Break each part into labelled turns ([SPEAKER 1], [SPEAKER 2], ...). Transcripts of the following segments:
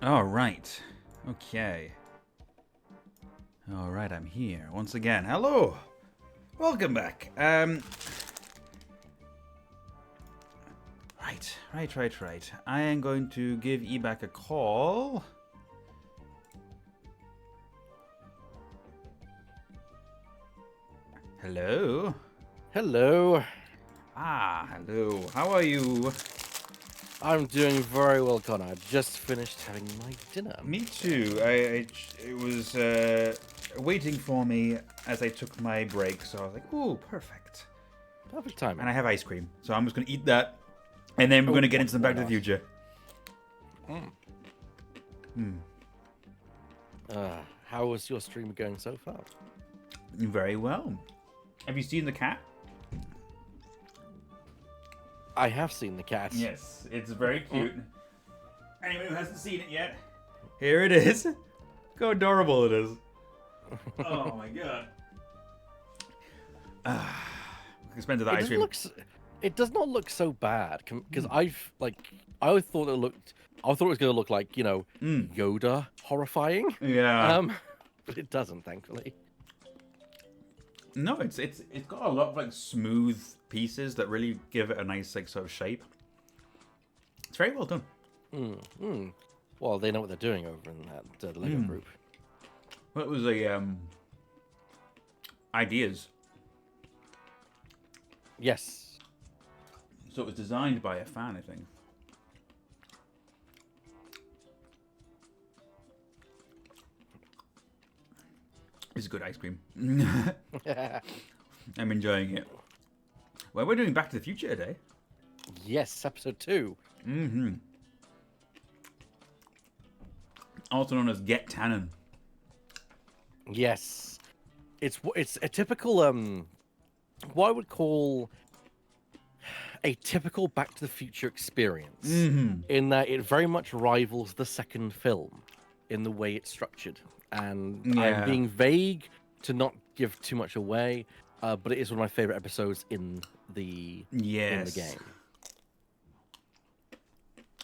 [SPEAKER 1] All right. Okay. All right, I'm here once again. Hello. Welcome back. Right. I am going to give Ebak a call. Hello.
[SPEAKER 2] Hello.
[SPEAKER 1] Hello. How are you?
[SPEAKER 2] I'm doing very well, Connor. I just finished having my dinner.
[SPEAKER 1] Me too. It was waiting for me as I took my break, so I was like, "Ooh, perfect."
[SPEAKER 2] Perfect timing.
[SPEAKER 1] And I have ice cream, so I'm just gonna eat that, and then we're gonna get into some Back to the Future.
[SPEAKER 2] How was your stream going so far?
[SPEAKER 1] Very well. Have you seen the cat?
[SPEAKER 2] I have seen the cat.
[SPEAKER 1] Yes, it's very cute. Anyone who hasn't seen it yet, here it is. Look how adorable it is. Oh my god. Expensive ice cream.
[SPEAKER 2] It does not look so bad because I always thought it was going to look like Yoda horrifying.
[SPEAKER 1] Yeah.
[SPEAKER 2] But it doesn't, thankfully.
[SPEAKER 1] No, it's got a lot of like smooth pieces that really give it a nice like sort of shape. It's very well done.
[SPEAKER 2] Well, they know what they're doing over in that the Lego group.
[SPEAKER 1] Well, it was a ideas.
[SPEAKER 2] Yes.
[SPEAKER 1] So it was designed by a fan, I think. It's good ice cream. I'm enjoying it. Well, we're doing Back to the Future today.
[SPEAKER 2] Yes, episode 2.
[SPEAKER 1] Also known as Get Tannen.
[SPEAKER 2] Yes, it's a typical what I would call a typical Back to the Future experience, in that it very much rivals the second film in the way it's structured. And I'm being vague to not give too much away, but it is one of my favorite episodes in the game.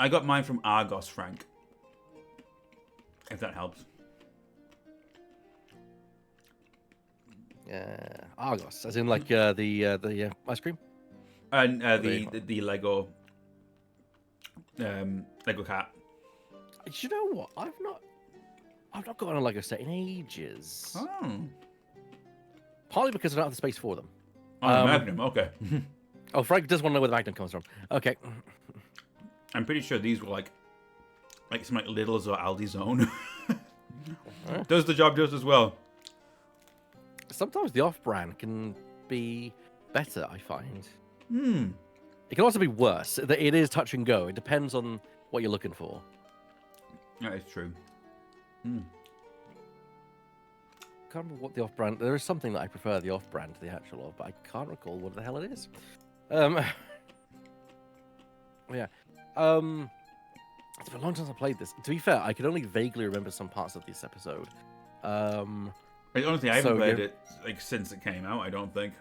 [SPEAKER 1] I got mine from Argos, Frank. If that helps.
[SPEAKER 2] Argos, as in like the ice cream,
[SPEAKER 1] And the Lego Lego cat.
[SPEAKER 2] You know what? I've not gotten a Lego set in ages.
[SPEAKER 1] Oh.
[SPEAKER 2] Partly because I don't have the space for them.
[SPEAKER 1] Oh, the Magnum. Okay.
[SPEAKER 2] Oh, Frank does want to know where the Magnum comes from. Okay.
[SPEAKER 1] I'm pretty sure these were like some like Lidl's or Aldi's own. Does the job just as well.
[SPEAKER 2] Sometimes the off-brand can be better, I find. It can also be worse. It is touch and go. It depends on what you're looking for.
[SPEAKER 1] That is true.
[SPEAKER 2] Can't remember what the off-brand. There is something that I prefer the off-brand to the actual of, but I can't recall what the hell it is. Yeah. It's been a long time since I played this. To be fair, I can only vaguely remember some parts of this episode.
[SPEAKER 1] Honestly, I haven't played it like since it came out. I don't think.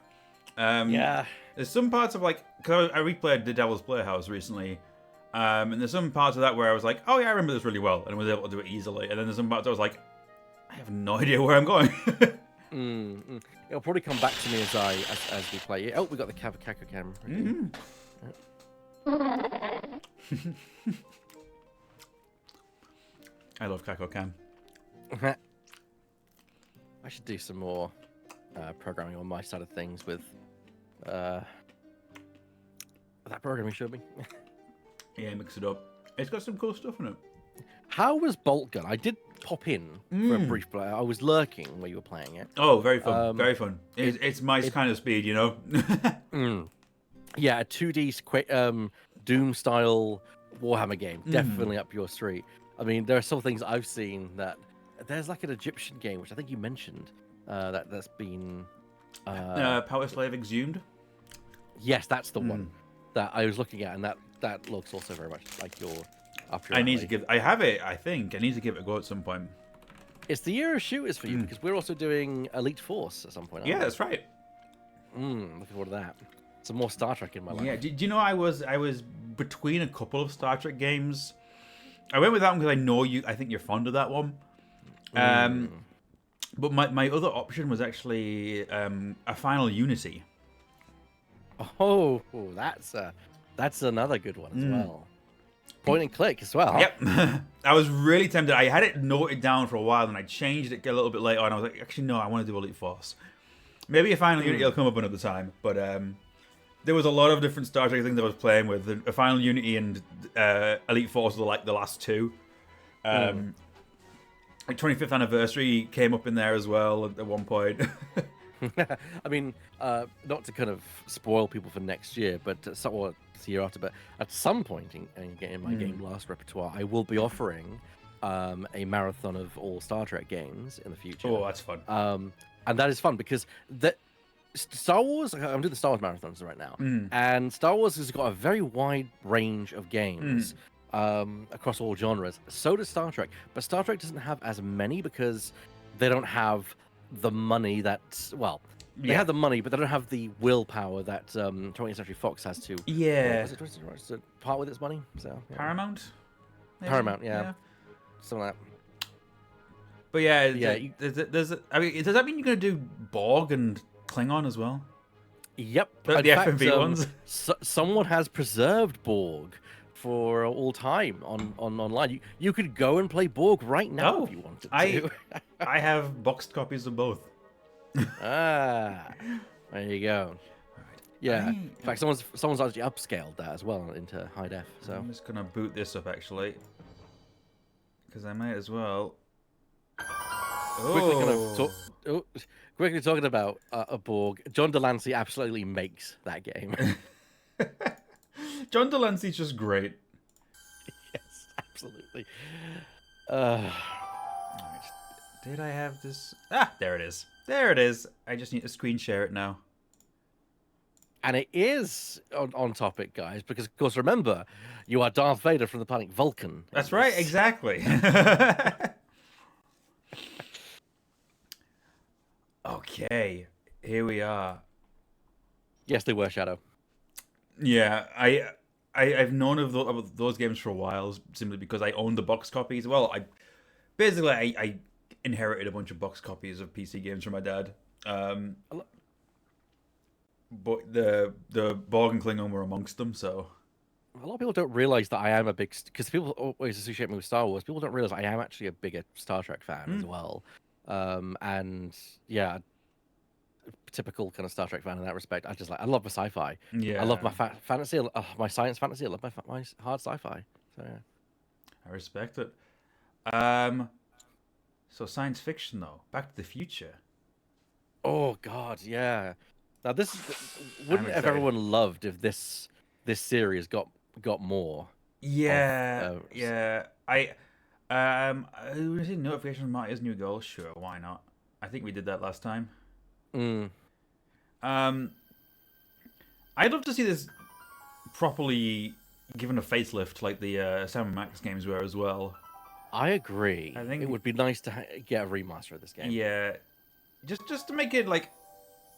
[SPEAKER 2] Yeah.
[SPEAKER 1] There's some parts of like, cause I replayed The Devil's Playhouse recently, and there's some parts of that where I was like, oh yeah, I remember this really well, and was able to do it easily. And then there's some parts I was like, I have no idea where I'm going.
[SPEAKER 2] It'll probably come back to me as we play it. Oh, we got the Kako camera.
[SPEAKER 1] I love Kako Cam.
[SPEAKER 2] I should do some more programming on my side of things with that program you showed me.
[SPEAKER 1] Yeah, mix it up. It's got some cool stuff in it.
[SPEAKER 2] How was Bolt Gun? I did pop in for a brief play. I was lurking while you were playing it.
[SPEAKER 1] Oh, very fun. Very fun. It's my kind of speed, you know?
[SPEAKER 2] Yeah, a 2D Doom-style Warhammer game. Definitely up your street. I mean, there are some things I've seen that... There's like an Egyptian game, which I think you mentioned, that's been...
[SPEAKER 1] Power Slave Exhumed?
[SPEAKER 2] Yes, that's the one that I was looking at, and that looks also very much like your...
[SPEAKER 1] I need to give... I have it, I think. I need to give it a go at some point.
[SPEAKER 2] It's the year of shooters for you, because we're also doing Elite Force at some point.
[SPEAKER 1] Yeah, that's right.
[SPEAKER 2] Looking forward to that. Some more Star Trek in my life.
[SPEAKER 1] Yeah, do you know I was between a couple of Star Trek games I went with that one because I know you. I think you're fond of that one. But my other option was actually a Final Unity.
[SPEAKER 2] Oh, that's another good one as well. Point and click as well.
[SPEAKER 1] Yep. I was really tempted. I had it noted down for a while, and I changed it a little bit later on. I was like, actually, no, I want to do Elite Force. Maybe a Final Unity will come up another time, but there was a lot of different Star Trek things I was playing with. A Final Unity and Elite Force were like the last two. Like 25th anniversary came up in there as well at one point.
[SPEAKER 2] I mean, not to kind of spoil people for next year, but or the year after, but at some point in my Game Blast repertoire, I will be offering a marathon of all Star Trek games in the future.
[SPEAKER 1] Oh, that's fun.
[SPEAKER 2] And that is fun because Star Wars, I'm doing the Star Wars marathons right now, and Star Wars has got a very wide range of games across all genres. So does Star Trek, but Star Trek doesn't have as many because they don't have the money that, well, they have the money, but they don't have the willpower that 20th Century Fox has to.
[SPEAKER 1] Yeah.
[SPEAKER 2] Is it part with its money? So yeah.
[SPEAKER 1] Paramount? Maybe?
[SPEAKER 2] Paramount, yeah. Something like that.
[SPEAKER 1] But yeah,
[SPEAKER 2] yeah.
[SPEAKER 1] I mean, does that mean you're going to do Borg and Klingon as well?
[SPEAKER 2] Yep.
[SPEAKER 1] The FMV ones?
[SPEAKER 2] Someone has preserved Borg for all time on online. You could go and play Borg right now if you wanted to.
[SPEAKER 1] I have boxed copies of both.
[SPEAKER 2] There you go.
[SPEAKER 1] Right.
[SPEAKER 2] Yeah. In fact, someone's actually upscaled that as well into high def. So
[SPEAKER 1] I'm just gonna boot this up actually, because I might as well.
[SPEAKER 2] Quickly talking about a Borg, John Delancey absolutely makes that game.
[SPEAKER 1] John Delancey's just great.
[SPEAKER 2] Yes, absolutely.
[SPEAKER 1] Right. Did I have this? Ah, there it is. There it is. I just need to screen share it now.
[SPEAKER 2] And it is on topic, guys, because, of course, remember, you are Darth Vader from the planet Vulcan.
[SPEAKER 1] That's right, exactly. Okay, here we are.
[SPEAKER 2] Yes, they were, Shadow.
[SPEAKER 1] Yeah, I've known of those games for a while, simply because I owned the box copies. Well, I inherited a bunch of box copies of PC games from my dad. But the Borg and Klingon were amongst them, so...
[SPEAKER 2] A lot of people don't realize that I am a big... Because people always associate me with Star Wars. People don't realize I am actually a bigger Star Trek fan as well. And, yeah, typical kind of Star Trek fan in that respect. I love my sci-fi.
[SPEAKER 1] Yeah.
[SPEAKER 2] I love my fantasy, my science fantasy. I love my hard sci-fi. So, yeah.
[SPEAKER 1] I respect it. So science fiction, though. Back to the Future.
[SPEAKER 2] Oh, God, yeah. Now, wouldn't have everyone loved if this series got more?
[SPEAKER 1] Yeah, yeah. I received notification from Marty's new goal. Sure, why not? I think we did that last time. I'd love to see this properly given a facelift, like the Sam & Max games were as well.
[SPEAKER 2] I agree.
[SPEAKER 1] I think
[SPEAKER 2] it would be nice to get a remaster of this game.
[SPEAKER 1] Yeah, just to make it like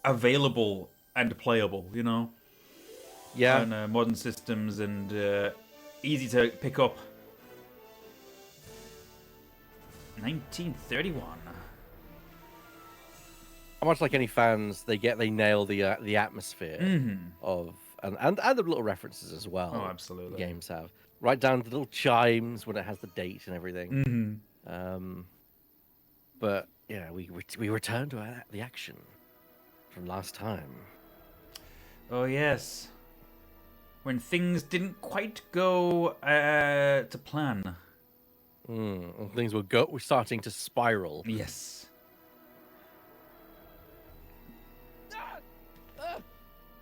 [SPEAKER 1] available and playable, you know.
[SPEAKER 2] Yeah.
[SPEAKER 1] On modern systems and easy to pick up. 1931.
[SPEAKER 2] Much like any fans, they nail the atmosphere of and the little references as well.
[SPEAKER 1] Oh, absolutely.
[SPEAKER 2] Games have right down to the little chimes when it has the date and everything. But yeah, we return to the action from last time.
[SPEAKER 1] Oh yes, when things didn't quite go to plan.
[SPEAKER 2] And things were starting to spiral.
[SPEAKER 1] Yes.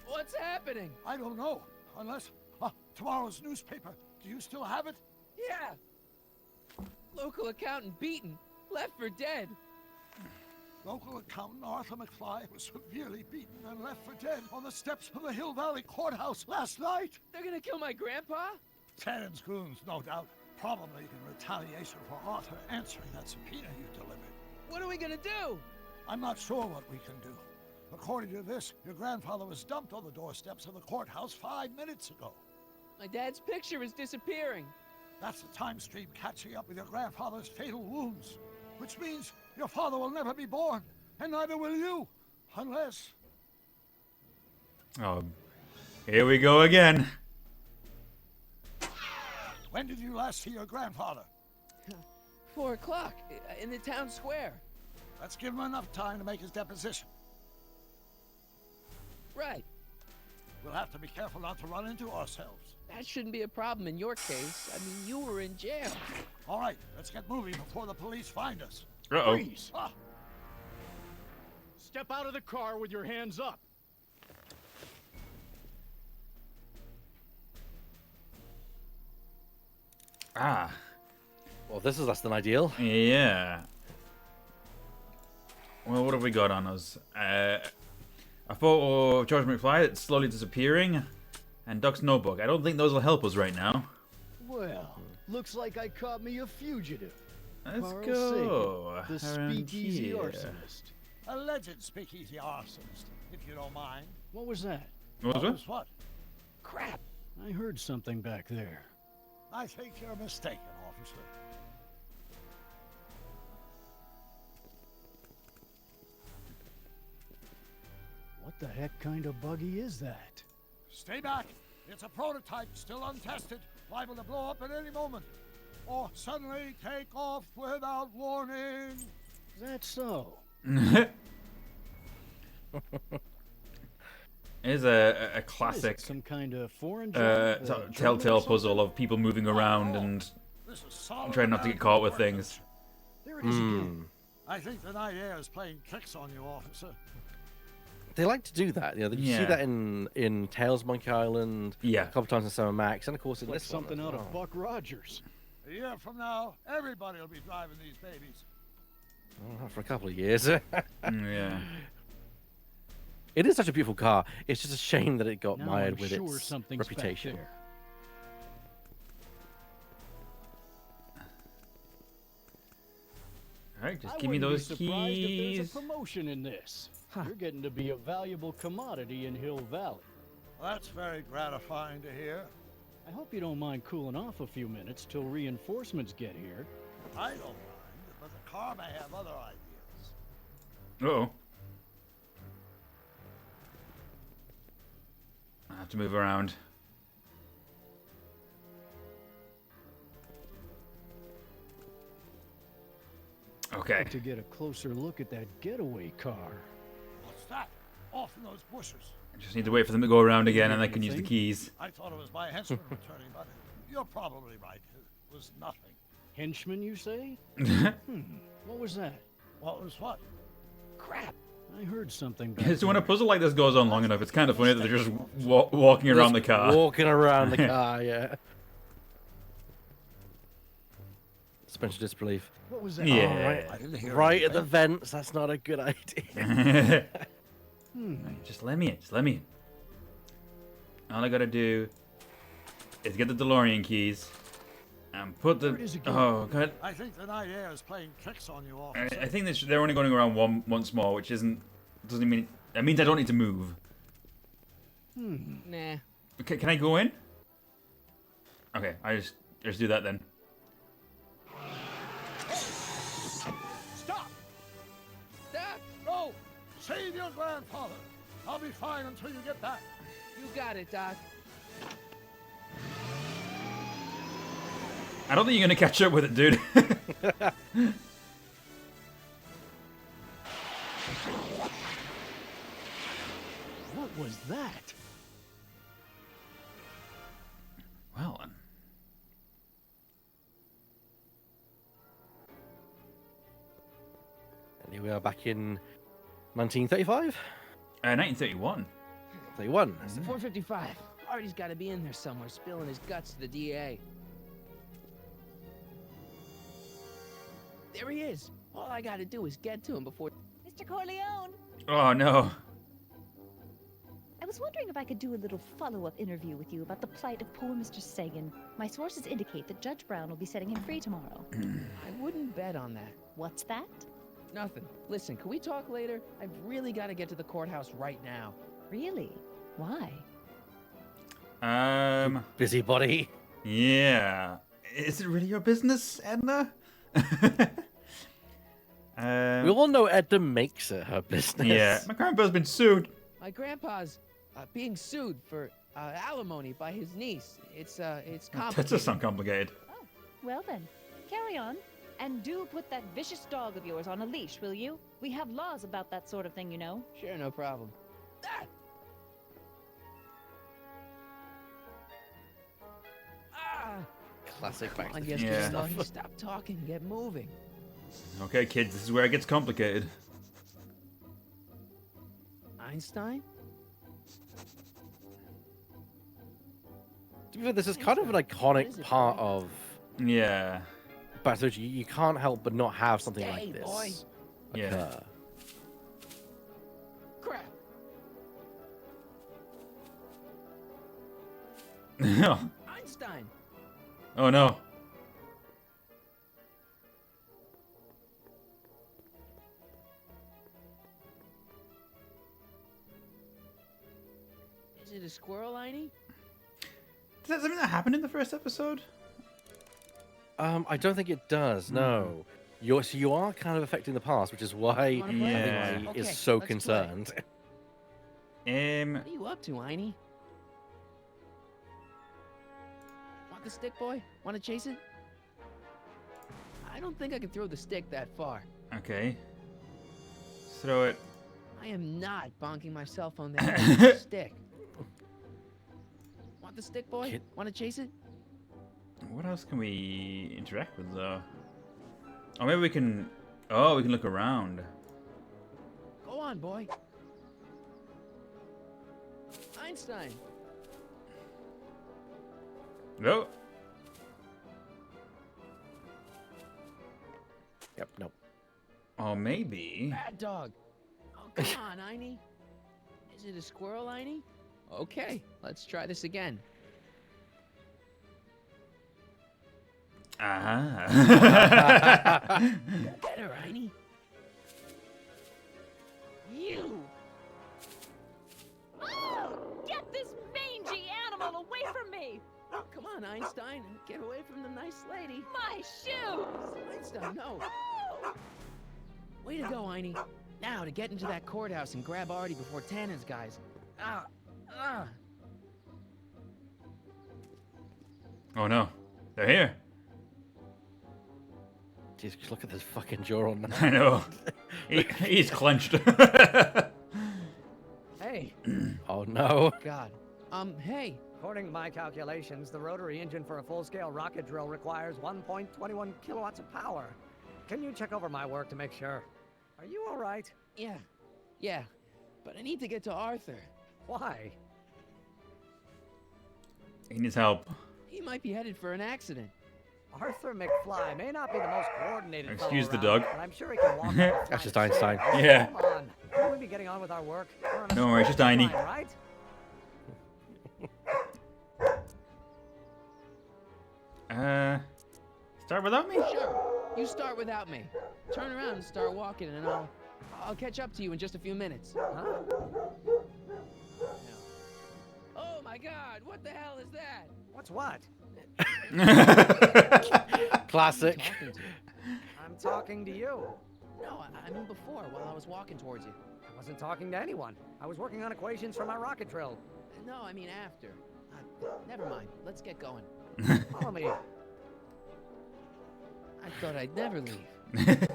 [SPEAKER 3] What's happening?
[SPEAKER 4] I don't know. Unless tomorrow's newspaper. Do you still have it?
[SPEAKER 3] Yeah. Local accountant beaten. Left for dead.
[SPEAKER 4] Local accountant Arthur McFly was severely beaten and left for dead on the steps of the Hill Valley Courthouse last night.
[SPEAKER 3] They're gonna kill my grandpa?
[SPEAKER 4] Tannen's goons, no doubt. Probably in retaliation for Arthur answering that subpoena you delivered.
[SPEAKER 3] What are we gonna do?
[SPEAKER 4] I'm not sure what we can do. According to this, your grandfather was dumped on the doorsteps of the courthouse 5 minutes ago.
[SPEAKER 3] My dad's picture is disappearing.
[SPEAKER 4] That's the time stream catching up with your grandfather's fatal wounds. Which means your father will never be born, and neither will you. Unless...
[SPEAKER 1] Oh, here we go again.
[SPEAKER 4] When did you last see your grandfather?
[SPEAKER 3] 4 o'clock in the town square.
[SPEAKER 4] Let's give him enough time to make his deposition.
[SPEAKER 3] Right.
[SPEAKER 4] We'll have to be careful not to run into ourselves.
[SPEAKER 3] That shouldn't be a problem in your case. I mean, you were in jail.
[SPEAKER 4] All right, let's get moving before the police find us.
[SPEAKER 1] Uh-oh.
[SPEAKER 5] Freeze!
[SPEAKER 4] Ah,
[SPEAKER 5] Step out of the car with your hands up.
[SPEAKER 1] Ah,
[SPEAKER 2] Well, this is less than ideal.
[SPEAKER 1] yeah. Well, what have we got on us? A photo of George McFly that's slowly disappearing, and Doc's notebook. I don't think those will help us right now.
[SPEAKER 5] Well, looks like I caught me a fugitive.
[SPEAKER 1] Let's
[SPEAKER 5] Carl
[SPEAKER 1] go.
[SPEAKER 5] Sagan, the
[SPEAKER 1] around
[SPEAKER 5] speakeasy
[SPEAKER 1] here.
[SPEAKER 5] arsonist.
[SPEAKER 4] alleged speakeasy arsonist, if you don't mind.
[SPEAKER 5] What was that?
[SPEAKER 1] What was it?
[SPEAKER 4] What?
[SPEAKER 3] Crap.
[SPEAKER 5] I heard something back there.
[SPEAKER 4] I think you're mistaken, officer.
[SPEAKER 5] What the heck kind of buggy is that?
[SPEAKER 4] Stay back. It's a prototype, still untested, liable to blow up at any moment. Or suddenly take off without warning.
[SPEAKER 5] Is that so?
[SPEAKER 1] It's a
[SPEAKER 5] What is
[SPEAKER 1] classic
[SPEAKER 5] it, some kind of foreign job?
[SPEAKER 1] sort of
[SPEAKER 5] German or
[SPEAKER 1] telltale
[SPEAKER 5] something?
[SPEAKER 1] puzzle of people moving around and
[SPEAKER 4] This is solid
[SPEAKER 1] trying not to get caught with things.
[SPEAKER 5] There it is again.
[SPEAKER 4] I think the night air is playing tricks on you, officer.
[SPEAKER 2] They like to do that. You know, you
[SPEAKER 1] Yeah.
[SPEAKER 2] see that in Tales, Monkey Island,
[SPEAKER 1] Yeah.
[SPEAKER 2] a couple times in Summer Max, and of course in
[SPEAKER 5] Like
[SPEAKER 2] this one
[SPEAKER 5] something
[SPEAKER 2] as
[SPEAKER 5] out
[SPEAKER 2] well.
[SPEAKER 5] of Buck Rogers.
[SPEAKER 4] A year from now, everybody will be driving these babies.
[SPEAKER 2] Oh, for a couple of years.
[SPEAKER 1] Yeah.
[SPEAKER 2] It is such a beautiful car. It's just a shame that it got
[SPEAKER 5] Now
[SPEAKER 2] mired
[SPEAKER 5] I'm
[SPEAKER 2] with
[SPEAKER 5] sure
[SPEAKER 2] its
[SPEAKER 5] something's
[SPEAKER 2] reputation.
[SPEAKER 5] back there.
[SPEAKER 1] All right, just
[SPEAKER 5] I
[SPEAKER 1] give me
[SPEAKER 5] wouldn't
[SPEAKER 1] those
[SPEAKER 5] be surprised if there's
[SPEAKER 1] keys.
[SPEAKER 5] a promotion in this. You're getting to be a valuable commodity in Hill Valley.
[SPEAKER 4] Well, that's very gratifying to hear.
[SPEAKER 5] I hope you don't mind cooling off a few minutes till reinforcements get here.
[SPEAKER 4] I don't mind, but the car may have other ideas.
[SPEAKER 1] Uh-oh. I have to move around. Okay.
[SPEAKER 5] To get a closer look at that getaway car.
[SPEAKER 4] What's that? Off in those bushes.
[SPEAKER 1] I just need to wait for them to go around again and I can use the
[SPEAKER 5] Anything?
[SPEAKER 1] keys.
[SPEAKER 4] I thought it was my henchman returning, but you're probably right. It was nothing.
[SPEAKER 5] Henchman, you say? What was that?
[SPEAKER 4] What was what?
[SPEAKER 3] Crap.
[SPEAKER 5] I heard something back
[SPEAKER 1] So when a
[SPEAKER 5] there.
[SPEAKER 1] puzzle like this goes on long enough, it's kind of funny that they're just walking around the
[SPEAKER 2] Just
[SPEAKER 1] car.
[SPEAKER 2] Walking around the car, yeah. Suspension of disbelief.
[SPEAKER 5] What was that?
[SPEAKER 1] Yeah.
[SPEAKER 4] I didn't hear
[SPEAKER 2] Right at the
[SPEAKER 4] anything.
[SPEAKER 2] vents, that's not a good idea.
[SPEAKER 1] Just let me in. Just let me in. All I gotta do is get the DeLorean keys and put the.
[SPEAKER 5] There it is again.
[SPEAKER 1] Oh god!
[SPEAKER 4] I think the night air is playing tricks on you,
[SPEAKER 1] I
[SPEAKER 4] officer.
[SPEAKER 1] think they're only going around once more, which doesn't mean that means I don't need to move.
[SPEAKER 3] Nah.
[SPEAKER 1] Okay, can I go in? Okay, I just do that then.
[SPEAKER 4] Stop!
[SPEAKER 3] Doc,
[SPEAKER 4] No! Save your grandfather! I'll be fine until you get back.
[SPEAKER 3] you got it, Doc.
[SPEAKER 1] I don't think you're gonna catch up with it, dude.
[SPEAKER 5] What was that?
[SPEAKER 1] Well then.
[SPEAKER 2] And here we are back in 1935?
[SPEAKER 1] 1931.
[SPEAKER 2] 31.
[SPEAKER 3] It's 4:55. Artie's got to be in there somewhere, spilling his guts to the DA. There he is. All I got to do is get to him before.
[SPEAKER 6] Mr. Corleone,
[SPEAKER 1] Oh no.
[SPEAKER 6] I was wondering if I could do a little follow-up interview with you about the plight of poor Mr. Sagan. My sources indicate that Judge Brown will be setting him free tomorrow.
[SPEAKER 3] I wouldn't bet on that.
[SPEAKER 6] What's that?
[SPEAKER 3] Nothing. Listen, can we talk later? I've really got to get to the courthouse right now.
[SPEAKER 6] Really? Why?
[SPEAKER 2] Busybody.
[SPEAKER 1] Yeah. Is it really your business, Edna?
[SPEAKER 2] We all know Edna makes it her business.
[SPEAKER 1] Yeah, my grandpa's been sued.
[SPEAKER 3] My grandpa's being sued for alimony by his niece. It's
[SPEAKER 1] That
[SPEAKER 3] complicated.
[SPEAKER 1] does sound complicated.
[SPEAKER 6] Oh, well then, carry on. And do put that vicious dog of yours on a leash, will you? We have laws about that sort of thing, you know.
[SPEAKER 3] Sure, no problem. Ah! Ah!
[SPEAKER 2] Classic
[SPEAKER 3] Come
[SPEAKER 2] Back
[SPEAKER 3] on,
[SPEAKER 2] to the
[SPEAKER 3] yes,
[SPEAKER 2] Future
[SPEAKER 1] Yeah.
[SPEAKER 2] stuff.
[SPEAKER 3] Marty, stop talking. Get moving.
[SPEAKER 1] Okay, kids, this is where it gets complicated.
[SPEAKER 3] Einstein?
[SPEAKER 2] To be fair, this is kind of an iconic part of
[SPEAKER 1] Yeah.
[SPEAKER 2] Back to the Future. You can't help but not have something
[SPEAKER 3] Hey,
[SPEAKER 2] like this
[SPEAKER 3] boy.
[SPEAKER 1] Yeah.
[SPEAKER 2] occur.
[SPEAKER 3] Crap. Einstein.
[SPEAKER 1] Oh no.
[SPEAKER 3] Is it a squirrel, Einie?
[SPEAKER 1] Is that something that happened in the first episode?
[SPEAKER 2] I don't think it does. No. So you are kind of affecting the past, which is why
[SPEAKER 3] Wanna play?
[SPEAKER 1] Yeah.
[SPEAKER 2] everybody
[SPEAKER 3] Okay,
[SPEAKER 2] is so
[SPEAKER 3] let's play.
[SPEAKER 2] concerned.
[SPEAKER 3] What are you up to, Einie? Want the stick, boy? Want to chase it? I don't think I can throw the stick that far.
[SPEAKER 1] Okay. Throw it.
[SPEAKER 3] I am not bonking my cell phone that hard with the stick. Want the stick, boy?
[SPEAKER 2] Kid-
[SPEAKER 3] Want to chase it?
[SPEAKER 1] What else can we interact with though? Oh, maybe we can. Oh, we can look around.
[SPEAKER 3] Go on, boy. Einstein.
[SPEAKER 1] No.
[SPEAKER 2] Yep, no.
[SPEAKER 1] Oh, maybe.
[SPEAKER 3] Bad dog. Oh, come on, Einie. Is it a squirrel, Einie? Okay, let's try this again.
[SPEAKER 1] Ah.
[SPEAKER 3] Better, Einie. You!
[SPEAKER 6] Oh, get this mangy animal away from me!
[SPEAKER 3] Come on, Einstein. Get away from the nice lady.
[SPEAKER 6] My shoes!
[SPEAKER 3] Einstein, no. Way to go, Einie. Now, to get into that courthouse and grab Artie before Tannen's guys. Ah! Ah!
[SPEAKER 1] Oh no. They're here.
[SPEAKER 2] Jeez, just look at this fucking jaw on that.
[SPEAKER 1] I know. He's clenched.
[SPEAKER 3] Hey!
[SPEAKER 2] Oh no.
[SPEAKER 3] God. Hey!
[SPEAKER 7] According to my calculations, the rotary engine for a full-scale rocket drill requires 1.21 kilowatts of power. Can you check over my work to make sure? Are you all right?
[SPEAKER 3] Yeah. But I need to get to Arthur.
[SPEAKER 7] Why?
[SPEAKER 1] He needs help.
[SPEAKER 3] He might be headed for an accident.
[SPEAKER 7] Arthur McFly may not be the most coordinated fellow
[SPEAKER 1] Excuse the
[SPEAKER 7] around,
[SPEAKER 1] dog.
[SPEAKER 7] but I'm sure he can walk. Up a
[SPEAKER 2] That's just
[SPEAKER 7] flight of
[SPEAKER 2] Einstein.
[SPEAKER 7] stairs.
[SPEAKER 1] Yeah.
[SPEAKER 7] Come on. Can we be getting on with our work? We're on a
[SPEAKER 1] Don't worry, it's just Einie.
[SPEAKER 7] deadline, right?
[SPEAKER 1] Start without me?
[SPEAKER 3] Sure. You start without me. Turn around and start walking, and I'll catch up to you in just a few minutes.
[SPEAKER 7] Huh?
[SPEAKER 3] Oh my God! What the hell is that?
[SPEAKER 7] What's what?
[SPEAKER 2] Classic.
[SPEAKER 3] Talking to?
[SPEAKER 7] I'm talking to you.
[SPEAKER 3] No, I mean before, while I was walking towards you.
[SPEAKER 7] I wasn't talking to anyone. I was working on equations for my rocket drill.
[SPEAKER 3] No, I mean after. Never mind. Let's get going.
[SPEAKER 7] Follow me.
[SPEAKER 3] I thought I'd never leave.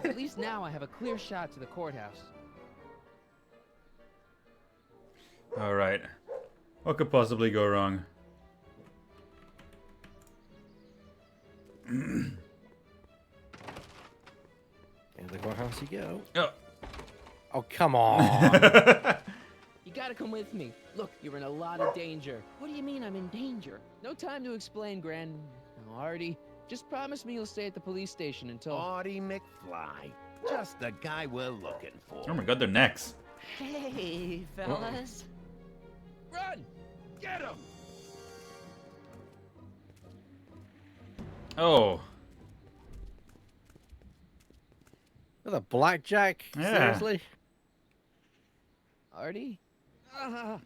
[SPEAKER 3] At least now I have a clear shot to the courthouse.
[SPEAKER 1] All right. What could possibly go wrong?
[SPEAKER 2] In the courthouse you go.
[SPEAKER 1] Oh.
[SPEAKER 2] Oh, come on.
[SPEAKER 3] You gotta come with me. Look, you're in a lot of danger. What do you mean I'm in danger? No time to explain, Gran. No, Artie. Just promise me you'll stay at the police station until...
[SPEAKER 8] Artie McFly. Just the guy we're looking for.
[SPEAKER 1] Oh my god, their necks.
[SPEAKER 6] Hey, fellas.
[SPEAKER 3] Run! Get him!
[SPEAKER 1] Oh.
[SPEAKER 2] With a blackjack?
[SPEAKER 1] Yeah.
[SPEAKER 2] Seriously?
[SPEAKER 3] Artie? I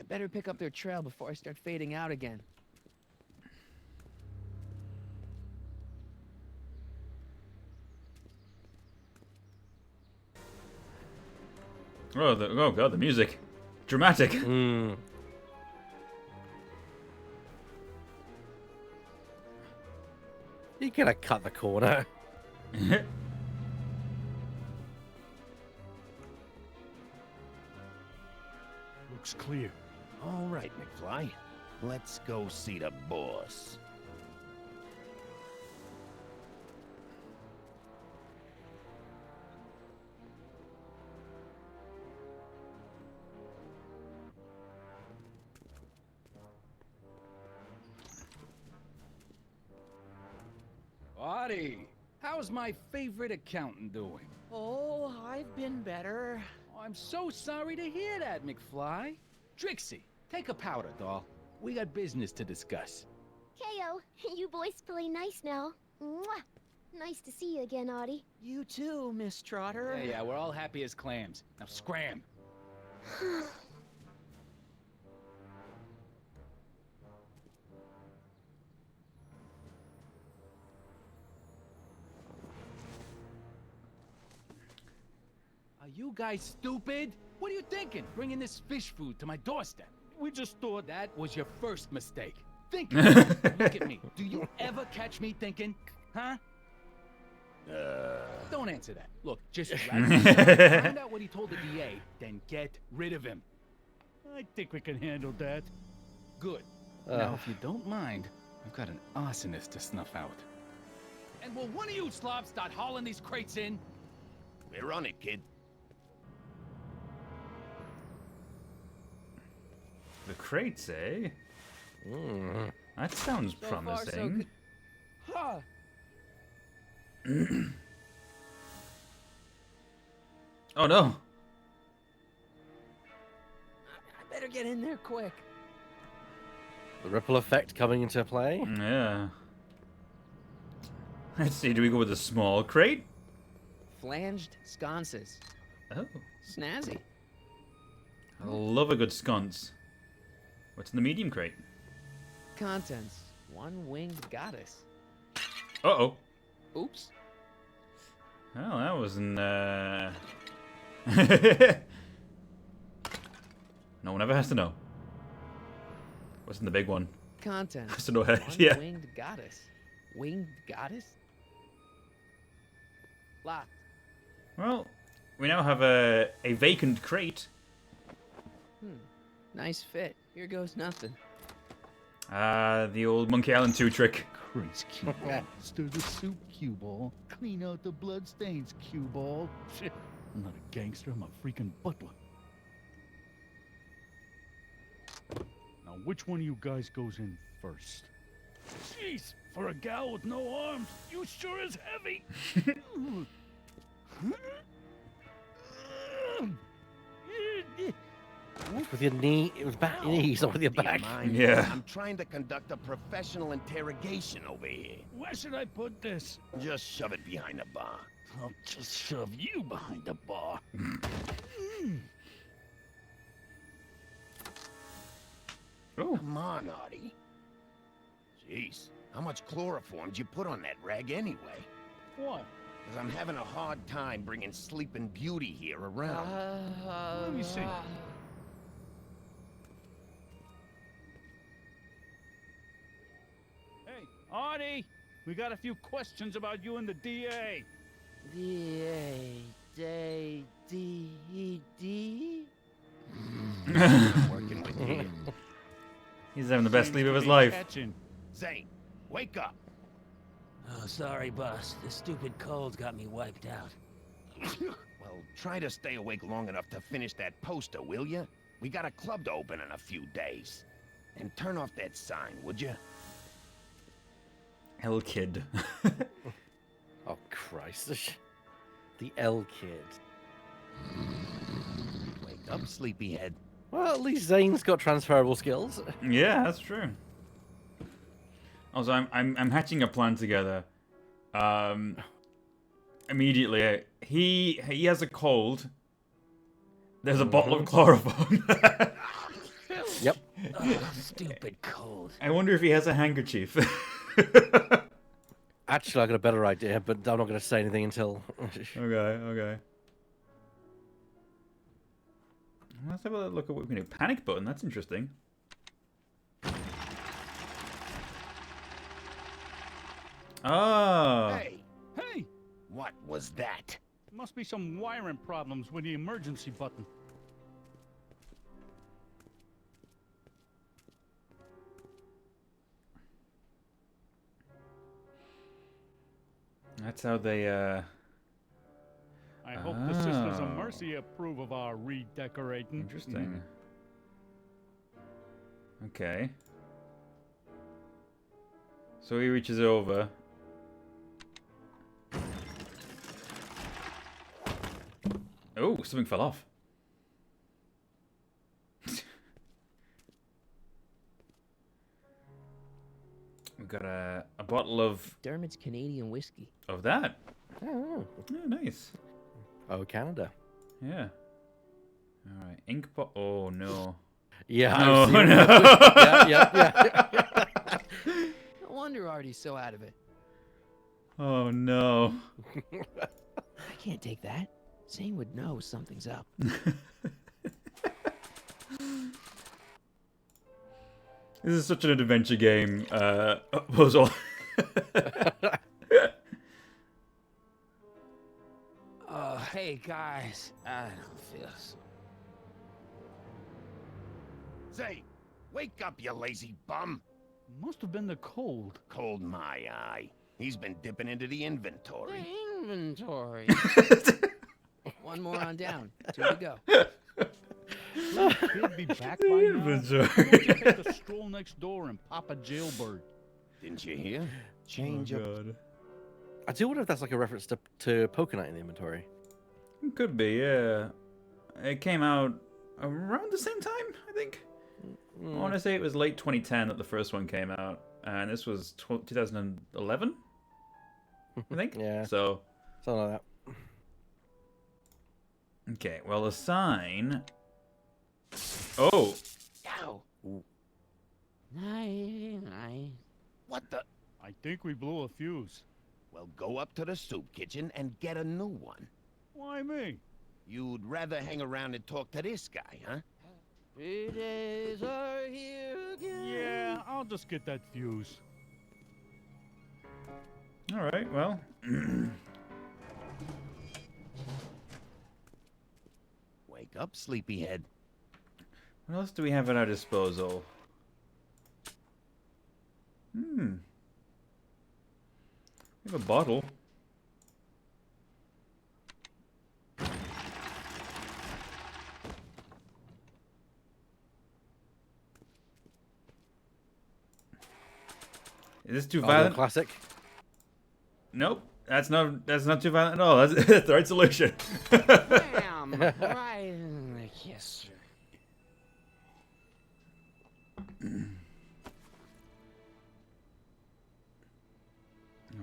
[SPEAKER 3] better pick up their trail before I start fading out again.
[SPEAKER 1] Oh god, the music. Dramatic.
[SPEAKER 2] Mm. You gotta cut the corner.
[SPEAKER 5] Looks clear.
[SPEAKER 8] All right, McFly. Let's go see the boss.
[SPEAKER 9] Artie, how's my favorite accountant doing?
[SPEAKER 3] Oh, I've been better.
[SPEAKER 9] Oh, I'm so sorry to hear that, McFly. Trixie, take a powder, doll. We got business to discuss.
[SPEAKER 10] KO, you boys play nice now. Mwah. Nice to see you again, Audie.
[SPEAKER 3] You too, Miss Trotter.
[SPEAKER 9] Yeah, we're all happy as clams. Now scram. Are you guys stupid? What are you thinking, bringing this fish food to my doorstep? We just thought that was your first mistake. Think. Look at me. Do you ever catch me thinking? Huh? Don't answer that. Look, just find out what he told the DA, then get rid of him.
[SPEAKER 5] I think we can handle that.
[SPEAKER 9] Good. Now, if you don't mind, I've got an arsonist to snuff out. And will one of you slobs start hauling these crates in?
[SPEAKER 8] We're on it, kid.
[SPEAKER 1] The crates, eh? That sounds
[SPEAKER 3] So far, so
[SPEAKER 1] promising.
[SPEAKER 3] good. Huh.
[SPEAKER 1] Oh no!
[SPEAKER 3] I better get in there quick.
[SPEAKER 2] The ripple effect coming into play.
[SPEAKER 1] Yeah. Let's see, do we go with a small crate?
[SPEAKER 3] Flanged sconces.
[SPEAKER 1] Oh.
[SPEAKER 3] Snazzy.
[SPEAKER 1] I love a good sconce. What's in the medium crate?
[SPEAKER 3] Contents. One winged goddess.
[SPEAKER 1] Uh-oh.
[SPEAKER 3] Oops.
[SPEAKER 1] Well, that wasn't, No one ever has to know. What's in the big one?
[SPEAKER 3] Contents.
[SPEAKER 1] Has to know.
[SPEAKER 3] One
[SPEAKER 1] Yeah.
[SPEAKER 3] winged goddess. Winged goddess? Locked.
[SPEAKER 1] Well, we now have a vacant crate.
[SPEAKER 3] Nice fit. Here goes nothing.
[SPEAKER 1] The old Monkey Island 2 trick.
[SPEAKER 5] Chris, cue ball. Stir the soup, cue ball. Clean out the blood stains, cue ball. Shit. I'm not a gangster, I'm a freaking butler. Now, which one of you guys goes in first? Jeez, for a gal with no arms, you sure is heavy.
[SPEAKER 2] With your knee, it was back, your knees, not with your
[SPEAKER 8] Do you
[SPEAKER 2] back.
[SPEAKER 8] mind?
[SPEAKER 1] Yeah.
[SPEAKER 8] I'm trying to conduct a professional interrogation over here.
[SPEAKER 5] Where should I put this?
[SPEAKER 8] Just shove it behind the bar.
[SPEAKER 5] I'll just shove you behind the bar.
[SPEAKER 1] Oh.
[SPEAKER 8] Come on, Artie. Jeez, how much chloroform did you put on that rag anyway?
[SPEAKER 5] What?
[SPEAKER 8] Because I'm having a hard time bringing Sleeping Beauty here around.
[SPEAKER 5] Let me see. Hey, Artie! We got a few questions about you and the DA.
[SPEAKER 8] I'm working with you.
[SPEAKER 1] He's having the best
[SPEAKER 5] Seems
[SPEAKER 1] sleep
[SPEAKER 5] to
[SPEAKER 1] of his
[SPEAKER 5] be
[SPEAKER 1] life.
[SPEAKER 5] catching.
[SPEAKER 8] Zane, wake up.
[SPEAKER 11] Oh, sorry, boss. The stupid cold's got me wiped out.
[SPEAKER 8] Well, try to stay awake long enough to finish that poster, will you? We got a club to open in a few days. And turn off that sign, would you?
[SPEAKER 1] Hell kid.
[SPEAKER 2] Oh, Christ. The L kid.
[SPEAKER 8] Wake up, sleepyhead.
[SPEAKER 2] Well, at least Zane's got transferable skills.
[SPEAKER 1] Yeah, that's true. Also, I'm hatching a plan together. Immediately, he has a cold. There's a bottle of chloroform.
[SPEAKER 2] Yep.
[SPEAKER 11] Oh, stupid cold.
[SPEAKER 1] I wonder if he has a handkerchief.
[SPEAKER 2] Actually, I got a better idea, but I'm not going to say anything until.
[SPEAKER 1] Okay. Let's have a look at what we can do. Panic button, that's interesting. Oh.
[SPEAKER 8] Hey,
[SPEAKER 5] Hey!
[SPEAKER 8] what was that?
[SPEAKER 5] Must be some wiring problems with the emergency button.
[SPEAKER 1] That's how they,
[SPEAKER 5] I hope the Sisters of Mercy approve of our redecorating.
[SPEAKER 1] Interesting. Okay. So he reaches over. Oh, something fell off. We've got a bottle of
[SPEAKER 3] Dermot's Canadian whiskey.
[SPEAKER 1] that.
[SPEAKER 2] Oh,
[SPEAKER 1] Oh, nice.
[SPEAKER 2] oh, Canada.
[SPEAKER 1] Yeah. All right. Ink pot. Oh no.
[SPEAKER 2] Yeah.
[SPEAKER 1] No,
[SPEAKER 2] I've seen
[SPEAKER 1] no.
[SPEAKER 2] that. Yeah.
[SPEAKER 3] No wonder Artie's so out of it.
[SPEAKER 1] Oh no.
[SPEAKER 3] I can't take that. Zane would know something's up.
[SPEAKER 1] This is such an adventure game puzzle.
[SPEAKER 11] Hey guys, I don't feel so.
[SPEAKER 8] Say, wake up, you lazy bum.
[SPEAKER 5] Must have been the cold.
[SPEAKER 8] Cold my eye. He's been dipping into the inventory.
[SPEAKER 3] Inventory. One more on down. 2 to go.
[SPEAKER 5] He'll be back by now.
[SPEAKER 1] Inventory.
[SPEAKER 5] Why don't you take a stroll next door and pop a jailbird?
[SPEAKER 8] Didn't you hear? Change up.
[SPEAKER 1] God.
[SPEAKER 2] I do wonder if that's like a reference to Pokénight in the inventory.
[SPEAKER 1] It could be, yeah. It came out around the same time, I think. I want to say it was late 2010 that the first one came out, and this was 2011, I think.
[SPEAKER 2] Yeah.
[SPEAKER 1] So.
[SPEAKER 2] Something like that.
[SPEAKER 1] Okay, well, the sign. Oh.
[SPEAKER 3] Ow. Night.
[SPEAKER 8] What the?
[SPEAKER 5] I think we blew a fuse.
[SPEAKER 8] Well, go up to the soup kitchen and get a new one.
[SPEAKER 5] Why me?
[SPEAKER 8] You'd rather hang around and talk to this guy, huh?
[SPEAKER 3] 3 days are here again.
[SPEAKER 5] Yeah, I'll just get that fuse.
[SPEAKER 1] All right, well.
[SPEAKER 8] Wake up, sleepyhead.
[SPEAKER 1] What else do we have at our disposal? We have a bottle. Is this too violent?
[SPEAKER 2] Classic.
[SPEAKER 1] Nope. That's not too violent at all. That's the right solution.
[SPEAKER 11] Bam! Right in the kisser.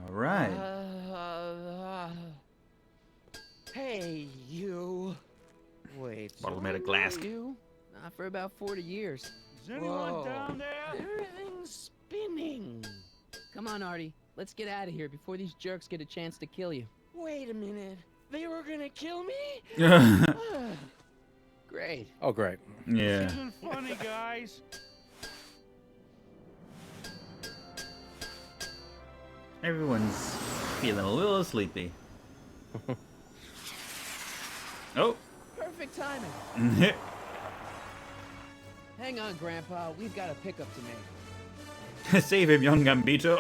[SPEAKER 1] All right.
[SPEAKER 11] Hey, you. Wait.
[SPEAKER 1] Bottle made of glass.
[SPEAKER 3] You? Not for about 40 years.
[SPEAKER 5] Is anyone
[SPEAKER 11] Whoa.
[SPEAKER 5] down there?
[SPEAKER 11] Everything's spinning.
[SPEAKER 3] Come on, Artie. Let's get out of here before these jerks get a chance to kill you.
[SPEAKER 11] Wait a minute. They were gonna kill me?
[SPEAKER 3] Great.
[SPEAKER 2] Oh, great.
[SPEAKER 1] Yeah.
[SPEAKER 5] This isn't funny, guys.
[SPEAKER 1] Everyone's feeling a little sleepy. Oh.
[SPEAKER 3] Perfect timing. Hang on, Grandpa. We've got a pickup to make.
[SPEAKER 1] Save him, young Gambito.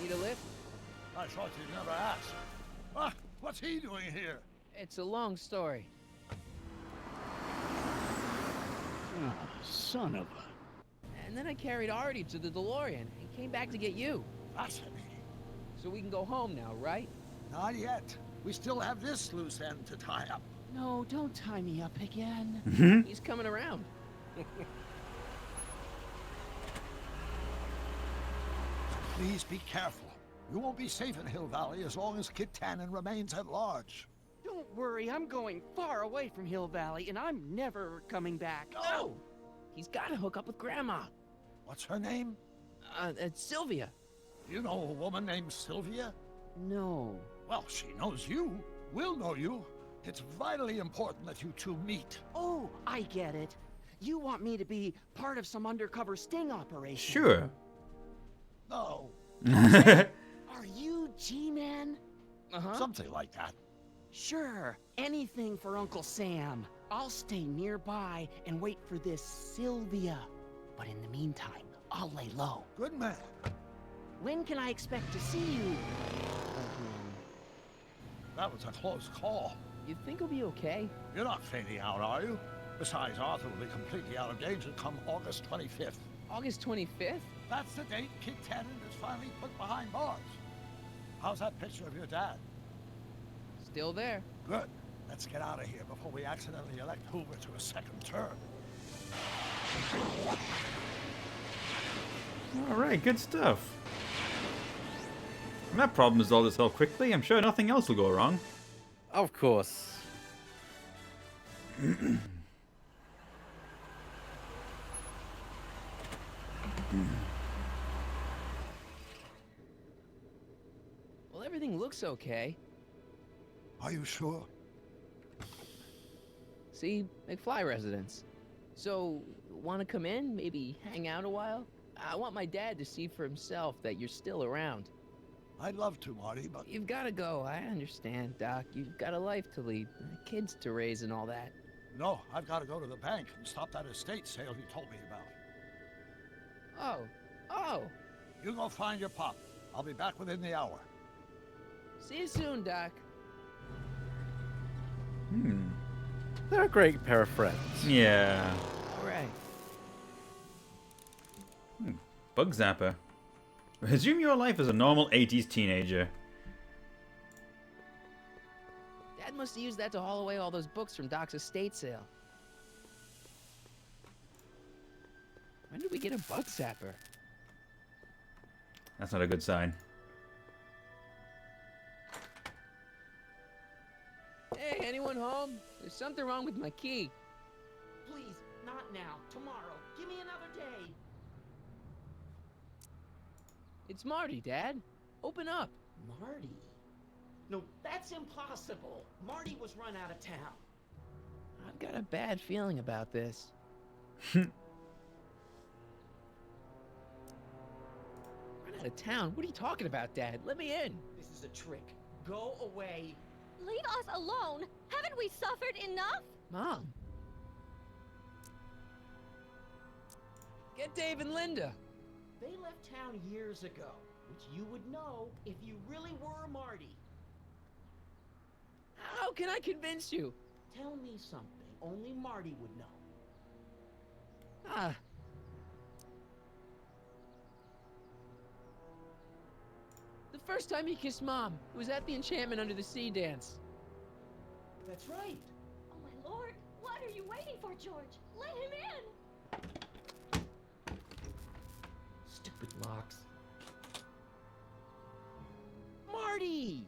[SPEAKER 3] Need a lift?
[SPEAKER 4] I thought you'd never ask. Ah, what's he doing here?
[SPEAKER 3] It's a long story.
[SPEAKER 5] Ah, son of a...
[SPEAKER 3] And then I carried Artie to the DeLorean and came back to get you.
[SPEAKER 4] Fascinating.
[SPEAKER 3] So we can go home now, right?
[SPEAKER 4] Not yet. We still have this loose end to tie up.
[SPEAKER 3] No, don't tie me up again. He's coming around.
[SPEAKER 4] Please be careful. You won't be safe in Hill Valley as long as Kit Tannen remains at large.
[SPEAKER 11] Don't worry, I'm going far away from Hill Valley, and I'm never coming back.
[SPEAKER 4] No!
[SPEAKER 3] He's got to hook up with Grandma.
[SPEAKER 4] What's her name?
[SPEAKER 3] It's Sylvia.
[SPEAKER 4] You know a woman named Sylvia?
[SPEAKER 3] No.
[SPEAKER 4] Well, she knows you. We'll know you. It's vitally important that you two meet.
[SPEAKER 12] Oh, I get it. You want me to be part of some undercover sting operation?
[SPEAKER 1] Sure.
[SPEAKER 4] No.
[SPEAKER 12] Are you G-Man?
[SPEAKER 4] Something like that.
[SPEAKER 12] Sure. Anything for Uncle Sam. I'll stay nearby and wait for this Sylvia. But in the meantime, I'll lay low.
[SPEAKER 4] Good man.
[SPEAKER 12] When can I expect to see you?
[SPEAKER 4] That was a close call.
[SPEAKER 3] You think he'll be okay?
[SPEAKER 4] You're not fading out, are you? Besides, Arthur will be completely out of danger come August 25th.
[SPEAKER 3] August 25th?
[SPEAKER 4] That's the date Kid Tannen is finally put behind bars. How's that picture of your dad?
[SPEAKER 3] Still there.
[SPEAKER 4] Good. Let's get out of here before we accidentally elect Hoover to a second term.
[SPEAKER 1] All right, good stuff. And that problem is all this solved quickly. I'm sure nothing else will go wrong.
[SPEAKER 2] Of course.
[SPEAKER 3] Well, everything looks okay.
[SPEAKER 4] Are you sure?
[SPEAKER 3] See, McFly residence. So, want to come in? Maybe hang out a while? I want my dad to see for himself that you're still around.
[SPEAKER 4] I'd love to, Marty, but...
[SPEAKER 3] You've got to go. I understand, Doc. You've got a life to lead, kids to raise and all that.
[SPEAKER 4] No, I've got to go to the bank and stop that estate sale you told me about.
[SPEAKER 3] Oh.
[SPEAKER 4] You go find your pop. I'll be back within the hour.
[SPEAKER 3] See you soon, Doc.
[SPEAKER 2] They're a great pair of friends.
[SPEAKER 1] Yeah.
[SPEAKER 3] All right.
[SPEAKER 1] Bug Zapper. Resume your life as a normal 80s teenager.
[SPEAKER 3] Dad must have used that to haul away all those books from Doc's estate sale. When did we get a bug zapper?
[SPEAKER 1] That's not a good sign.
[SPEAKER 3] Hey, anyone home? There's something wrong with my key.
[SPEAKER 12] Please, not now. Tomorrow. Give me another day.
[SPEAKER 3] It's Marty, Dad. Open up.
[SPEAKER 12] Marty? No, that's impossible. Marty was run out of town.
[SPEAKER 3] I've got a bad feeling about this. Run out of town? What are you talking about, Dad? Let me in.
[SPEAKER 12] This is a trick. Go away.
[SPEAKER 10] Leave us alone! Haven't we suffered enough?
[SPEAKER 3] Mom. Get Dave and Linda.
[SPEAKER 12] They left town years ago, which you would know if you really were Marty.
[SPEAKER 3] How can I convince you?
[SPEAKER 12] Tell me something only Marty would know.
[SPEAKER 3] The first time he kissed Mom, it was at the Enchantment Under the Sea dance.
[SPEAKER 12] That's right.
[SPEAKER 10] Oh my lord! What are you waiting for, George? Let him in!
[SPEAKER 12] Stupid locks. Marty!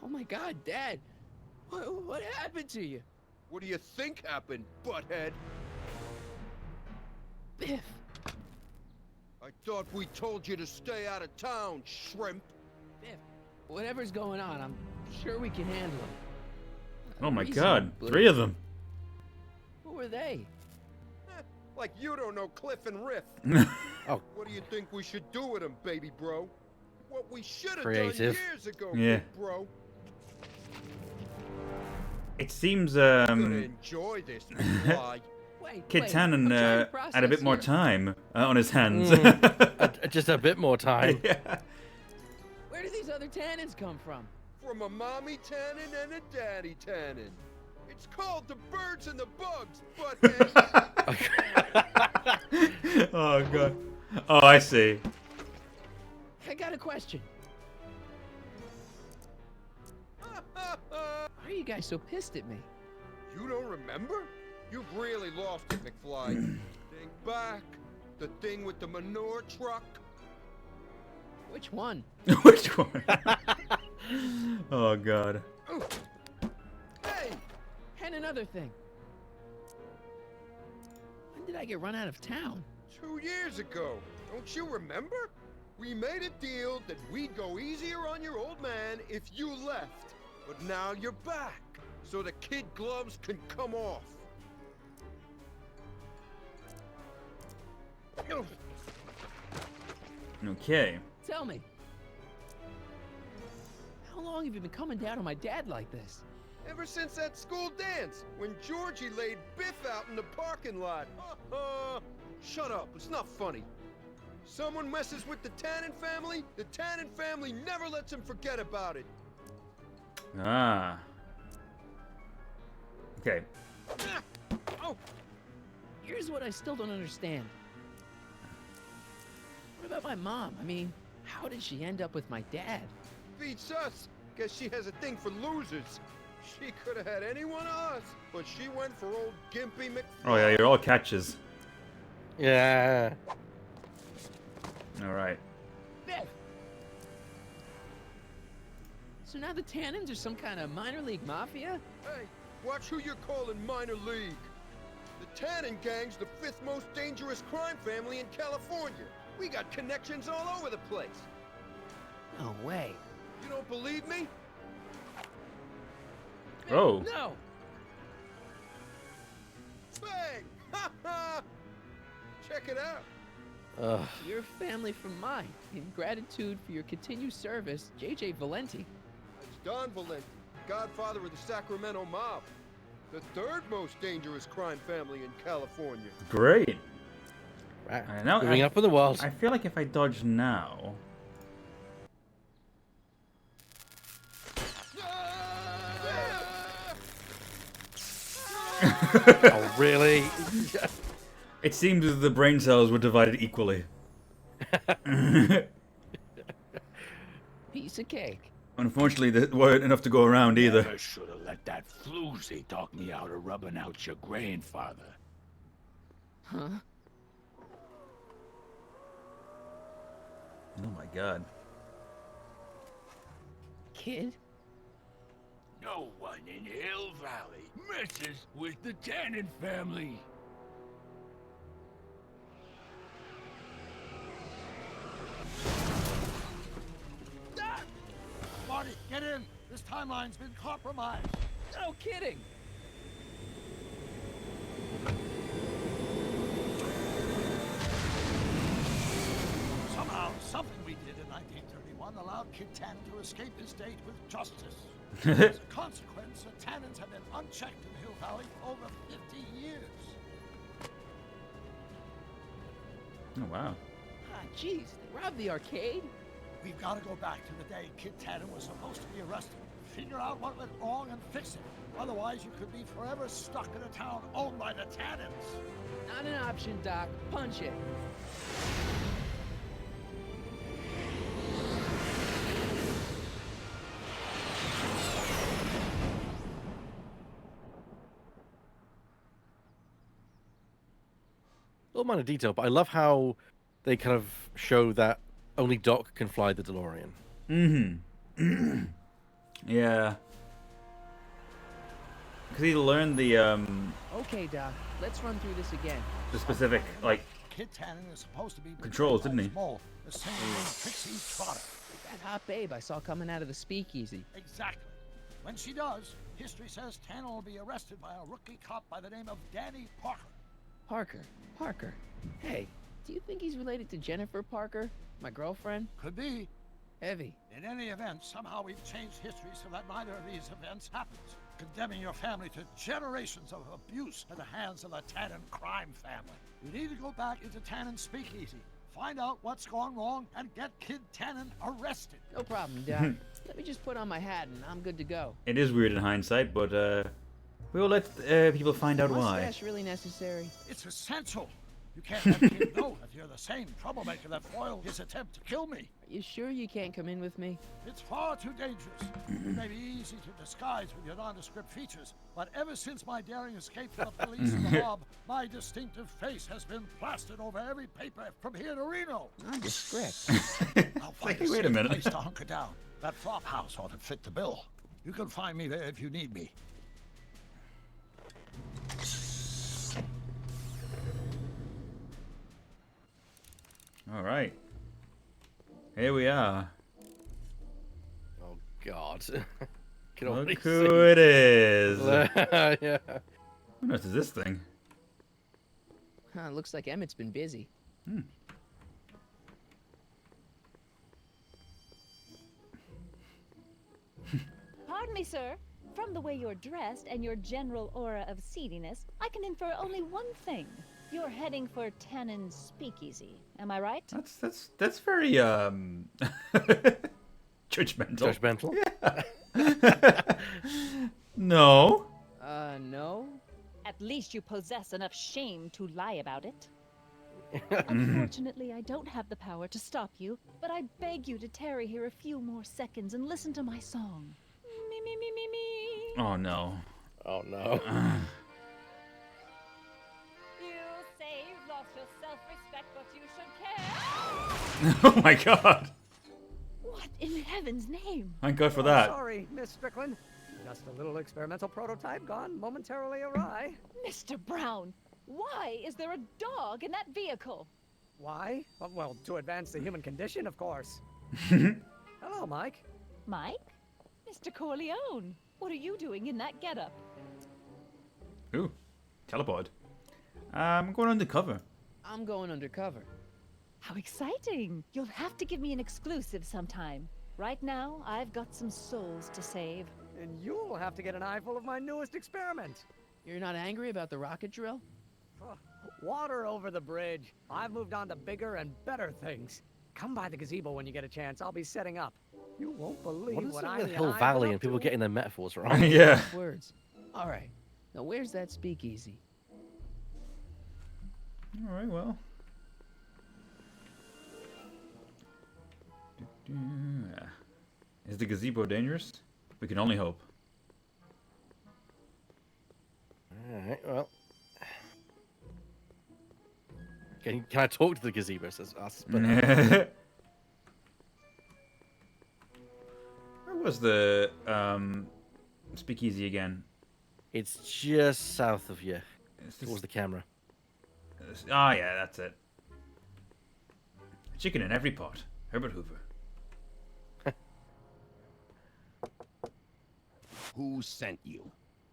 [SPEAKER 3] Oh my God, Dad! What happened to you?
[SPEAKER 8] What do you think happened, butthead?
[SPEAKER 3] Biff!
[SPEAKER 8] I thought we told you to stay out of town, shrimp.
[SPEAKER 3] Biff, whatever's going on, I'm sure we can handle it.
[SPEAKER 1] Oh my God, 3 of them.
[SPEAKER 3] Who were they?
[SPEAKER 8] Like you don't know Cliff and Riff.
[SPEAKER 2] Oh.
[SPEAKER 8] What do you think we should do with him, baby bro? What we should have done
[SPEAKER 2] Creative.
[SPEAKER 8] years ago,
[SPEAKER 1] Yeah.
[SPEAKER 8] big bro.
[SPEAKER 1] It seems
[SPEAKER 8] Gonna enjoy this, fly.
[SPEAKER 1] Kid Tannen had a bit more time on his hands.
[SPEAKER 2] Just a bit more time.
[SPEAKER 1] Yeah.
[SPEAKER 3] Where do these other Tannens come from?
[SPEAKER 8] From a mommy Tannen and a daddy Tannen. It's called the birds and the bugs, butthead.
[SPEAKER 1] Oh God. Oh, I see.
[SPEAKER 3] I got a question. Why are you guys so pissed at me?
[SPEAKER 8] You don't remember? You've really lost it, McFly. Think back. The thing with the manure truck.
[SPEAKER 3] Which one?
[SPEAKER 1] Which one? Oh God.
[SPEAKER 8] Hey!
[SPEAKER 3] And another thing. I get run out of town?
[SPEAKER 13] 2 years ago. Don't you remember? We made a deal that we'd go easier on your old man if you left. But now you're back, so the kid gloves can come off.
[SPEAKER 1] Okay.
[SPEAKER 3] Tell me. How long have you been coming down on my dad like this?
[SPEAKER 13] Ever since that school dance, when Georgie laid Biff out in the parking lot. Shut up, it's not funny. Someone messes with the Tannen family, the Tannen family never lets him forget about it.
[SPEAKER 1] Ah. Okay.
[SPEAKER 3] Oh! Here's what I still don't understand. What about my mom? I mean, how did she end up with my dad?
[SPEAKER 13] Beats us. Guess she has a thing for losers. She could have had any one of us, but she went for old Gimpy McFly.
[SPEAKER 1] Oh yeah, you're all catches.
[SPEAKER 2] Yeah.
[SPEAKER 1] All right.
[SPEAKER 3] Biff! So now the Tannens are some kind of minor league mafia?
[SPEAKER 13] Hey, watch who you're calling minor league. The Tannen gang's the 5th most dangerous crime family in California. We got connections all over the place.
[SPEAKER 3] No way.
[SPEAKER 13] You don't believe me?
[SPEAKER 1] Oh.
[SPEAKER 3] No!
[SPEAKER 13] Bang! Ha ha! Check it out.
[SPEAKER 3] Your family from mine. In gratitude for your continued service, J.J. Valenti.
[SPEAKER 13] It's Don Valenti, godfather of the Sacramento mob. The 3rd most dangerous crime family in California.
[SPEAKER 1] Great.
[SPEAKER 2] Right.
[SPEAKER 1] Now,
[SPEAKER 2] Moving up in the world.
[SPEAKER 1] I feel like if I dodge now.
[SPEAKER 2] Oh, really?
[SPEAKER 1] It seems that the brain cells were divided equally.
[SPEAKER 3] Piece of cake.
[SPEAKER 1] Unfortunately, there weren't enough to go around either.
[SPEAKER 5] Never should have let that floozy talk me out of rubbing out your grandfather.
[SPEAKER 3] Huh?
[SPEAKER 1] Oh my god.
[SPEAKER 3] Kid?
[SPEAKER 5] No one in Hill Valley messes with the Tannen family.
[SPEAKER 4] Marty, get in! This timeline's been compromised.
[SPEAKER 3] No kidding!
[SPEAKER 4] Somehow, something we did in 1931 allowed Kid Tannen to escape his fate with justice. As a consequence, the Tannens have been unchecked in Hill Valley for over 50 years.
[SPEAKER 1] Oh wow.
[SPEAKER 3] Ah, jeez, they robbed the arcade?
[SPEAKER 4] We've got to go back to the day Kid Tannen was supposed to be arrested. Figure out what went wrong and fix it. Otherwise, you could be forever stuck in a town owned by the Tannens.
[SPEAKER 3] Not an option, Doc. Punch it.
[SPEAKER 2] Little minor detail, but I love how they kind of show that only Doc can fly the DeLorean.
[SPEAKER 1] Mm-hmm. Yeah. Because he learned the
[SPEAKER 3] Okay, Doc. Let's run through this again.
[SPEAKER 1] the specific like
[SPEAKER 4] Kid Tannen is supposed to be
[SPEAKER 1] controls,
[SPEAKER 4] betrayed by
[SPEAKER 1] didn't he?
[SPEAKER 4] his mole, the singing Trixie Trotter.
[SPEAKER 3] That hot babe I saw coming out of the speakeasy.
[SPEAKER 4] Exactly. When she does, history says Tannen will be arrested by a rookie cop by the name of Danny Parker.
[SPEAKER 3] Parker. Hey, do you think he's related to Jennifer Parker, my girlfriend?
[SPEAKER 4] Could be.
[SPEAKER 3] Heavy.
[SPEAKER 4] In any event, somehow we've changed history so that neither of these events happens, condemning your family to generations of abuse at the hands of the Tannen crime family. You need to go back into Tannen Speakeasy, find out what's gone wrong, and get Kid Tannen arrested.
[SPEAKER 3] No problem, Doc. Let me just put on my hat and I'm good to go.
[SPEAKER 1] It is weird in hindsight, but we'll let people find out why.
[SPEAKER 3] Mustache really necessary?
[SPEAKER 4] It's essential. You can't let Kid know if you're the same troublemaker that foiled his attempt to kill me.
[SPEAKER 3] Are you sure you can't come in with me?
[SPEAKER 4] It's far too dangerous. It may be easy to disguise with your nondescript features, but ever since my daring escape from the police and the mob, my distinctive face has been plastered over every paper from here to Reno.
[SPEAKER 3] Nondescript?
[SPEAKER 4] I'll find
[SPEAKER 1] Wait a minute.
[SPEAKER 4] place to hunker down. That flop house ought to fit the bill. You can find me there if you need me.
[SPEAKER 1] All right. Here we are.
[SPEAKER 2] Oh God.
[SPEAKER 1] Look who it is.
[SPEAKER 2] Yeah.
[SPEAKER 1] What is this thing?
[SPEAKER 3] Huh, looks like Emmett's been busy.
[SPEAKER 6] Pardon me, sir. From the way you're dressed and your general aura of seediness, I can infer only one thing. You're heading for Tannen's speakeasy. Am I right?
[SPEAKER 1] That's very judgmental.
[SPEAKER 2] Judgmental?
[SPEAKER 1] Yeah. No.
[SPEAKER 3] No?
[SPEAKER 6] At least you possess enough shame to lie about it. Unfortunately, I don't have the power to stop you, but I beg you to tarry here a few more seconds and listen to my song. Me, me, me, me, me.
[SPEAKER 1] Oh no.
[SPEAKER 2] Oh no.
[SPEAKER 6] You say you've lost your self-respect, but you should care.
[SPEAKER 1] Oh my god.
[SPEAKER 6] What in heaven's name?
[SPEAKER 1] Thank God for that.
[SPEAKER 7] Sorry, Miss Strickland. Just a little experimental prototype gone momentarily awry.
[SPEAKER 6] Mr. Brown, why is there a dog in that vehicle?
[SPEAKER 7] Why? Well, to advance the human condition, of course. Hello, Mike.
[SPEAKER 6] Mike? Mr. Corleone, what are you doing in that getup?
[SPEAKER 1] Ooh, teleport. I'm going undercover.
[SPEAKER 3] I'm going undercover.
[SPEAKER 6] How exciting! You'll have to give me an exclusive sometime. Right now, I've got some souls to save.
[SPEAKER 7] And you'll have to get an eyeful of my newest experiment.
[SPEAKER 3] You're not angry about the rocket drill?
[SPEAKER 7] Water over the bridge. I've moved on to bigger and better things. Come by the gazebo when you get a chance. I'll be setting up. You won't believe
[SPEAKER 2] What is
[SPEAKER 7] what
[SPEAKER 2] it
[SPEAKER 7] I
[SPEAKER 2] with Hill Valley and people getting their metaphors wrong?
[SPEAKER 1] Yeah.
[SPEAKER 3] Words. All right. Now where's that speakeasy?
[SPEAKER 1] All right, well. Is the gazebo dangerous? We can only hope.
[SPEAKER 2] Alright, well. Can I talk to the gazebo? Says us.
[SPEAKER 1] Where was the speakeasy again?
[SPEAKER 2] It's just south of you.
[SPEAKER 1] It's
[SPEAKER 2] Towards the camera.
[SPEAKER 1] Oh yeah, that's it. Chicken in every pot. Herbert Hoover.
[SPEAKER 8] Who sent you?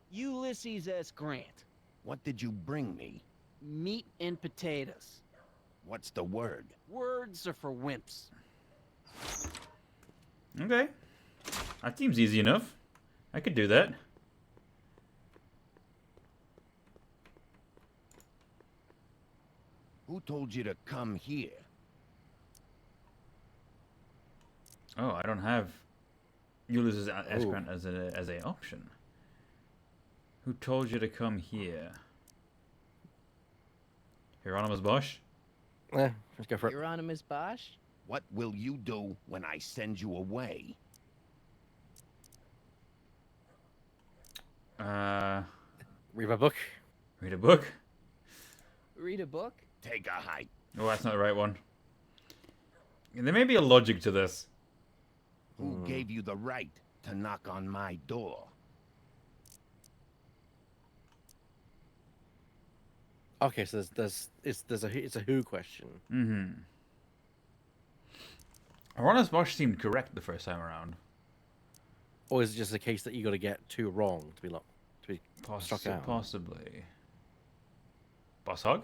[SPEAKER 12] Ulysses S. Grant.
[SPEAKER 8] What did you bring me?
[SPEAKER 12] Meat and potatoes.
[SPEAKER 8] What's the word?
[SPEAKER 12] Words are for wimps.
[SPEAKER 1] Okay. That seems easy enough. I could do that.
[SPEAKER 8] Who told you to come here?
[SPEAKER 1] Oh, I don't have Ulysses S. Grant as a option. Who told you to come here? Hieronymus Bosch?
[SPEAKER 2] Yeah, let's go for it.
[SPEAKER 3] Hieronymus Bosch?
[SPEAKER 8] What will you do when I send you away?
[SPEAKER 2] Read my book.
[SPEAKER 1] Read a book?
[SPEAKER 3] Read a book?
[SPEAKER 8] Take a hike.
[SPEAKER 1] Oh, that's not the right one. There may be a logic to this.
[SPEAKER 8] Who gave you the right to knock on my door?
[SPEAKER 2] Okay, so it's a who question.
[SPEAKER 1] Mm-hmm. Hieronymus Bosch seemed correct the first time around.
[SPEAKER 2] Or is it just a case that you got to get two wrong to be struck out?
[SPEAKER 1] Possibly. Boss Hog?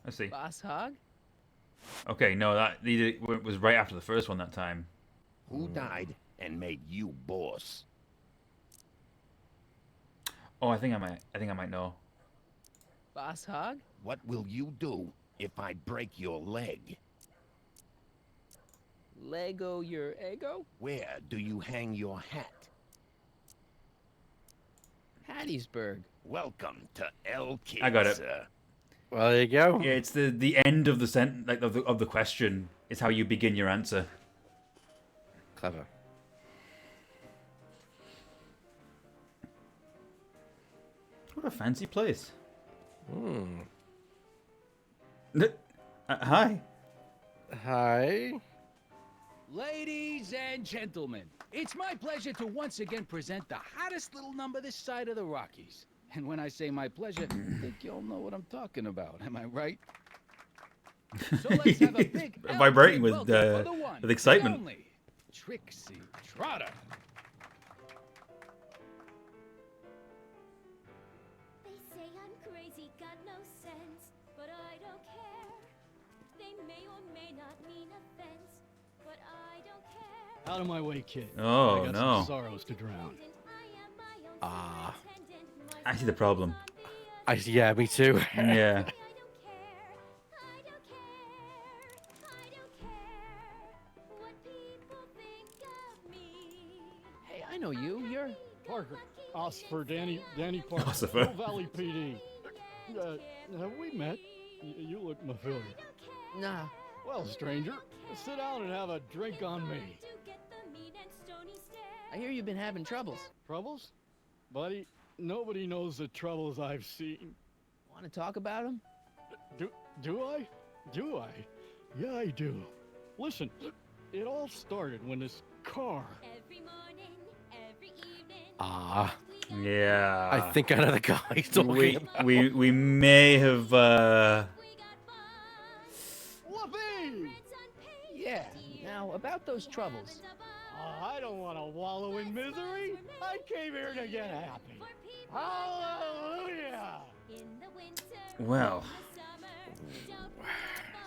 [SPEAKER 1] Let's see.
[SPEAKER 3] Boss Hog?
[SPEAKER 1] Okay, no, that was right after the first one that time.
[SPEAKER 8] Who died and made you boss?
[SPEAKER 1] Oh, I think I might know.
[SPEAKER 3] Boss Hog?
[SPEAKER 8] What will you do if I break your leg?
[SPEAKER 3] Lego your ego?
[SPEAKER 8] Where do you hang your hat?
[SPEAKER 3] Hattiesburg.
[SPEAKER 8] Welcome to El Kids.
[SPEAKER 1] I got it.
[SPEAKER 2] Well, there you go.
[SPEAKER 1] Yeah, it's the end of the of the question is how you begin your answer.
[SPEAKER 2] Clever.
[SPEAKER 1] What a fancy place.
[SPEAKER 2] Hmm.
[SPEAKER 1] Hi.
[SPEAKER 2] Hi.
[SPEAKER 9] Ladies and gentlemen, it's my pleasure to once again present the hottest little number this side of the Rockies. And when I say my pleasure, I think you all know what I'm talking about. Am I right? So let's have a big
[SPEAKER 1] Vibrating with,
[SPEAKER 9] welcome for the one,
[SPEAKER 1] with excitement.
[SPEAKER 9] the only Trixie Trotter.
[SPEAKER 10] They say I'm crazy, got no sense, but I don't care. They may or may not mean offense, but I don't care.
[SPEAKER 5] Out of my way, kid.
[SPEAKER 1] Oh,
[SPEAKER 5] I got
[SPEAKER 1] no.
[SPEAKER 5] some sorrows to drown.
[SPEAKER 2] Ah.
[SPEAKER 1] I see the problem.
[SPEAKER 2] Yeah, me too.
[SPEAKER 1] Yeah.
[SPEAKER 3] Hey, I know you. You're
[SPEAKER 5] Parker. Ossifer, Danny Parker.
[SPEAKER 1] Ossifer.
[SPEAKER 5] Hill Valley PD. Have we met? You look familiar.
[SPEAKER 3] nah.
[SPEAKER 5] Well, stranger, sit down and have a drink on me.
[SPEAKER 3] I hear you've been having troubles.
[SPEAKER 5] Troubles? Buddy, nobody knows the troubles I've seen.
[SPEAKER 3] Want to talk about them?
[SPEAKER 5] Do I? Do I? Yeah, I do. Listen, it all started when this car...
[SPEAKER 2] Ah.
[SPEAKER 1] Yeah.
[SPEAKER 2] I think I know the guy he's talking about.
[SPEAKER 1] We may have
[SPEAKER 5] Whoopee!
[SPEAKER 3] Yeah. Now, about those troubles.
[SPEAKER 5] I don't want to wallow in misery. I came here to get happy. Hallelujah!
[SPEAKER 1] well,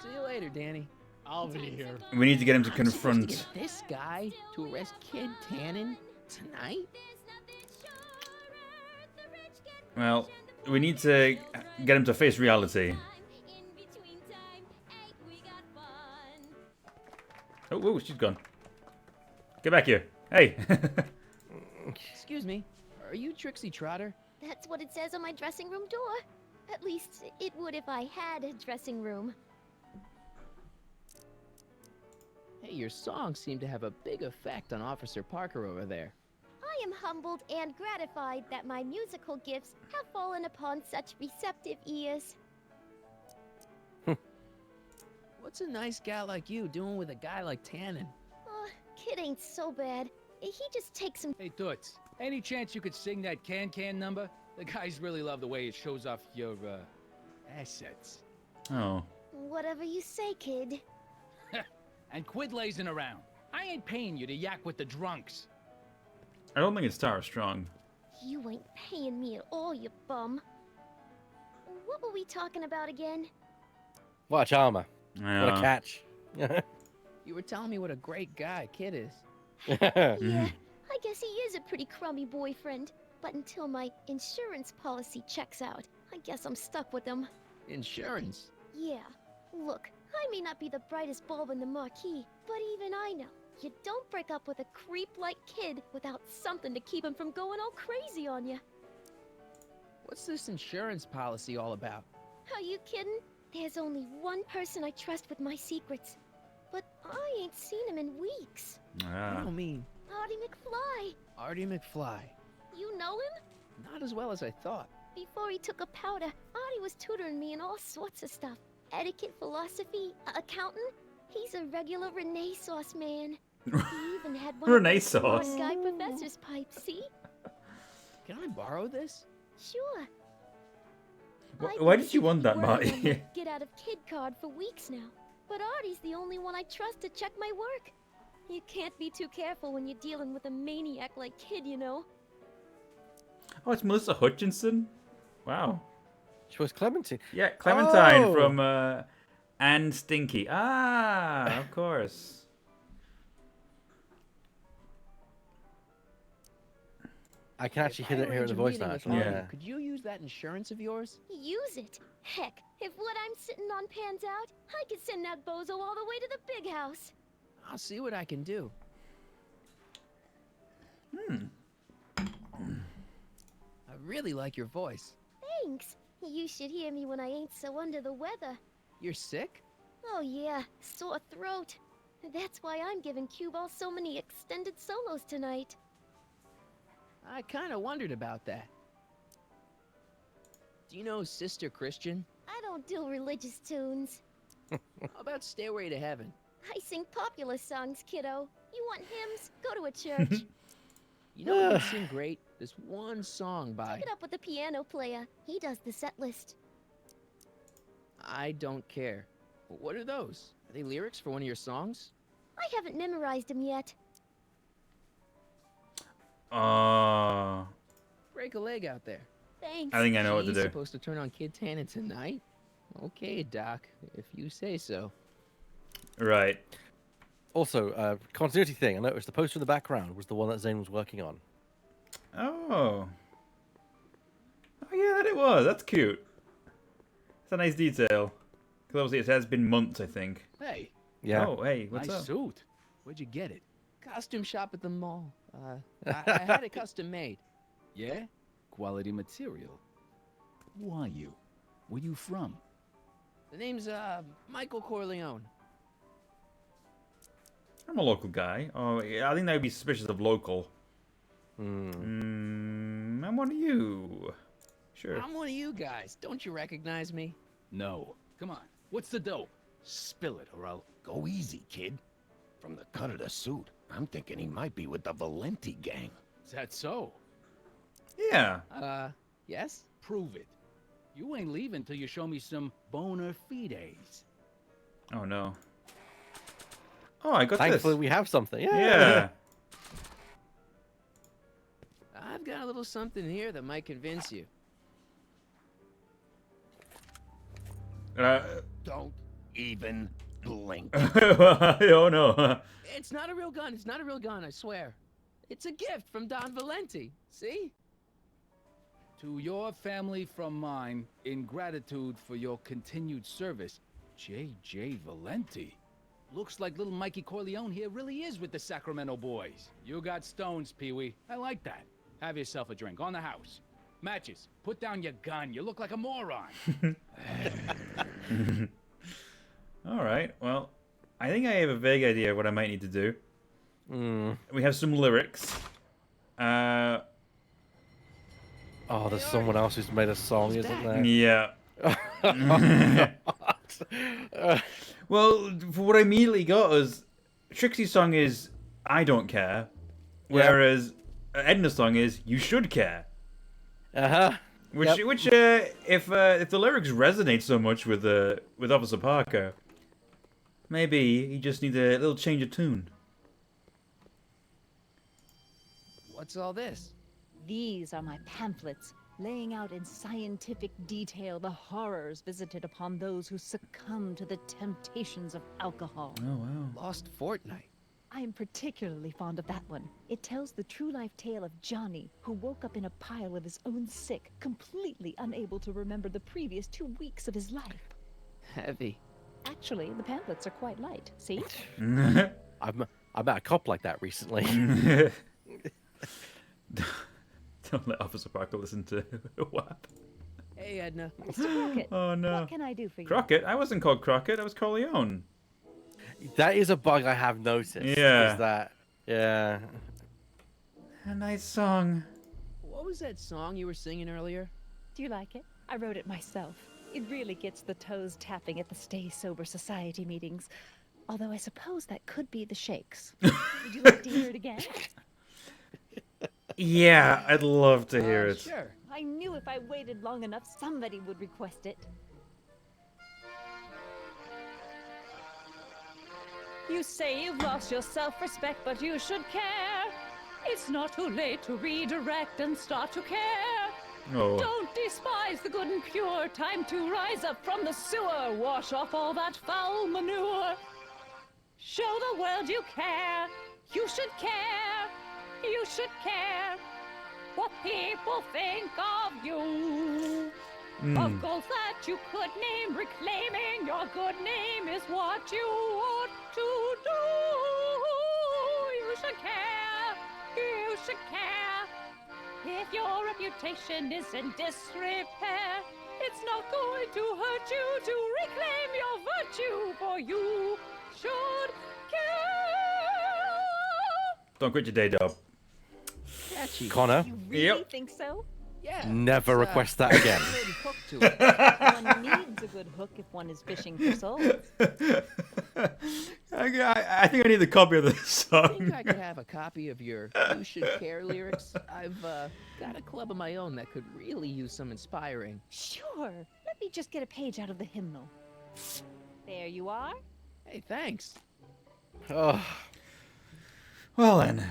[SPEAKER 3] See you later, Danny.
[SPEAKER 5] I'll be here.
[SPEAKER 1] we need to get him to
[SPEAKER 3] I'm supposed
[SPEAKER 1] confront.
[SPEAKER 3] get this guy to arrest Kid Tannen tonight?
[SPEAKER 1] Well, we need to get him to face reality. Oh, she's gone. Get back here. Hey.
[SPEAKER 3] Excuse me. Are you Trixie Trotter?
[SPEAKER 10] That's what it says on my dressing room door. At least it would if I had a dressing room.
[SPEAKER 3] Hey, your songs seem to have a big effect on Officer Parker over there.
[SPEAKER 10] I am humbled and gratified that my musical gifts have fallen upon such receptive ears.
[SPEAKER 3] What's a nice gal like you doing with a guy like Tannen?
[SPEAKER 10] Kid ain't so bad. He just takes some.
[SPEAKER 9] Hey, Toots, any chance you could sing that can number? The guys really love the way it shows off your, assets.
[SPEAKER 1] Oh.
[SPEAKER 10] Whatever you say, kid.
[SPEAKER 9] And quit lazing around. I ain't paying you to yak with the drunks.
[SPEAKER 1] I don't think it's Tara Strong.
[SPEAKER 10] You ain't paying me at all, you bum. What were we talking about again?
[SPEAKER 2] What a charmer.
[SPEAKER 1] Yeah.
[SPEAKER 2] What a catch.
[SPEAKER 3] You were telling me what a great guy Kid is.
[SPEAKER 10] Yeah, I guess he is a pretty crummy boyfriend. But until my insurance policy checks out, I guess I'm stuck with him.
[SPEAKER 3] Insurance?
[SPEAKER 10] Yeah. Look, I may not be the brightest bulb in the marquee, but even I know you don't break up with a creep like Kid without something to keep him from going all crazy on you.
[SPEAKER 3] What's this insurance policy all about?
[SPEAKER 10] Are you kidding? There's only one person I trust with my secrets. But I ain't seen him in weeks.
[SPEAKER 3] I don't mean
[SPEAKER 10] Artie McFly.
[SPEAKER 3] Artie McFly.
[SPEAKER 10] You know him?
[SPEAKER 3] Not as well as I thought.
[SPEAKER 10] Before he took a powder, Artie was tutoring me in all sorts of stuff. Etiquette, philosophy, accountant. He's a regular Renaissance man. He even had one
[SPEAKER 1] Renaissance.
[SPEAKER 10] of the smart guy professor's pipes, see?
[SPEAKER 3] Can I borrow this?
[SPEAKER 10] Sure.
[SPEAKER 1] Why did you want that,
[SPEAKER 10] Working on
[SPEAKER 1] Marty?
[SPEAKER 10] the get out of kid card for weeks now. But Artie's the only one I trust to check my work. You can't be too careful when you're dealing with a maniac like Kid, you know.
[SPEAKER 1] Oh, it's Melissa Hutchinson. Wow.
[SPEAKER 2] She was Clementine.
[SPEAKER 1] Yeah, Clementine
[SPEAKER 2] Oh.
[SPEAKER 1] from Anne Stinky. Ah, of course.
[SPEAKER 2] I can actually
[SPEAKER 3] If I
[SPEAKER 2] hear
[SPEAKER 3] arrange
[SPEAKER 2] the
[SPEAKER 3] a
[SPEAKER 2] voice
[SPEAKER 3] meeting
[SPEAKER 2] now.
[SPEAKER 3] with
[SPEAKER 2] Actually.
[SPEAKER 3] Artie,
[SPEAKER 1] Yeah.
[SPEAKER 3] Could you use that insurance of yours?
[SPEAKER 10] Use it. Heck, if what I'm sitting on pans out, I could send that bozo all the way to the big house.
[SPEAKER 3] I'll see what I can do. I really like your voice.
[SPEAKER 10] Thanks. You should hear me when I ain't so under the weather.
[SPEAKER 3] You're sick?
[SPEAKER 10] Oh yeah, sore throat. That's why I'm giving Cue Ball so many extended solos tonight.
[SPEAKER 3] I kind of wondered about that. Do you know Sister Christian?
[SPEAKER 10] I don't do religious tunes.
[SPEAKER 3] How about Stairway to Heaven?
[SPEAKER 10] I sing popular songs, kiddo. You want hymns? Go to a church.
[SPEAKER 3] You know who can sing great? This one song by...
[SPEAKER 10] Take it up with the piano player. He does the set list.
[SPEAKER 3] I don't care. What are those? Are they lyrics for one of your songs?
[SPEAKER 10] I haven't memorized them yet.
[SPEAKER 3] Break a leg out there.
[SPEAKER 10] Thanks.
[SPEAKER 1] I think I know what to
[SPEAKER 3] She's
[SPEAKER 1] do.
[SPEAKER 3] supposed to turn on Kid Tannen tonight? Okay, Doc, if you say so.
[SPEAKER 1] Right.
[SPEAKER 2] Also, continuity thing. I noticed the poster in the background was the one that Zane was working on.
[SPEAKER 1] Oh. Oh yeah, that it was. That's cute. It's a nice detail. Because obviously it has been months, I think.
[SPEAKER 9] Hey.
[SPEAKER 2] Yeah.
[SPEAKER 1] Oh, hey, what's
[SPEAKER 9] Nice
[SPEAKER 1] up?
[SPEAKER 9] suit. Where'd you get it?
[SPEAKER 3] Costume shop at the mall. I had it custom made.
[SPEAKER 9] Yeah? Quality material. Who are you? Where you from?
[SPEAKER 3] The name's, Michael Corleone.
[SPEAKER 1] I'm a local guy. Oh, yeah, I think that would be suspicious of local.
[SPEAKER 2] Hmm.
[SPEAKER 1] I'm one of you. Sure.
[SPEAKER 3] I'm one of you guys. Don't you recognize me?
[SPEAKER 9] No. Come on. What's the dope? Spill it, or I'll...
[SPEAKER 8] Go easy, kid. From the cut of the suit, I'm thinking he might be with the Valenti gang.
[SPEAKER 9] Is that so?
[SPEAKER 1] Yeah.
[SPEAKER 3] Yes?
[SPEAKER 9] Prove it. You ain't leaving till you show me some bona fides.
[SPEAKER 1] Oh no. Oh, I got
[SPEAKER 2] Thankfully,
[SPEAKER 1] this.
[SPEAKER 2] we have something. Yeah.
[SPEAKER 1] Yeah.
[SPEAKER 3] I've got a little something here that might convince you.
[SPEAKER 8] Don't even blink.
[SPEAKER 1] Oh no.
[SPEAKER 3] It's not a real gun. It's not a real gun, I swear. It's a gift from Don Valenti. See?
[SPEAKER 9] To your family from mine, in gratitude for your continued service, J.J. Valenti. Looks like little Mikey Corleone here really is with the Sacramento boys. You got stones, Pee-wee. I like that. Have yourself a drink on the house. Matches. Put down your gun. You look like a moron.
[SPEAKER 1] All right. Well, I think I have a vague idea of what I might need to do. We have some lyrics.
[SPEAKER 2] Oh, there's someone else who's made a song, isn't there?
[SPEAKER 1] Yeah. Well, for what I immediately got was Trixie's song is "I Don't Care," whereas Edna's song is "You Should Care." Which, if the lyrics resonate so much with Officer Parker, maybe he just needs a little change of tune.
[SPEAKER 3] What's all this?
[SPEAKER 6] These are my pamphlets, laying out in scientific detail the horrors visited upon those who succumb to the temptations of alcohol.
[SPEAKER 1] Oh, wow.
[SPEAKER 3] Lost Fortnight.
[SPEAKER 6] I am particularly fond of that one. It tells the true life tale of Johnny, who woke up in a pile of his own sick, completely unable to remember the previous 2 weeks of his life.
[SPEAKER 3] Heavy.
[SPEAKER 6] Actually, the pamphlets are quite light. See?
[SPEAKER 2] I met a cop like that recently.
[SPEAKER 1] Don't let Officer Parker listen to WAP.
[SPEAKER 3] Hey, Edna.
[SPEAKER 6] Mr. Crockett.
[SPEAKER 1] Oh, no.
[SPEAKER 6] What can I do for you?
[SPEAKER 1] Crockett? I wasn't called Crockett. I was Corleone.
[SPEAKER 2] That is a bug I have noticed.
[SPEAKER 1] Yeah.
[SPEAKER 2] Is that? Yeah.
[SPEAKER 1] A nice song.
[SPEAKER 3] What was that song you were singing earlier?
[SPEAKER 6] Do you like it? I wrote it myself. It really gets the toes tapping at the Stay Sober Society meetings. Although I suppose that could be the Shakes. Would you like to hear it again?
[SPEAKER 1] Yeah, I'd love to hear it.
[SPEAKER 3] Sure.
[SPEAKER 6] I knew if I waited long enough, somebody would request it. You say you've lost your self-respect, but you should care. It's not too late to redirect and start to care.
[SPEAKER 1] Oh.
[SPEAKER 6] Don't despise the good and pure. Time to rise up from the sewer. Wash off all that foul manure. Show the world you care. You should care. You should care what people think of you. Of goals that you could name, reclaiming your good name is what you ought to do. You should care. You should care. If your reputation is in disrepair, it's not going to hurt you to reclaim your virtue, for you should care.
[SPEAKER 1] Don't quit your day job.
[SPEAKER 3] Catchy.
[SPEAKER 2] Connor,
[SPEAKER 6] You really think so?
[SPEAKER 3] Yeah.
[SPEAKER 2] never
[SPEAKER 3] it's,
[SPEAKER 2] request that again.
[SPEAKER 3] good hook to it.
[SPEAKER 6] One needs a good hook if one is fishing for souls.
[SPEAKER 1] I think I need the copy of this
[SPEAKER 3] I think
[SPEAKER 1] song.
[SPEAKER 3] I could have a copy of your "You Should Care" lyrics. I've got a club of my own that could really use some inspiring.
[SPEAKER 6] Sure. Let me just get a page out of the hymnal. There you are.
[SPEAKER 3] Hey, thanks.
[SPEAKER 2] Oh,
[SPEAKER 1] Well then.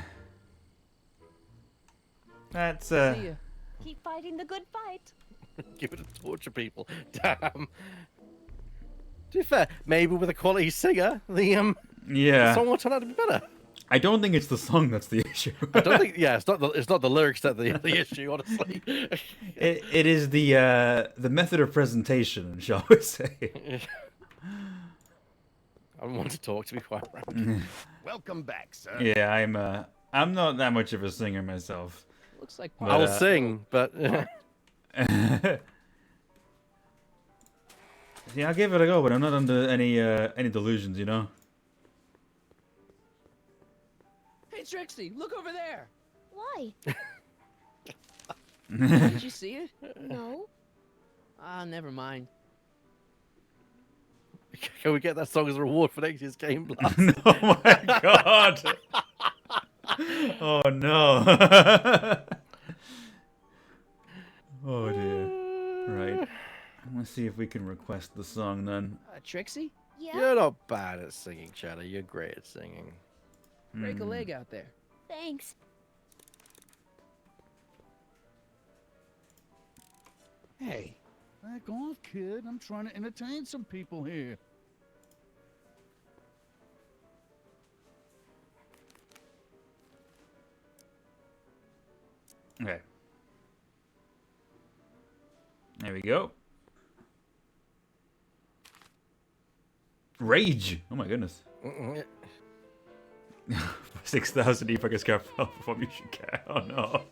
[SPEAKER 1] That's
[SPEAKER 3] See ya.
[SPEAKER 6] Keep fighting the good fight.
[SPEAKER 2] give it to torture people. Damn. To be fair, maybe with a quality singer, the
[SPEAKER 1] yeah.
[SPEAKER 2] song will turn out to be better.
[SPEAKER 1] I don't think it's the song that's the issue.
[SPEAKER 2] I don't think. Yeah, it's not the lyrics that the issue. Honestly,
[SPEAKER 1] it is the method of presentation, shall we say?
[SPEAKER 2] I don't want to talk, to be quite frank.
[SPEAKER 8] Welcome back, sir.
[SPEAKER 1] Yeah, I'm not that much of a singer myself.
[SPEAKER 3] Looks like
[SPEAKER 1] But,
[SPEAKER 2] I'll sing, but
[SPEAKER 1] yeah, I'll give it a go, but I'm not under any delusions, you know.
[SPEAKER 3] Hey, Trixie, look over there.
[SPEAKER 10] Why?
[SPEAKER 3] Did you see it?
[SPEAKER 10] No.
[SPEAKER 3] Ah, never mind.
[SPEAKER 2] can we get that song as a reward for next year's game blast?
[SPEAKER 1] Oh my god! Oh no! Oh dear. Right. Let's see if we can request the song then.
[SPEAKER 3] Trixie?
[SPEAKER 10] Yeah?
[SPEAKER 2] You're not bad at singing, Cheddar. You're great at singing.
[SPEAKER 3] Break a leg out there.
[SPEAKER 10] Thanks.
[SPEAKER 5] Hey, back off, kid. I'm trying to entertain some people here.
[SPEAKER 1] Okay. There we go. Rage! Oh my goodness. 6,000 Ebak is careful before you should care. Oh no.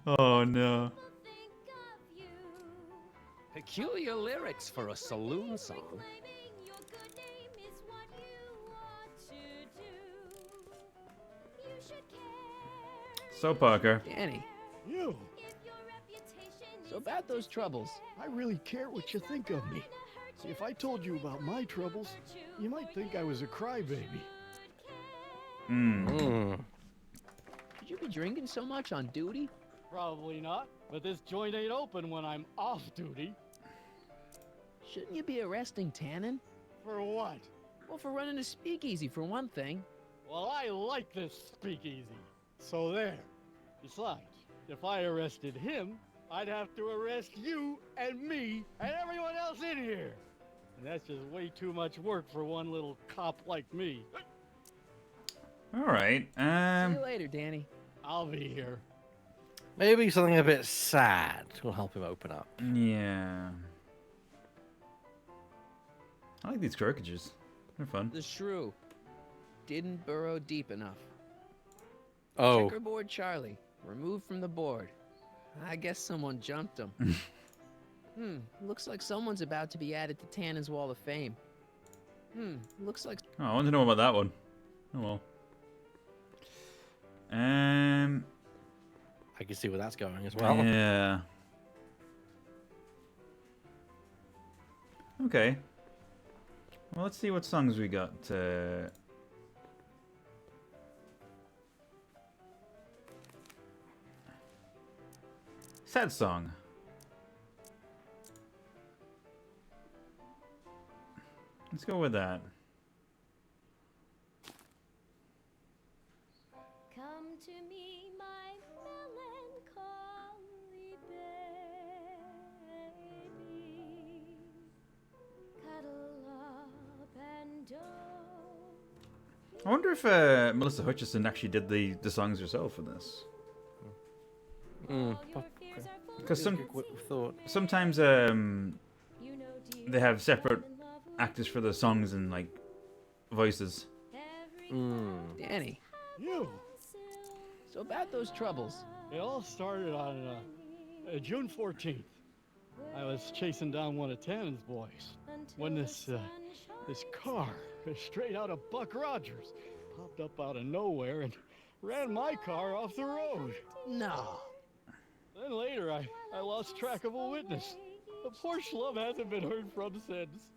[SPEAKER 1] Oh no.
[SPEAKER 12] Peculiar lyrics for a saloon song.
[SPEAKER 1] So, Parker.
[SPEAKER 3] Danny,
[SPEAKER 4] You!
[SPEAKER 3] so about those troubles.
[SPEAKER 4] I really care what you think of me. See, if I told you about my troubles, you might think I was a crybaby.
[SPEAKER 3] Should you be drinking so much on duty?
[SPEAKER 5] Probably not, but this joint ain't open when I'm off duty.
[SPEAKER 3] Shouldn't you be arresting Tannen?
[SPEAKER 4] For what?
[SPEAKER 3] Well, for running a speakeasy, for one thing.
[SPEAKER 5] Well, I like this speakeasy. So there. Besides, if I arrested him, I'd have to arrest you and me and everyone else in here. And that's just way too much work for one little cop like me.
[SPEAKER 1] Alright.
[SPEAKER 3] See you later, Danny.
[SPEAKER 5] I'll be here.
[SPEAKER 2] Maybe something a bit sad will help him open up.
[SPEAKER 1] Yeah. I like these caricatures. They're fun.
[SPEAKER 3] The shrew didn't burrow deep enough.
[SPEAKER 2] Oh.
[SPEAKER 3] Checkerboard Charlie, removed from the board. I guess someone jumped him. Looks like someone's about to be added to Tannen's Wall of Fame. Looks like...
[SPEAKER 1] Oh, I want to know about that one. Oh well.
[SPEAKER 2] I can see where that's going as well.
[SPEAKER 1] Yeah. Okay. Well, let's see what songs we got. Sad song. Let's go with that.
[SPEAKER 10] Come to me, my melancholy baby. Cuddle up and don't.
[SPEAKER 1] I wonder if Melissa Hutchison actually did the songs herself for this. Because sometimes they have separate actors for the songs and like voices.
[SPEAKER 3] Danny.
[SPEAKER 5] You!
[SPEAKER 3] So about those troubles.
[SPEAKER 5] It all started on June 14th. I was chasing down one of Tannen's boys when this car, straight out of Buck Rogers, popped up out of nowhere and ran my car off the road.
[SPEAKER 3] No.
[SPEAKER 5] Then later, I lost track of a witness. The poor schlub hasn't been heard from since.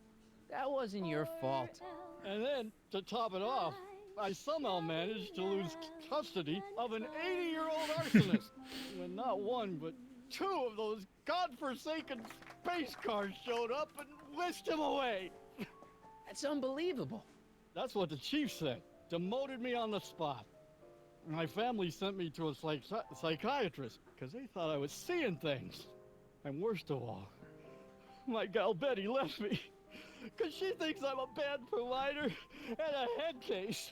[SPEAKER 3] That wasn't your fault.
[SPEAKER 5] And then, to top it off, I somehow managed to lose custody of an 80-year-old arsonist. When not one, but two of those godforsaken space cars showed up and whisked him away.
[SPEAKER 3] That's unbelievable.
[SPEAKER 5] That's what the chief said. Demoted me on the spot. My family sent me to a psychiatrist because they thought I was seeing things. And worst of all, my gal Betty left me because she thinks I'm a bad provider and a head case.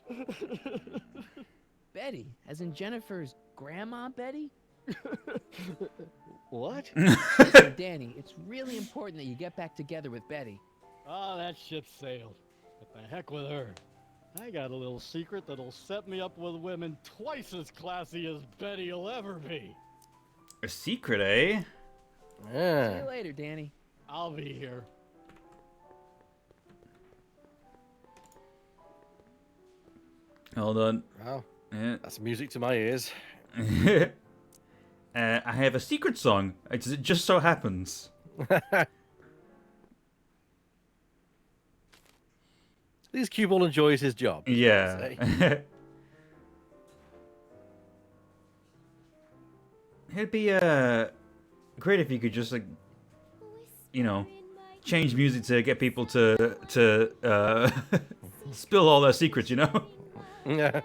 [SPEAKER 3] Betty, as in Jennifer's grandma Betty?
[SPEAKER 5] What?
[SPEAKER 3] Listen, Danny, it's really important that you get back together with Betty.
[SPEAKER 5] Oh, that ship sailed. What the heck with her? I got a little secret that'll set me up with women twice as classy as Betty will ever be.
[SPEAKER 1] A secret, eh?
[SPEAKER 3] See you later, Danny.
[SPEAKER 5] I'll be here.
[SPEAKER 1] Hold on.
[SPEAKER 2] Wow.
[SPEAKER 1] Yeah.
[SPEAKER 2] That's music to my ears.
[SPEAKER 1] I have a secret song. It just so happens.
[SPEAKER 2] At least Cue enjoys his job.
[SPEAKER 1] Yeah. It'd be great if you could just, like, you know, change music to get people to spill all their secrets, you know?
[SPEAKER 2] Yeah.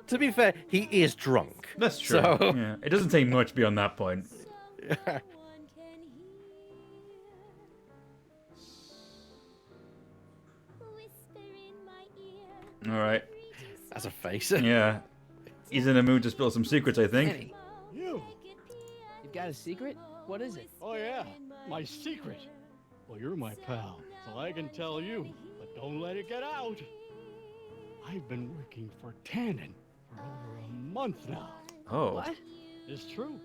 [SPEAKER 2] To be fair, he is drunk.
[SPEAKER 1] That's true.
[SPEAKER 2] So...
[SPEAKER 1] Yeah. It doesn't take much beyond that point.
[SPEAKER 2] Yeah.
[SPEAKER 1] All right.
[SPEAKER 2] That's a face.
[SPEAKER 1] Yeah. He's in the mood to spill some secrets, I think.
[SPEAKER 3] Danny,
[SPEAKER 5] You?
[SPEAKER 3] you've got a secret? What is it?
[SPEAKER 5] Oh, yeah. My secret. Well, you're my pal, so I can tell you, but don't let it get out. I've been working for Tannen for over a month now.
[SPEAKER 1] Oh.
[SPEAKER 3] What?
[SPEAKER 5] It's true.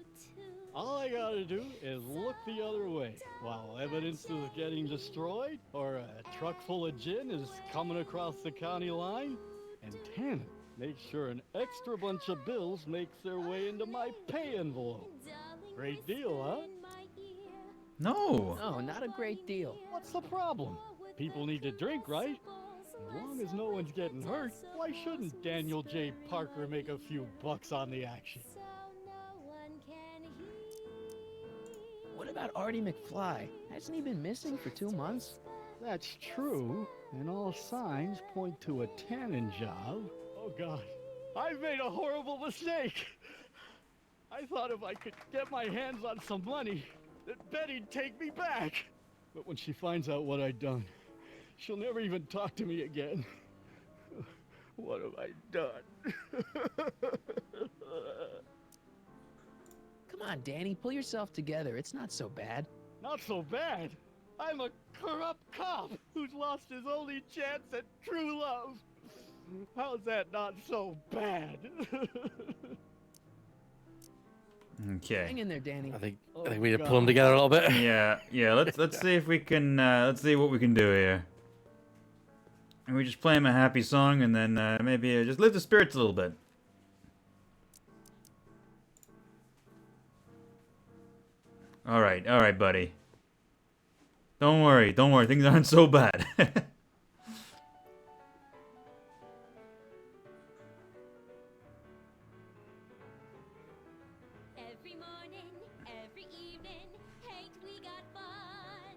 [SPEAKER 5] All I gotta do is look the other way while evidence is getting destroyed or a truck full of gin is coming across the county line, and Tannen makes sure an extra bunch of bills makes their way into my pay envelope. Great deal, huh?
[SPEAKER 1] No.
[SPEAKER 3] No, not a great deal.
[SPEAKER 5] What's the problem? People need to drink, right? As long as no one's getting hurt, why shouldn't Daniel J. Parker make a few bucks on the action?
[SPEAKER 3] What about Artie McFly? Hasn't he been missing for 2 months?
[SPEAKER 5] That's true, and all signs point to a Tannen job. Oh God, I've made a horrible mistake. I thought if I could get my hands on some money, that Betty'd take me back. But when she finds out what I'd done, she'll never even talk to me again. What have I done?
[SPEAKER 3] Come on, Danny, pull yourself together. It's not so bad.
[SPEAKER 5] Not so bad. I'm a corrupt cop who's lost his only chance at true love. How's that not so bad?
[SPEAKER 1] Okay.
[SPEAKER 3] Hang in there, Danny.
[SPEAKER 2] I think we need to pull them together a little bit.
[SPEAKER 1] Yeah. Let's see if we can. Let's see what we can do here. And we just play him a happy song, and then maybe just lift the spirits a little bit. All right, buddy. Don't worry. Things aren't so bad.
[SPEAKER 10] Every morning, every evening, ain't we got fun?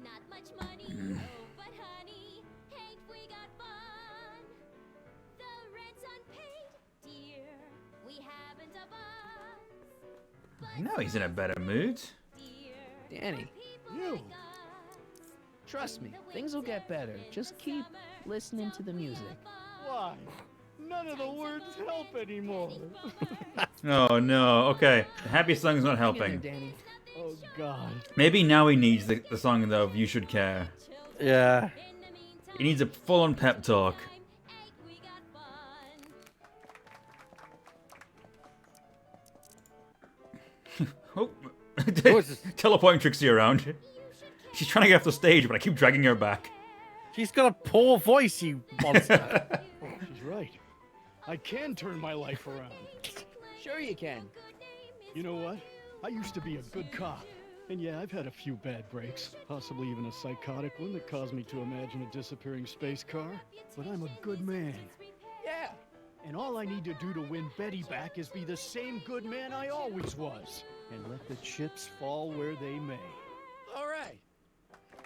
[SPEAKER 10] Not much money, oh, but honey, ain't we got fun? The rent's unpaid, dear, we haven't a bus.
[SPEAKER 1] I know he's in a better mood.
[SPEAKER 3] Danny,
[SPEAKER 5] You?
[SPEAKER 3] trust me, things will get better. Just keep listening to the music.
[SPEAKER 5] Why? None of the words help anymore.
[SPEAKER 1] Oh no. Okay, the happy song's not
[SPEAKER 3] Hang in
[SPEAKER 1] helping.
[SPEAKER 3] there, Danny.
[SPEAKER 5] Oh God.
[SPEAKER 1] Maybe now he needs the song of "You Should Care."
[SPEAKER 2] Yeah.
[SPEAKER 1] He needs a full-on pep talk. Oh, teleporting Trixie around. She's trying to get off the stage, but I keep dragging her back.
[SPEAKER 2] She's got a poor voice, you monster.
[SPEAKER 5] She's right. I can turn my life around.
[SPEAKER 3] Sure you can.
[SPEAKER 5] You know what? I used to be a good cop. And yeah, I've had a few bad breaks, possibly even a psychotic one that caused me to imagine a disappearing space car. But I'm a good man.
[SPEAKER 3] Yeah.
[SPEAKER 5] And all I need to do to win Betty back is be the same good man I always was. And let the chips fall where they may.
[SPEAKER 3] All right.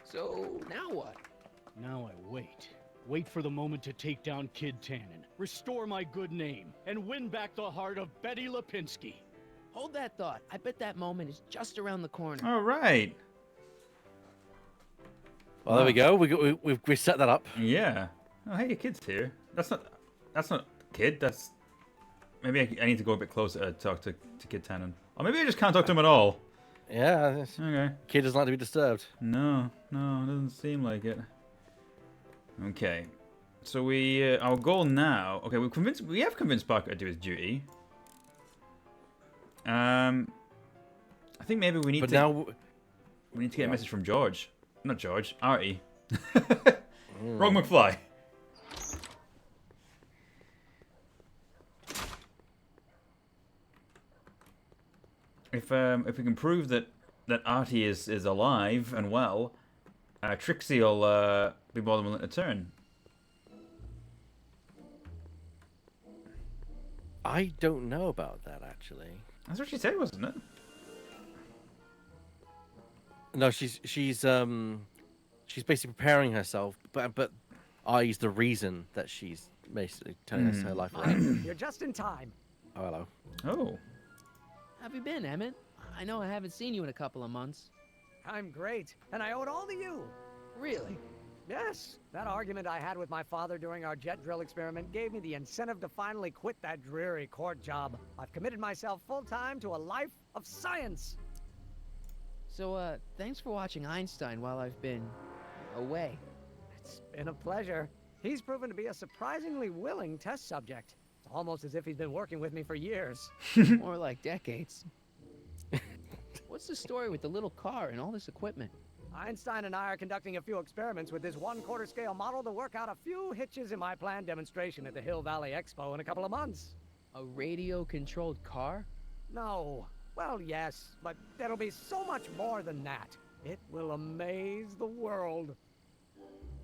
[SPEAKER 3] So now what?
[SPEAKER 5] Now I wait. Wait for the moment to take down Kid Tannen, restore my good name, and win back the heart of Betty Lipinski.
[SPEAKER 3] Hold that thought. I bet that moment is just around the corner.
[SPEAKER 1] All right.
[SPEAKER 2] Well, there we go. We set that up.
[SPEAKER 1] Yeah. Oh, hey, your kid's here. That's not kid. That's maybe I need to go a bit closer to talk to Kid Tannen. Or maybe I just can't talk to him at all.
[SPEAKER 2] Yeah.
[SPEAKER 1] Okay.
[SPEAKER 2] Kid doesn't like to be disturbed.
[SPEAKER 1] No, it doesn't seem like it. Okay. So our goal now. Okay, we have convinced Parker to do his duty. I think maybe we need to.
[SPEAKER 2] Now
[SPEAKER 1] we need to get a message from George. Not George. Artie. Wrong McFly. If we can prove that Artie is alive and well, Trixie will be more than willing to turn.
[SPEAKER 2] I don't know about that actually.
[SPEAKER 1] That's what she said, wasn't it?
[SPEAKER 2] No, she's basically preparing herself, but I's the reason that she's basically telling us her life around.
[SPEAKER 7] You're just in time.
[SPEAKER 2] Oh, hello.
[SPEAKER 1] Oh.
[SPEAKER 3] Have you been, Emmett? I know I haven't seen you in a couple of months.
[SPEAKER 7] I'm great, and I owe it all to you.
[SPEAKER 3] Really?
[SPEAKER 7] Yes, that argument I had with my father during our jet drill experiment gave me the incentive to finally quit that dreary court job. I've committed myself full-time to a life of science.
[SPEAKER 3] So, thanks for watching Einstein while I've been away.
[SPEAKER 7] It's been a pleasure. He's proven to be a surprisingly willing test subject. It's almost as if he's been working with me for years.
[SPEAKER 3] More like decades. What's the story with the little car and all this equipment?
[SPEAKER 7] Einstein and I are conducting a few experiments with this 1/4 scale model to work out a few hitches in my planned demonstration at the Hill Valley Expo in a couple of months.
[SPEAKER 3] A radio-controlled car?
[SPEAKER 7] No. Well, yes, but there'll be so much more than that. It will amaze the world.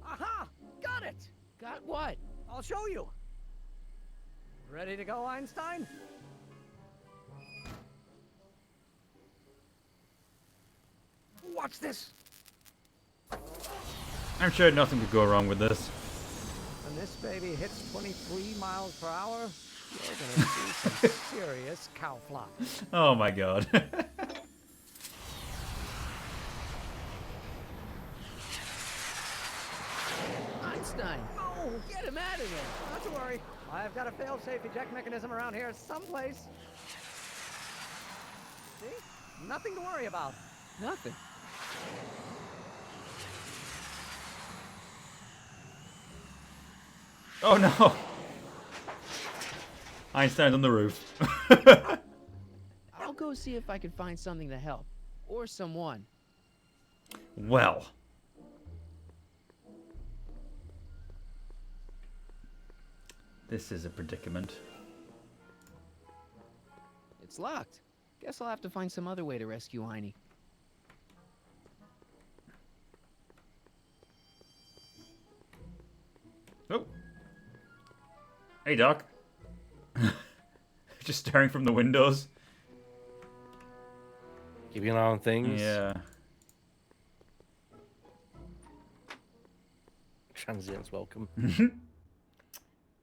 [SPEAKER 7] Aha! Got it!
[SPEAKER 3] Got what?
[SPEAKER 7] I'll show you. Ready to go, Einstein? Watch this.
[SPEAKER 1] I'm sure nothing could go wrong with this.
[SPEAKER 7] When this baby hits 23 miles per hour, you're gonna see some serious cow flop.
[SPEAKER 1] Oh my god.
[SPEAKER 3] Einstein!
[SPEAKER 7] Oh,
[SPEAKER 3] Get him out of there!
[SPEAKER 7] not to worry. I've got a fail-safe eject mechanism around here someplace. See? Nothing to worry about.
[SPEAKER 3] Nothing.
[SPEAKER 1] Oh no! Einstein's on the roof.
[SPEAKER 3] I'll go see if I can find something to help. Or someone.
[SPEAKER 1] Well. This is a predicament.
[SPEAKER 3] It's locked. Guess I'll have to find some other way to rescue Heine.
[SPEAKER 1] Oh. Hey, Doc. Just staring from the windows.
[SPEAKER 2] Keeping an eye on things.
[SPEAKER 1] Yeah.
[SPEAKER 2] Transients welcome.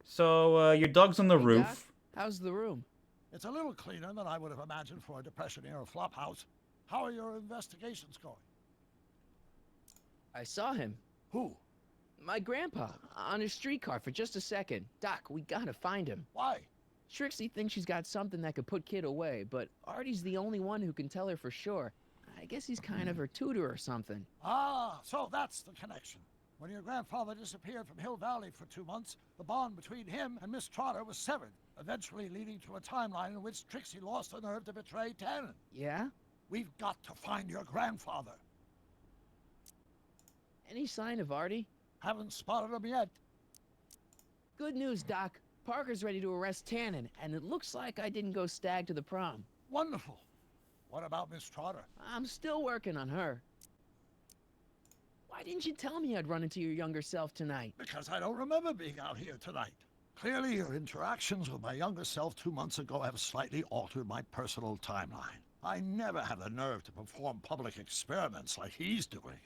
[SPEAKER 1] So, your dog's on the
[SPEAKER 3] Hey,
[SPEAKER 1] roof.
[SPEAKER 3] Doc, how's the room?
[SPEAKER 4] It's a little cleaner than I would have imagined for a Depression-era flophouse. How are your investigations going?
[SPEAKER 3] I saw him.
[SPEAKER 4] Who?
[SPEAKER 3] My grandpa, on his streetcar for just a second. Doc, we gotta find him.
[SPEAKER 4] Why?
[SPEAKER 3] Trixie thinks she's got something that could put Kid away, but Artie's the only one who can tell her for sure. I guess he's kind of her tutor or something.
[SPEAKER 4] Ah, so that's the connection. When your grandfather disappeared from Hill Valley for 2 months, the bond between him and Miss Trotter was severed, eventually leading to a timeline in which Trixie lost the nerve to betray Tannen.
[SPEAKER 3] Yeah?
[SPEAKER 4] We've got to find your grandfather.
[SPEAKER 3] Any sign of Artie?
[SPEAKER 4] Haven't spotted him yet.
[SPEAKER 3] Good news, Doc. Parker's ready to arrest Tannen, and it looks like I didn't go stag to the prom.
[SPEAKER 4] Wonderful. What about Miss Trotter?
[SPEAKER 3] I'm still working on her. Why didn't you tell me I'd run into your younger self tonight?
[SPEAKER 4] Because I don't remember being out here tonight. Clearly, your interactions with my younger self 2 months ago have slightly altered my personal timeline. I never had the nerve to perform public experiments like he's doing.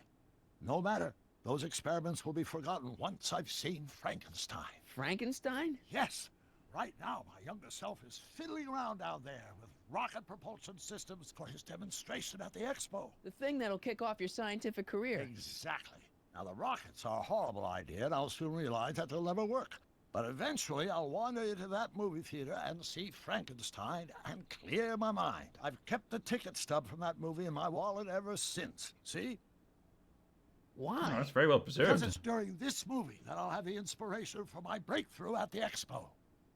[SPEAKER 4] No matter. Those experiments will be forgotten once I've seen Frankenstein.
[SPEAKER 3] Frankenstein?
[SPEAKER 4] Yes. Right now, my younger self is fiddling around down there with rocket propulsion systems for his demonstration at the expo.
[SPEAKER 3] The thing that'll kick off your scientific career.
[SPEAKER 4] Exactly. Now, the rockets are a horrible idea, and I'll soon realize that they'll never work. But eventually, I'll wander into that movie theater and see Frankenstein and clear my mind. I've kept the ticket stub from that movie in my wallet ever since. See?
[SPEAKER 3] Why?
[SPEAKER 1] Oh, that's very well preserved.
[SPEAKER 4] Because it's during this movie that I'll have the inspiration for my breakthrough at the expo.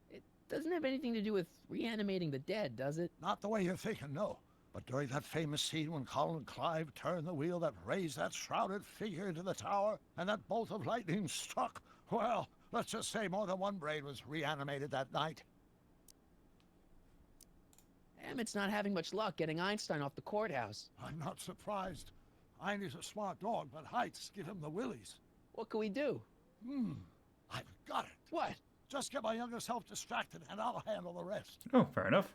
[SPEAKER 3] It doesn't have anything to do with reanimating the dead, does it?
[SPEAKER 4] Not the way you're thinking, no. But during that famous scene when Colin and Clive turned the wheel that raised that shrouded figure into the tower, and that bolt of lightning struck, well, let's just say more than one brain was reanimated that night.
[SPEAKER 3] Emmett's not having much luck getting Einstein off the courthouse.
[SPEAKER 4] I'm not surprised. Einstein's a smart dog, but heights give him the willies.
[SPEAKER 3] What can we do?
[SPEAKER 4] I've got it.
[SPEAKER 3] What?
[SPEAKER 4] Just get my younger self distracted, and I'll handle the rest.
[SPEAKER 1] Oh, fair enough.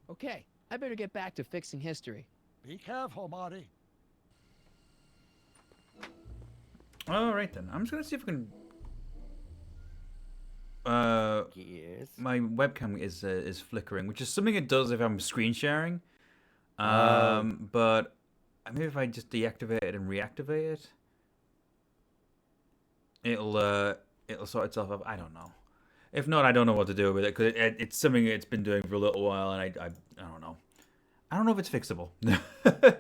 [SPEAKER 3] Okay, I better get back to fixing history.
[SPEAKER 4] Be careful, Marty.
[SPEAKER 1] All right then. I'm just gonna see if I can.
[SPEAKER 2] Yes.
[SPEAKER 1] My webcam is flickering, which is something it does if I'm screen sharing. But maybe if I just deactivate it and reactivate it, it'll sort itself up. I don't know. If not, I don't know what to do with it because it's something it's been doing for a little while, and I don't know. I don't know if it's fixable. To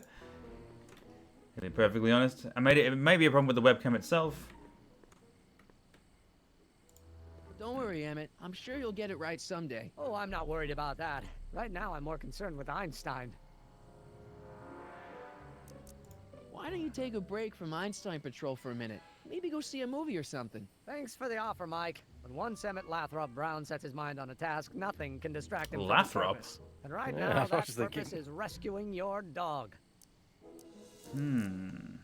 [SPEAKER 1] be perfectly honest, it may be a problem with the webcam itself.
[SPEAKER 3] Don't worry, Emmett. I'm sure you'll get it right someday.
[SPEAKER 7] Oh, I'm not worried about that. Right now, I'm more concerned with Einstein.
[SPEAKER 3] Why don't you take a break from Einstein Patrol for a minute? Maybe go see a movie or something.
[SPEAKER 7] Thanks for the offer, Mike. But once Emmett Lathrop Brown sets his mind on a task, nothing can distract him from his
[SPEAKER 1] Lathrop?
[SPEAKER 7] purpose. And right
[SPEAKER 2] Yeah,
[SPEAKER 7] now,
[SPEAKER 2] I
[SPEAKER 7] that
[SPEAKER 2] was
[SPEAKER 7] purpose
[SPEAKER 2] thinking.
[SPEAKER 7] is rescuing your dog.
[SPEAKER 3] Have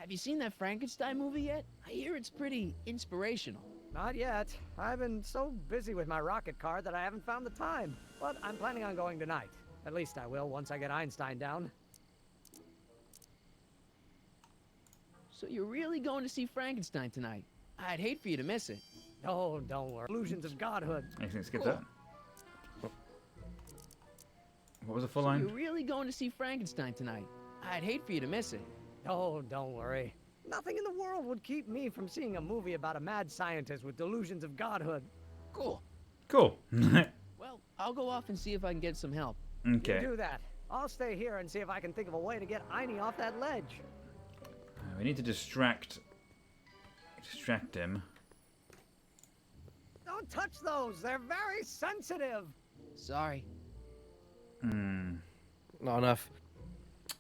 [SPEAKER 3] you seen that Frankenstein movie yet? I hear it's pretty inspirational.
[SPEAKER 7] Not yet. I've been so busy with my rocket car that I haven't found the time. But I'm planning on going tonight. At least I will once I get Einstein down.
[SPEAKER 3] So you're really going to see Frankenstein tonight? I'd hate for you to miss it.
[SPEAKER 7] No, don't worry. Illusions of godhood.
[SPEAKER 1] I think skip that. What was the full
[SPEAKER 3] So
[SPEAKER 1] line?
[SPEAKER 3] you're really going to see Frankenstein tonight? I'd hate for you to miss it.
[SPEAKER 7] Oh, don't worry. Nothing in the world would keep me from seeing a movie about a mad scientist with delusions of godhood.
[SPEAKER 3] Cool.
[SPEAKER 1] Cool.
[SPEAKER 3] Well, I'll go off and see if I can get some help.
[SPEAKER 1] Okay.
[SPEAKER 7] You do that. I'll stay here and see if I can think of a way to get Einie off that ledge.
[SPEAKER 1] We need to distract him.
[SPEAKER 7] Don't touch those. They're very sensitive.
[SPEAKER 3] Sorry.
[SPEAKER 2] Not enough.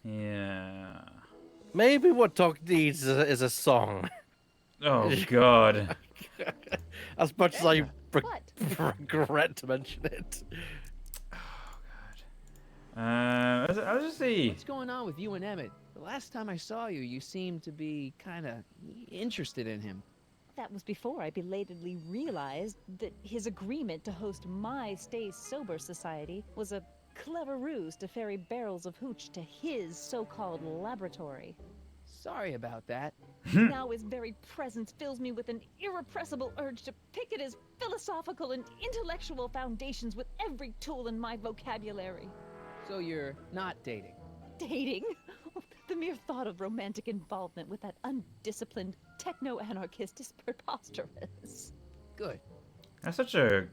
[SPEAKER 1] Yeah.
[SPEAKER 2] Maybe what Doc needs is a song.
[SPEAKER 1] Oh God.
[SPEAKER 2] As much as I
[SPEAKER 6] What?
[SPEAKER 2] regret to mention it.
[SPEAKER 1] I'll just see.
[SPEAKER 3] What's going on with you and Emmett? The last time I saw you, you seemed to be kind of interested in him.
[SPEAKER 6] That was before I belatedly realized that his agreement to host my Stay Sober Society was a clever ruse to ferry barrels of hooch to his so-called laboratory.
[SPEAKER 3] Sorry about that.
[SPEAKER 6] Now his very presence fills me with an irrepressible urge to pick at his philosophical and intellectual foundations with every tool in my vocabulary.
[SPEAKER 3] So you're not dating?
[SPEAKER 6] Dating? The mere thought of romantic involvement with that undisciplined techno-anarchist is preposterous.
[SPEAKER 3] Good.
[SPEAKER 1] That's such a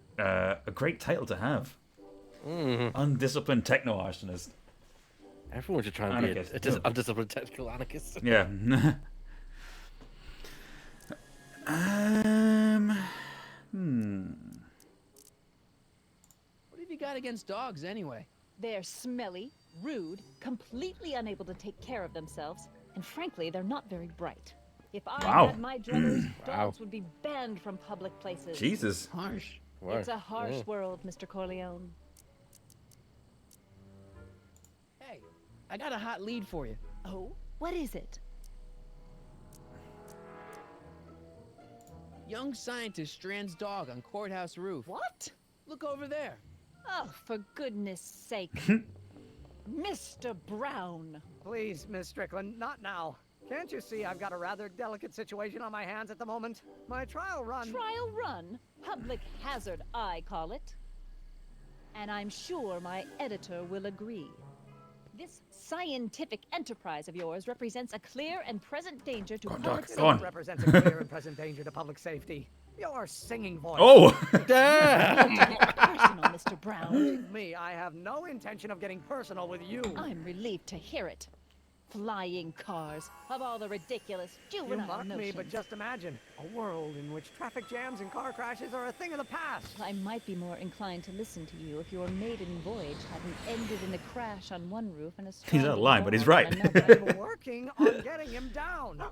[SPEAKER 1] great title to have. Undisciplined techno-arsonist.
[SPEAKER 2] Everyone should try and
[SPEAKER 1] Anarchist.
[SPEAKER 2] be an undisciplined technical anarchist.
[SPEAKER 1] Yeah.
[SPEAKER 3] What have you got against dogs anyway?
[SPEAKER 6] They're smelly, rude, completely unable to take care of themselves, and frankly, they're not very bright. If I
[SPEAKER 1] Wow.
[SPEAKER 6] had my druthers,
[SPEAKER 2] Wow.
[SPEAKER 6] dogs would be banned from public places.
[SPEAKER 1] Jesus.
[SPEAKER 3] Harsh.
[SPEAKER 6] It's a harsh world, Mr. Corleone.
[SPEAKER 3] Hey, I got a hot lead for you.
[SPEAKER 6] Oh? What is it?
[SPEAKER 3] Young scientist strands dog on courthouse roof.
[SPEAKER 6] What?
[SPEAKER 3] Look over there.
[SPEAKER 6] Oh, for goodness sake. Mr. Brown.
[SPEAKER 7] Please, Miss Strickland, not now. Can't you see I've got a rather delicate situation on my hands at the moment? My trial run...
[SPEAKER 6] Trial run? Public hazard, I call it. And I'm sure my editor will agree. This scientific enterprise of yours represents a clear and present danger to public safety.
[SPEAKER 1] Go on.
[SPEAKER 7] Represents a clear and present danger to public safety. Your singing voice.
[SPEAKER 1] Oh!
[SPEAKER 2] Damn!
[SPEAKER 6] Personal, Mr. Brown.
[SPEAKER 7] Believe me, I have no intention of getting personal with you.
[SPEAKER 6] I'm relieved to hear it. Flying cars, of all the ridiculous
[SPEAKER 7] You
[SPEAKER 6] juvenile
[SPEAKER 7] mock me,
[SPEAKER 6] notions.
[SPEAKER 7] but just imagine a world in which traffic jams and car crashes are a thing of the past.
[SPEAKER 6] I might be more inclined to listen to you if your maiden voyage hadn't ended in a crash on one roof and a
[SPEAKER 1] He's out of line, but he's
[SPEAKER 6] storm on
[SPEAKER 1] right.
[SPEAKER 6] another.
[SPEAKER 7] I'm working on getting him down.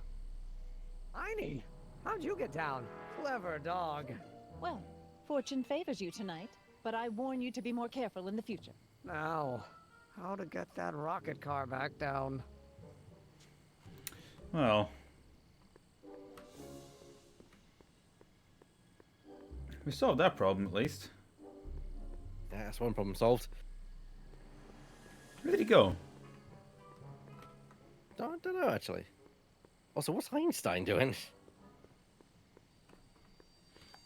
[SPEAKER 7] Heine, how'd you get down? Clever dog.
[SPEAKER 6] Well, fortune favors you tonight, but I warn you to be more careful in the future.
[SPEAKER 7] Now, how to get that rocket car back down?
[SPEAKER 1] Well, we solved that problem at least.
[SPEAKER 2] Yeah, that's one problem solved.
[SPEAKER 1] Where did he go?
[SPEAKER 2] I don't know, actually. Also, what's Einstein doing?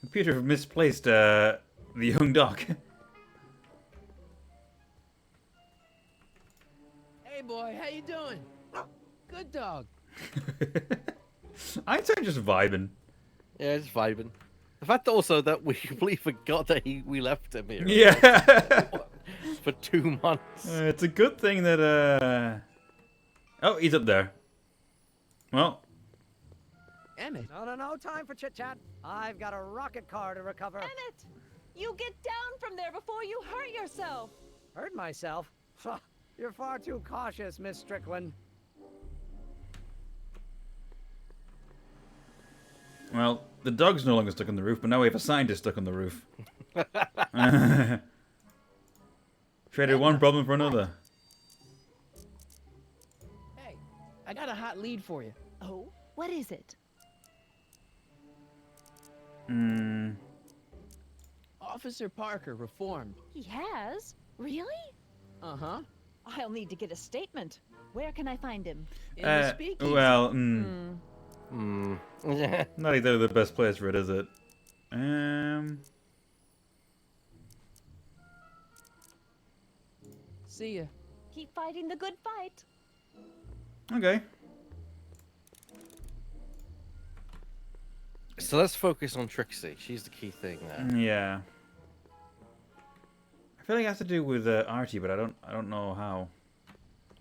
[SPEAKER 1] Computer misplaced the young dog.
[SPEAKER 3] Hey, boy, how you doing? Good dog.
[SPEAKER 1] Einstein just vibing.
[SPEAKER 2] Yeah, just vibing. The fact also that we completely forgot that we left him here.
[SPEAKER 1] Yeah.
[SPEAKER 2] For 2 months.
[SPEAKER 1] It's a good thing that oh, he's up there. Well.
[SPEAKER 3] Emmett.
[SPEAKER 7] No time for chit-chat. I've got a rocket car to recover.
[SPEAKER 6] Emmett! You get down from there before you hurt yourself!
[SPEAKER 7] Hurt myself? You're far too cautious, Miss Strickland.
[SPEAKER 1] Well, the dog's no longer stuck on the roof, but now we have a scientist stuck on the roof. Traded one problem for another.
[SPEAKER 3] Hey, I got a hot lead for you.
[SPEAKER 6] Oh? What is it?
[SPEAKER 3] Officer Parker reformed.
[SPEAKER 6] He has? Really?
[SPEAKER 3] Uh-huh.
[SPEAKER 6] I'll need to get a statement. Where can I find him?
[SPEAKER 3] In the speakeasy.
[SPEAKER 1] Well,
[SPEAKER 2] Yeah.
[SPEAKER 1] not exactly the best place for it, is it?
[SPEAKER 3] See ya.
[SPEAKER 6] Keep fighting the good fight.
[SPEAKER 1] Okay.
[SPEAKER 2] So let's focus on Trixie. She's the key thing there.
[SPEAKER 1] Yeah. I feel like it has to do with Artie, but I don't know how.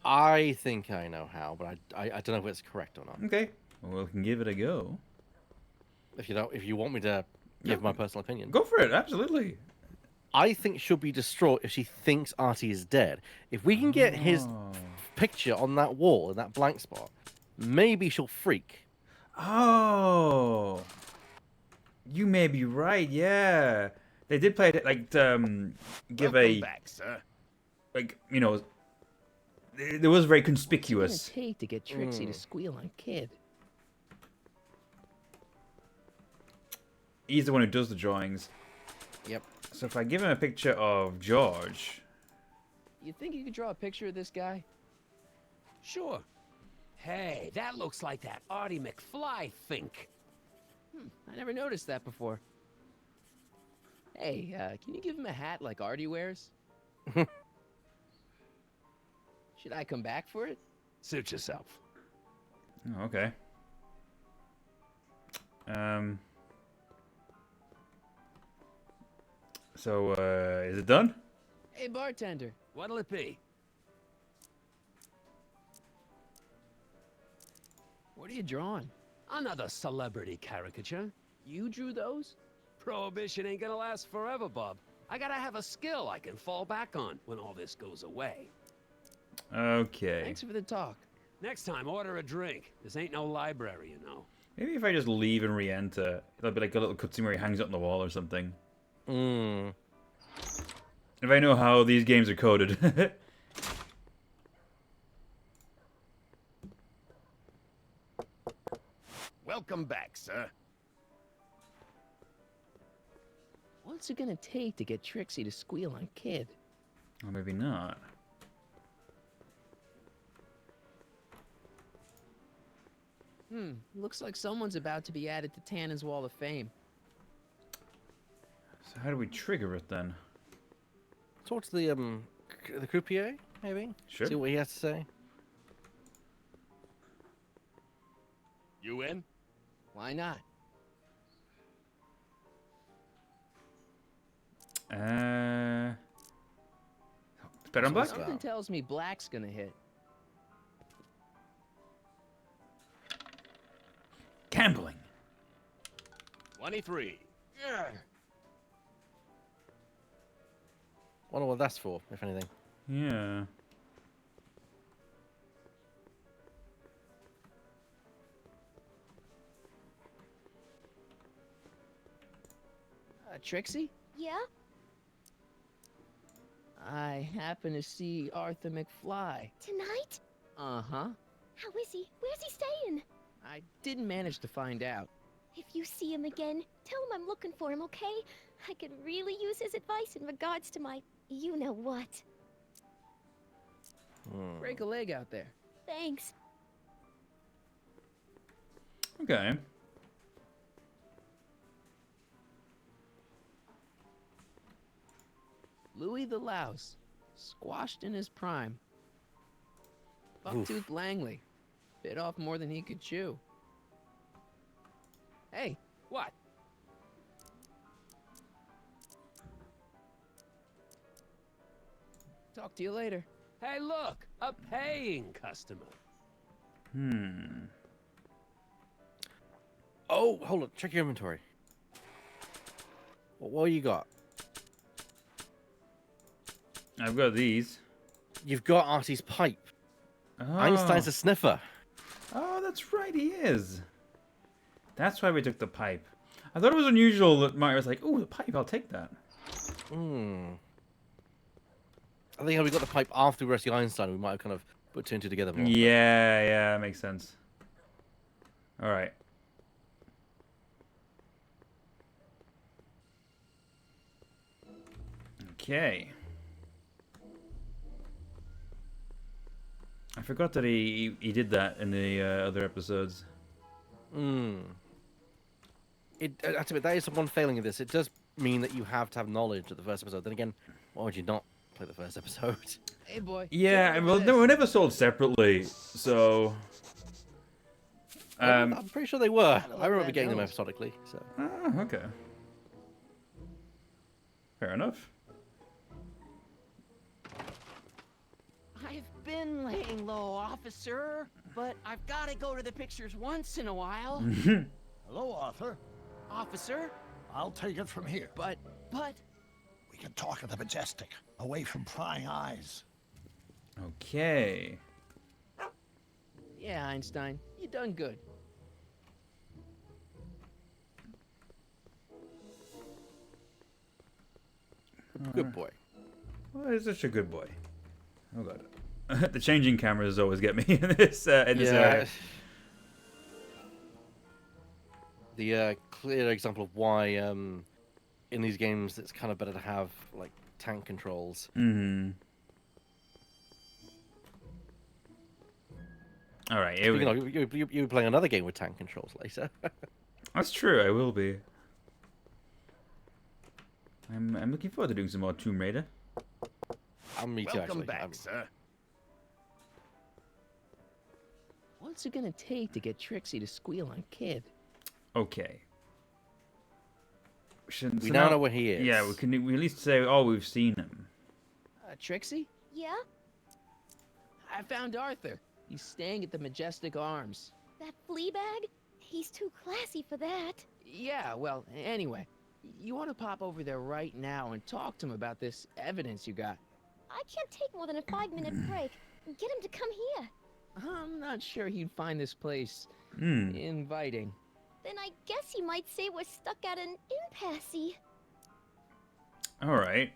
[SPEAKER 2] I think I know how, but I don't know if it's correct or not.
[SPEAKER 1] Okay. Well, we can give it a go.
[SPEAKER 2] If you want me to give my personal opinion.
[SPEAKER 1] Go for it, absolutely.
[SPEAKER 2] I think she'll be distraught if she thinks Artie is dead. If we can get his picture on that wall in that blank spot, maybe she'll freak.
[SPEAKER 1] Oh. You may be right, yeah. They did play it like give
[SPEAKER 8] Welcome
[SPEAKER 1] a
[SPEAKER 8] back, sir.
[SPEAKER 1] like, you know, it was very conspicuous.
[SPEAKER 3] What's it gonna take to get Trixie to squeal on Kid?
[SPEAKER 1] He's the one who does the drawings.
[SPEAKER 2] Yep.
[SPEAKER 1] So if I give him a picture of George,
[SPEAKER 3] You think you could draw a picture of this guy?
[SPEAKER 11] Sure. Hey, that looks like that Artie McFly think.
[SPEAKER 3] I never noticed that before. Hey, can you give him a hat like Artie wears? Should I come back for it?
[SPEAKER 11] Suit yourself.
[SPEAKER 1] oh, okay. So is it done?
[SPEAKER 3] Hey, bartender.
[SPEAKER 11] What'll it be?
[SPEAKER 3] What are you drawing?
[SPEAKER 11] Another celebrity caricature.
[SPEAKER 3] You drew those?
[SPEAKER 11] Prohibition ain't gonna last forever, Bub. I gotta have a skill I can fall back on when all this goes away.
[SPEAKER 1] Okay.
[SPEAKER 3] Thanks for the talk.
[SPEAKER 11] Next time, order a drink. This ain't no library, you know.
[SPEAKER 1] Maybe if I just leave and re-enter, it'll be like a little cutscene where he hangs it on the wall or something.
[SPEAKER 2] Mm.
[SPEAKER 1] If I know how these games are coded.
[SPEAKER 8] Welcome back, sir.
[SPEAKER 3] What's it gonna take to get Trixie to squeal on Kid?
[SPEAKER 1] Or maybe not.
[SPEAKER 3] Looks like someone's about to be added to Tannen's Wall of Fame.
[SPEAKER 1] So how do we trigger it then?
[SPEAKER 2] Talk to the croupier, maybe?
[SPEAKER 1] Sure.
[SPEAKER 2] See what he has to say.
[SPEAKER 11] You in?
[SPEAKER 3] Why not?
[SPEAKER 1] Bet on black?
[SPEAKER 3] Something tells me black's gonna hit.
[SPEAKER 1] Gambling.
[SPEAKER 11] 23.
[SPEAKER 2] Wonder what that's for, if anything.
[SPEAKER 1] Yeah.
[SPEAKER 3] Trixie?
[SPEAKER 10] Yeah?
[SPEAKER 3] I happen to see Arthur McFly.
[SPEAKER 10] Tonight?
[SPEAKER 3] Uh-huh.
[SPEAKER 10] How is he? Where's he staying?
[SPEAKER 3] I didn't manage to find out.
[SPEAKER 10] If you see him again, tell him I'm looking for him, okay? I could really use his advice in regards to my you-know-what.
[SPEAKER 3] Break a leg out there.
[SPEAKER 10] Thanks.
[SPEAKER 1] Okay.
[SPEAKER 3] Louis the Louse, squashed in his prime. Bucktooth Langley, bit off more than he could chew. Hey,
[SPEAKER 11] What?
[SPEAKER 3] talk to you later.
[SPEAKER 11] Hey, look, a paying customer.
[SPEAKER 2] Oh, hold on. Check your inventory. What you got?
[SPEAKER 1] I've got these.
[SPEAKER 2] You've got Artie's pipe.
[SPEAKER 1] Oh.
[SPEAKER 2] Einstein's a sniffer.
[SPEAKER 1] Oh, that's right, he is. That's why we took the pipe. I thought it was unusual that Mario was like, "Oh, the pipe, I'll take that."
[SPEAKER 2] I think if we got the pipe after we rescued Einstein, we might have kind of put two and two together more.
[SPEAKER 1] Yeah, makes sense. All right. Okay. I forgot that he did that in the other episodes.
[SPEAKER 2] That is one failing of this. It does mean that you have to have knowledge of the first episode. Then again, why would you not play the first episode?
[SPEAKER 3] Hey, boy.
[SPEAKER 1] Yeah, well, they were never sold separately, so.
[SPEAKER 2] I'm pretty sure they were. I remember
[SPEAKER 3] that
[SPEAKER 2] getting them
[SPEAKER 3] nose.
[SPEAKER 2] episodically. So.
[SPEAKER 1] Oh, okay. Fair enough.
[SPEAKER 12] I've been laying low, officer, but I've got to go to the pictures once in a while.
[SPEAKER 4] Hello, Arthur.
[SPEAKER 12] Officer?
[SPEAKER 4] I'll take it from here.
[SPEAKER 12] But...
[SPEAKER 4] We can talk at the Majestic, away from prying eyes.
[SPEAKER 1] Okay.
[SPEAKER 3] Yeah, Einstein, you done good.
[SPEAKER 2] Good boy.
[SPEAKER 1] Well, he's such a good boy. Oh god. The changing cameras always get me in this area.
[SPEAKER 2] The clear example of why in these games it's kind of better to have like tank controls.
[SPEAKER 1] All right,
[SPEAKER 2] you'll be playing another game with tank controls later.
[SPEAKER 1] That's true. I will be. I'm looking forward to doing some more Tomb Raider.
[SPEAKER 2] Me too,
[SPEAKER 8] Welcome
[SPEAKER 2] actually.
[SPEAKER 8] back, sir.
[SPEAKER 3] What's it gonna take to get Trixie to squeal on Kid?
[SPEAKER 1] Okay.
[SPEAKER 2] We now know where he is.
[SPEAKER 1] Yeah, we at least say, "Oh, we've seen him."
[SPEAKER 3] Trixie?
[SPEAKER 10] Yeah?
[SPEAKER 3] I found Arthur. He's staying at the Majestic Arms.
[SPEAKER 10] That flea bag? He's too classy for that.
[SPEAKER 3] Yeah, well, anyway. You want to pop over there right now and talk to him about this evidence you got?
[SPEAKER 10] I can't take more than a 5-minute break. Get him to come here.
[SPEAKER 3] I'm not sure he'd find this place
[SPEAKER 1] Hmm.
[SPEAKER 3] inviting.
[SPEAKER 10] Then I guess he might say we're stuck at an impasse.
[SPEAKER 1] All right.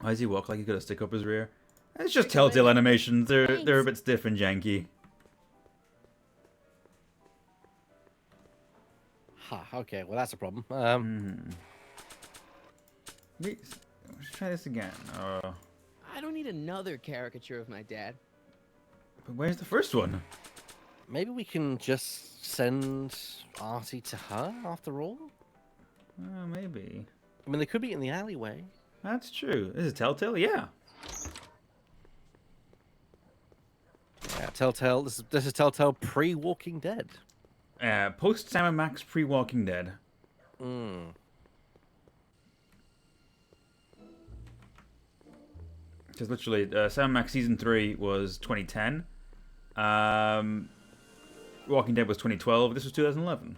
[SPEAKER 1] Why does he walk like he's got to stick up his rear? It's just Telltale animations. They're a bit stiff and janky.
[SPEAKER 2] Okay, well that's a problem.
[SPEAKER 1] Let's try this again.
[SPEAKER 3] I don't need another caricature of my dad.
[SPEAKER 1] But where's the first one?
[SPEAKER 2] Maybe we can just send Artie to her after all?
[SPEAKER 1] Maybe.
[SPEAKER 2] I mean, they could be in the alleyway.
[SPEAKER 1] That's true. This is Telltale, yeah.
[SPEAKER 2] Yeah, Telltale. This is Telltale pre-Walking Dead.
[SPEAKER 1] Post Sam and Max pre-Walking Dead. Because literally, Sam and Max season 3 was 2010. Walking Dead was 2012. This was 2011.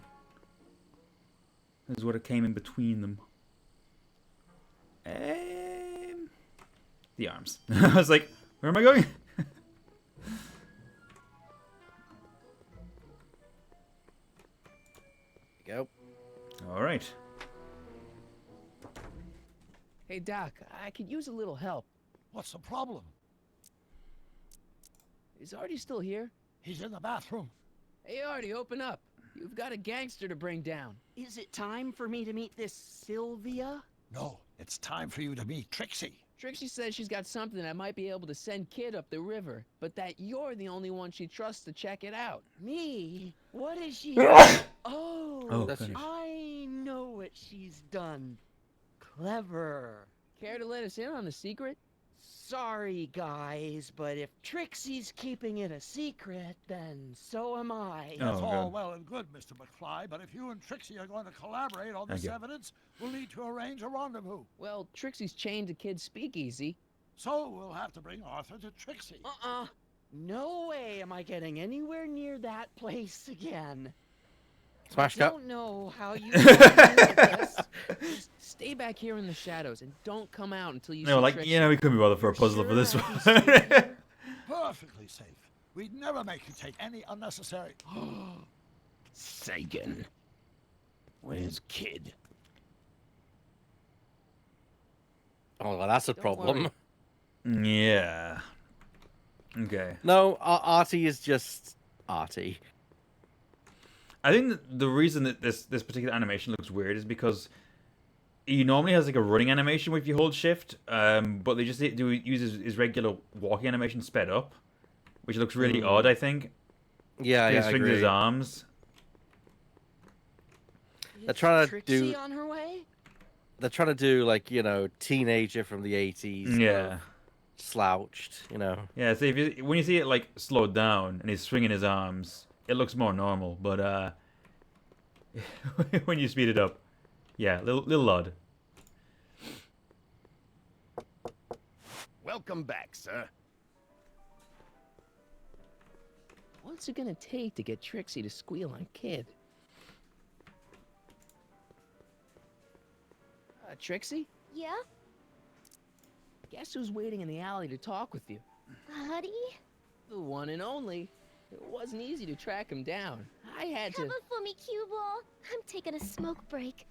[SPEAKER 1] This is what it came in between them. The arms. I was like, where am I going?
[SPEAKER 2] Go.
[SPEAKER 1] All right.
[SPEAKER 3] Hey, Doc, I could use a little help.
[SPEAKER 4] What's the problem?
[SPEAKER 3] Is Artie still here?
[SPEAKER 4] He's in the bathroom.
[SPEAKER 3] Hey, Artie, open up. You've got a gangster to bring down.
[SPEAKER 12] Is it time for me to meet this Sylvia?
[SPEAKER 4] No, it's time for you to meet Trixie.
[SPEAKER 3] Trixie says she's got something that might be able to send Kid up the river, but that you're the only one she trusts to check it out.
[SPEAKER 12] Me? What is she?
[SPEAKER 1] Oh,
[SPEAKER 2] that's
[SPEAKER 1] goodness.
[SPEAKER 12] I know what she's done. Clever.
[SPEAKER 3] Care to let us in on the secret?
[SPEAKER 12] Sorry, guys, but if Trixie's keeping it a secret, then so am I.
[SPEAKER 1] Oh,
[SPEAKER 4] That's all
[SPEAKER 1] God.
[SPEAKER 4] well and good, Mr. McFly, but if you and Trixie are going to collaborate on
[SPEAKER 1] Thank
[SPEAKER 4] this
[SPEAKER 1] you.
[SPEAKER 4] evidence, we'll need to arrange a rendezvous.
[SPEAKER 3] Well, Trixie's chained to Kid's speakeasy.
[SPEAKER 4] So we'll have to bring Arthur to Trixie.
[SPEAKER 12] No way am I getting anywhere near that place again.
[SPEAKER 2] Smash
[SPEAKER 12] I
[SPEAKER 2] cut.
[SPEAKER 12] don't know how you got into this.
[SPEAKER 3] Just stay back here in the shadows and don't come out until you
[SPEAKER 1] No,
[SPEAKER 3] see
[SPEAKER 1] like,
[SPEAKER 3] Trixie.
[SPEAKER 1] you know, we couldn't be bothered for a puzzle for this one.
[SPEAKER 4] Perfectly safe. We'd never make you take any unnecessary...
[SPEAKER 8] Sagan. Where's Kid?
[SPEAKER 2] Oh, well, that's a
[SPEAKER 3] Don't
[SPEAKER 2] problem.
[SPEAKER 3] worry.
[SPEAKER 1] Yeah. Okay.
[SPEAKER 2] No, Artie is just Artie.
[SPEAKER 1] I think that the reason that this particular animation looks weird is because he normally has like a running animation if you hold shift, but they just use his regular walking animation sped up, which looks really odd. I think.
[SPEAKER 2] Yeah,
[SPEAKER 1] He
[SPEAKER 2] yeah, I
[SPEAKER 1] swings his
[SPEAKER 2] agree.
[SPEAKER 1] arms.
[SPEAKER 2] They're trying to
[SPEAKER 12] Trixie
[SPEAKER 2] do.
[SPEAKER 12] on her way?
[SPEAKER 2] They're trying to do like, you know, teenager from the 80s.
[SPEAKER 1] Yeah.
[SPEAKER 2] Slouched, you know.
[SPEAKER 1] Yeah. So when you see it like slowed down and he's swinging his arms, it looks more normal. But when you speed it up, yeah, little odd.
[SPEAKER 8] Welcome back, sir.
[SPEAKER 3] What's it gonna take to get Trixie to squeal on Kid? Trixie?
[SPEAKER 10] Yeah?
[SPEAKER 3] Guess who's waiting in the alley to talk with you?
[SPEAKER 10] Buddy?
[SPEAKER 3] The one and only. It wasn't easy to track him down. I had to...
[SPEAKER 10] Cover for me, cue ball. I'm taking a smoke break.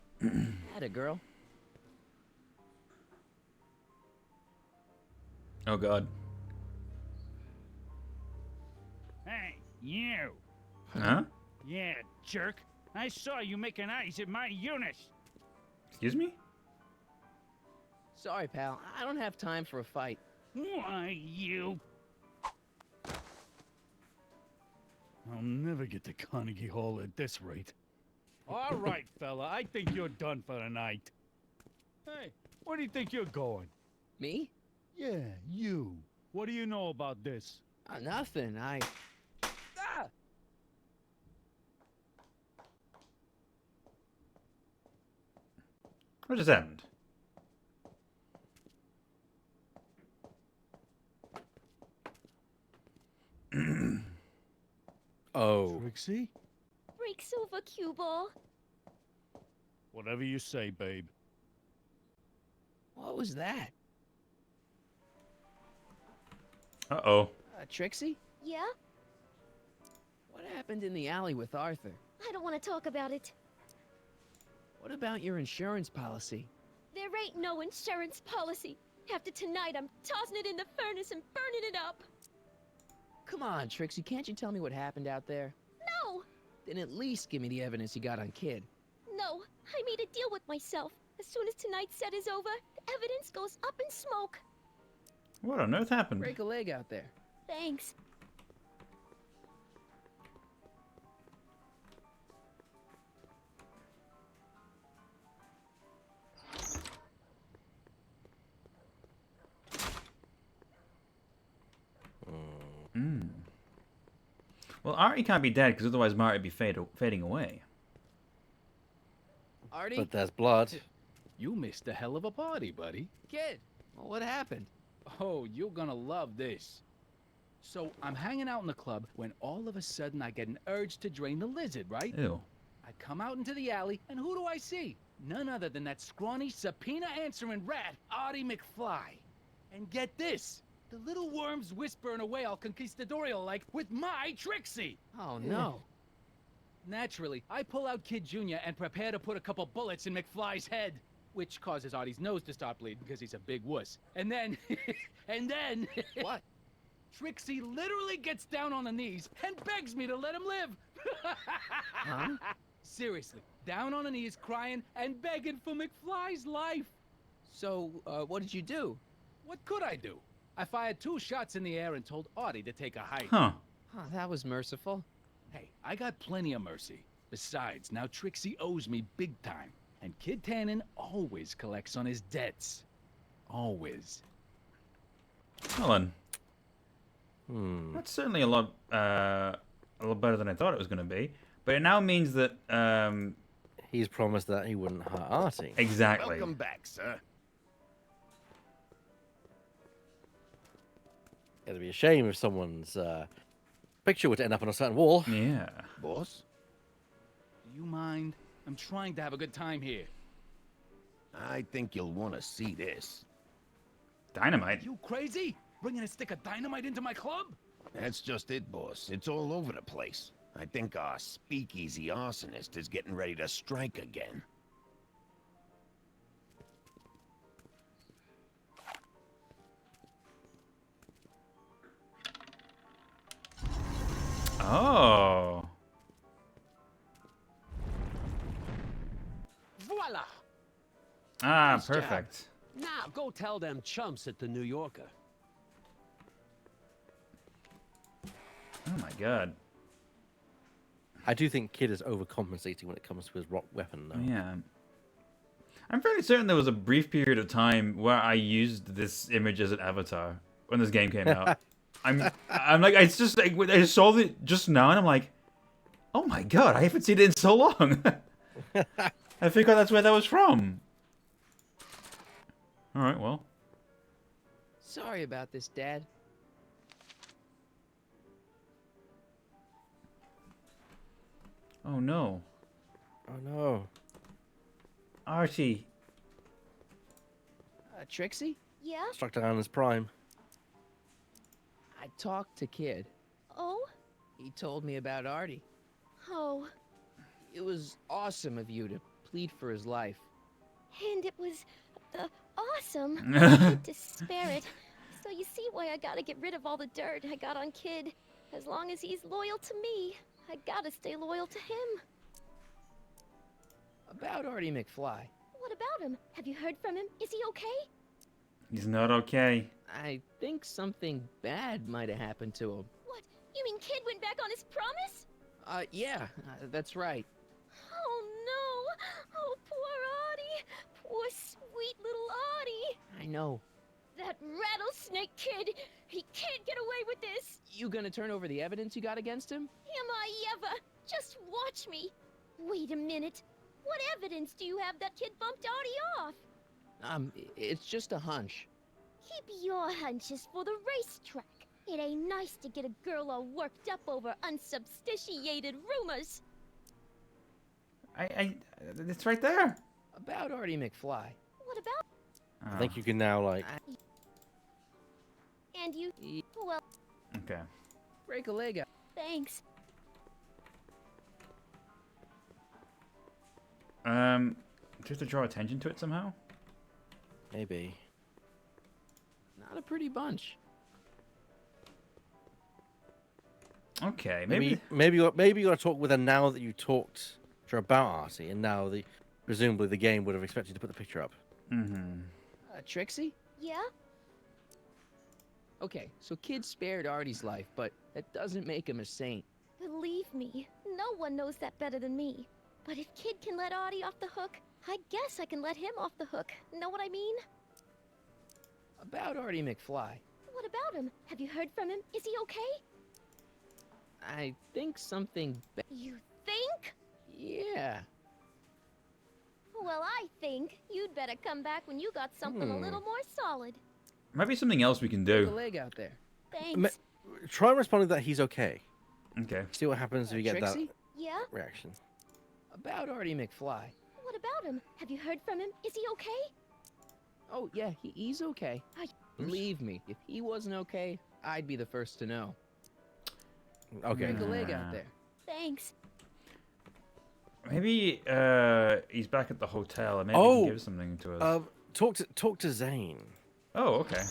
[SPEAKER 3] Had a girl.
[SPEAKER 1] Oh God.
[SPEAKER 14] Hey, you!
[SPEAKER 1] Huh?
[SPEAKER 14] Yeah, jerk. I saw you making eyes at my Eunice.
[SPEAKER 1] Excuse me?
[SPEAKER 3] Sorry, pal. I don't have time for a fight.
[SPEAKER 14] Why, you... I'll never get to Carnegie Hall at this rate. All right, fella. I think you're done for the night. Hey, where do you think you're going?
[SPEAKER 3] Me?
[SPEAKER 14] Yeah, you. What do you know about this?
[SPEAKER 3] Nothing. Ah!
[SPEAKER 1] What just happened?
[SPEAKER 2] Oh.
[SPEAKER 14] Trixie?
[SPEAKER 10] Breaks over, cue ball.
[SPEAKER 14] Whatever you say, babe.
[SPEAKER 3] What was that?
[SPEAKER 1] Uh-oh.
[SPEAKER 3] Trixie?
[SPEAKER 10] Yeah?
[SPEAKER 3] What happened in the alley with Arthur?
[SPEAKER 10] I don't want to talk about it.
[SPEAKER 3] What about your insurance policy?
[SPEAKER 10] There ain't no insurance policy. After tonight, I'm tossing it in the furnace and burning it up.
[SPEAKER 3] Come on, Trixie, can't you tell me what happened out there?
[SPEAKER 10] No!
[SPEAKER 3] Then at least give me the evidence you got on Kid.
[SPEAKER 10] No, I made a deal with myself. As soon as tonight's set is over, the evidence goes up in smoke.
[SPEAKER 1] What on earth happened?
[SPEAKER 3] Break a leg out there.
[SPEAKER 10] Thanks.
[SPEAKER 1] Well, Artie can't be dead because otherwise Marty would be fading away.
[SPEAKER 3] Artie?
[SPEAKER 2] But there's blood.
[SPEAKER 11] You missed a hell of a party, buddy.
[SPEAKER 3] Kid, well, what happened?
[SPEAKER 11] Oh, you're gonna love this. So, I'm hanging out in the club when all of a sudden I get an urge to drain the lizard, right?
[SPEAKER 1] Ew.
[SPEAKER 11] I come out into the alley, and who do I see? None other than that scrawny, subpoena-answering rat, Artie McFly. And get this, the little worm's whispering away all conquistadorial-like with my Trixie!
[SPEAKER 3] Oh, no.
[SPEAKER 11] Naturally, I pull out Kid Jr. and prepare to put a couple bullets in McFly's head, which causes Artie's nose to start bleeding because he's a big wuss. And then,
[SPEAKER 3] What?
[SPEAKER 11] Trixie literally gets down on her knees and begs me to let him live.
[SPEAKER 3] Huh?
[SPEAKER 11] Seriously, down on her knees crying and begging for McFly's life.
[SPEAKER 3] So, what did you do?
[SPEAKER 11] What could I do? I fired 2 shots in the air and told Artie to take a hike.
[SPEAKER 1] Huh.
[SPEAKER 3] Oh, that was merciful.
[SPEAKER 11] Hey, I got plenty of mercy. Besides, now Trixie owes me big time. And Kid Tannen always collects on his debts. Always.
[SPEAKER 1] Well then. That's certainly a lot better than I thought it was going to be. But it now means that
[SPEAKER 2] he's promised that he wouldn't hurt Artie.
[SPEAKER 1] Exactly.
[SPEAKER 8] Welcome back, sir.
[SPEAKER 2] It'd be a shame if someone's picture were to end up on a certain wall.
[SPEAKER 1] Yeah.
[SPEAKER 8] Boss?
[SPEAKER 11] Do you mind? I'm trying to have a good time here.
[SPEAKER 8] I think you'll want to see this.
[SPEAKER 1] Dynamite?
[SPEAKER 11] You crazy? Bringing a stick of dynamite into my club?
[SPEAKER 8] That's just it, boss. It's all over the place. I think our speakeasy arsonist is getting ready to strike again.
[SPEAKER 1] Oh.
[SPEAKER 11] Voila!
[SPEAKER 1] Ah,
[SPEAKER 11] Nice job.
[SPEAKER 1] perfect.
[SPEAKER 11] Now, go tell them chumps at the New Yorker.
[SPEAKER 1] Oh my god.
[SPEAKER 2] I do think Kid is overcompensating when it comes to his rock weapon, though.
[SPEAKER 1] Yeah. I'm fairly certain there was a brief period of time where I used this image as an avatar when this game came out. I'm like, it's just like, I saw it just now and I'm like, oh my god, I haven't seen it in so long. I figured that's where that was from. Alright, well.
[SPEAKER 3] Sorry about this, Dad.
[SPEAKER 1] Oh no.
[SPEAKER 2] Oh no.
[SPEAKER 1] Artie.
[SPEAKER 3] Trixie?
[SPEAKER 6] Yeah?
[SPEAKER 2] Struck down in his prime.
[SPEAKER 3] I talked to Kid.
[SPEAKER 6] Oh?
[SPEAKER 3] He told me about Artie.
[SPEAKER 6] Oh.
[SPEAKER 3] It was awesome of you to plead for his life.
[SPEAKER 6] And it was awesome. I hate to spare it. So you see why I gotta get rid of all the dirt I got on Kid. As long as he's loyal to me, I gotta stay loyal to him.
[SPEAKER 3] About Artie McFly.
[SPEAKER 6] What about him? Have you heard from him? Is he okay?
[SPEAKER 1] He's not okay.
[SPEAKER 3] I think something bad might have happened to him.
[SPEAKER 6] What? You mean Kid went back on his promise?
[SPEAKER 3] Yeah, that's right.
[SPEAKER 6] Oh no! Oh, poor Artie! Poor sweet little Artie!
[SPEAKER 3] I know.
[SPEAKER 6] That rattlesnake Kid! He can't get away with this!
[SPEAKER 3] You gonna turn over the evidence you got against him?
[SPEAKER 6] Am I ever? Just watch me! Wait a minute. What evidence do you have that Kid bumped Artie off?
[SPEAKER 3] It's just a hunch.
[SPEAKER 6] Keep your hunches for the racetrack. It ain't nice to get a girl all worked up over unsubstantiated rumors.
[SPEAKER 1] It's right there.
[SPEAKER 3] About Artie McFly.
[SPEAKER 6] What about?
[SPEAKER 2] I think you can now, like...
[SPEAKER 6] And you? Well,
[SPEAKER 1] Okay.
[SPEAKER 3] Break a leg out.
[SPEAKER 6] thanks.
[SPEAKER 1] Just to draw attention to it somehow?
[SPEAKER 2] Maybe.
[SPEAKER 3] Not a pretty bunch.
[SPEAKER 1] Okay,
[SPEAKER 2] Maybe you got to talk with her now that you talked to her about Artie, and now presumably the game would have expected you to put the picture up.
[SPEAKER 1] Mm-hmm.
[SPEAKER 3] Trixie?
[SPEAKER 6] Yeah?
[SPEAKER 3] Okay, so Kid spared Artie's life, but that doesn't make him a saint.
[SPEAKER 6] Believe me, no one knows that better than me. But if Kid can let Artie off the hook, I guess I can let him off the hook. Know what I mean?
[SPEAKER 3] About Artie McFly.
[SPEAKER 6] What
[SPEAKER 10] about him? Have you heard from him? Is he okay?
[SPEAKER 3] I think something.
[SPEAKER 10] You think?
[SPEAKER 3] Yeah.
[SPEAKER 10] Well, I think you'd better come back when you got something a little more solid.
[SPEAKER 1] Might be something else we can
[SPEAKER 3] The
[SPEAKER 1] do.
[SPEAKER 3] leg out there.
[SPEAKER 10] Thanks.
[SPEAKER 2] Try responding that he's okay.
[SPEAKER 1] Okay.
[SPEAKER 2] See what happens if you get
[SPEAKER 3] Trixie?
[SPEAKER 2] that
[SPEAKER 10] Yeah?
[SPEAKER 2] reaction.
[SPEAKER 3] About Artie McFly.
[SPEAKER 10] What about him? Have you heard from him? Is he okay?
[SPEAKER 3] Oh, yeah, he's okay. Believe me, if he wasn't okay, I'd be the first to know.
[SPEAKER 2] Okay.
[SPEAKER 3] Break a leg out there.
[SPEAKER 10] Thanks.
[SPEAKER 1] Maybe he's back at the hotel, and maybe he can give something to us.
[SPEAKER 2] Talk to Zane.
[SPEAKER 1] Oh, okay.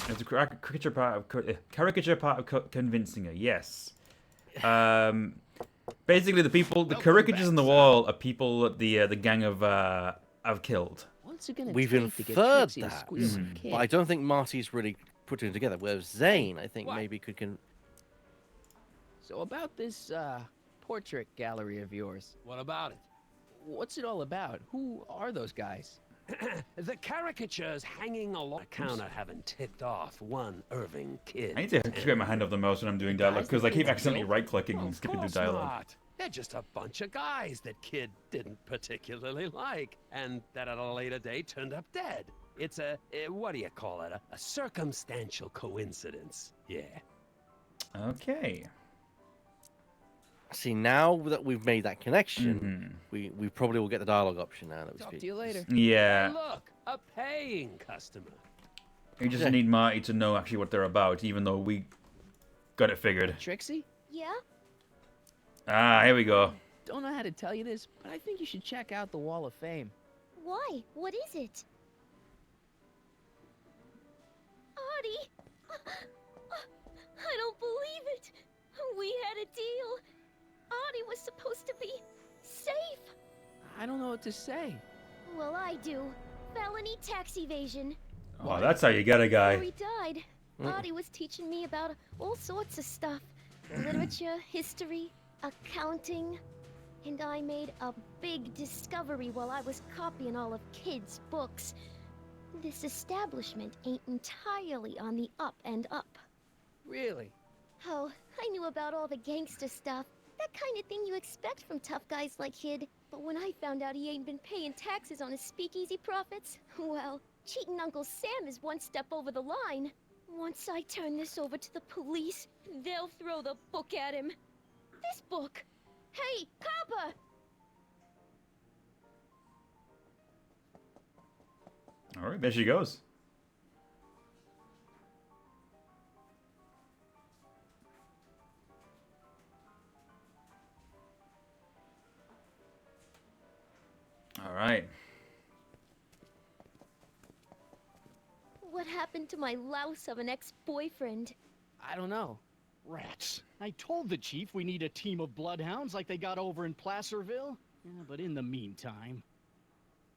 [SPEAKER 1] It's a caricature part of convincing her. Yes. Basically, the caricatures on the wall are people that the gang have killed.
[SPEAKER 3] What's it gonna
[SPEAKER 2] We've
[SPEAKER 3] take to get
[SPEAKER 2] inferred
[SPEAKER 3] Trixie to
[SPEAKER 2] that,
[SPEAKER 3] squeal like a kid?
[SPEAKER 2] but I don't think Marty's really putting it together. Whereas Zane, I think maybe could.
[SPEAKER 3] So about this portrait gallery of yours.
[SPEAKER 11] What about it?
[SPEAKER 3] What's it all about? Who are those guys?
[SPEAKER 15] The caricatures hanging along the counter haven't ticked off one Irving kid.
[SPEAKER 1] I need to keep my hand off the mouse when I'm doing dialogue because I keep accidentally right-clicking and skipping through dialogue.
[SPEAKER 15] Not. They're just a bunch of guys that kid didn't particularly like, and that at a later date turned up dead. It's what do you call it? A circumstantial coincidence. Yeah.
[SPEAKER 1] Okay.
[SPEAKER 2] See, now that we've made that connection, we probably will get the dialogue option now that we
[SPEAKER 3] Talk
[SPEAKER 2] speak.
[SPEAKER 3] to you later.
[SPEAKER 1] Yeah.
[SPEAKER 15] Hey, look, a paying customer.
[SPEAKER 1] You just need Marty to know actually what they're about, even though we got it figured.
[SPEAKER 3] Trixie?
[SPEAKER 10] Yeah?
[SPEAKER 1] Ah, here we go.
[SPEAKER 3] Don't know how to tell you this, but I think you should check out the Wall of Fame.
[SPEAKER 10] Why? What is it? Artie! I don't believe it! We had a deal! Artie was supposed to be safe!
[SPEAKER 3] I don't know what to say.
[SPEAKER 10] Well, I do. Felony tax evasion.
[SPEAKER 1] Oh, that's how you get a guy.
[SPEAKER 10] Before he died, Artie was teaching me about all sorts of stuff. Literature, history, accounting. And I made a big discovery while I was copying all of Kid's books. This establishment ain't entirely on the up and up.
[SPEAKER 3] Really?
[SPEAKER 10] Oh, I knew about all the gangster stuff. That kind of thing you expect from tough guys like Kid. But when I found out he ain't been paying taxes on his speakeasy profits, well, cheating Uncle Sam is one step over the line. Once I turn this over to the police, they'll throw the book at him. This book! Hey, copper!
[SPEAKER 1] All right, there she goes. All right.
[SPEAKER 10] What happened to my louse of an ex-boyfriend?
[SPEAKER 3] I don't know.
[SPEAKER 5] Rats. I told the chief we need a team of bloodhounds like they got over in Placerville. Yeah, but in the meantime...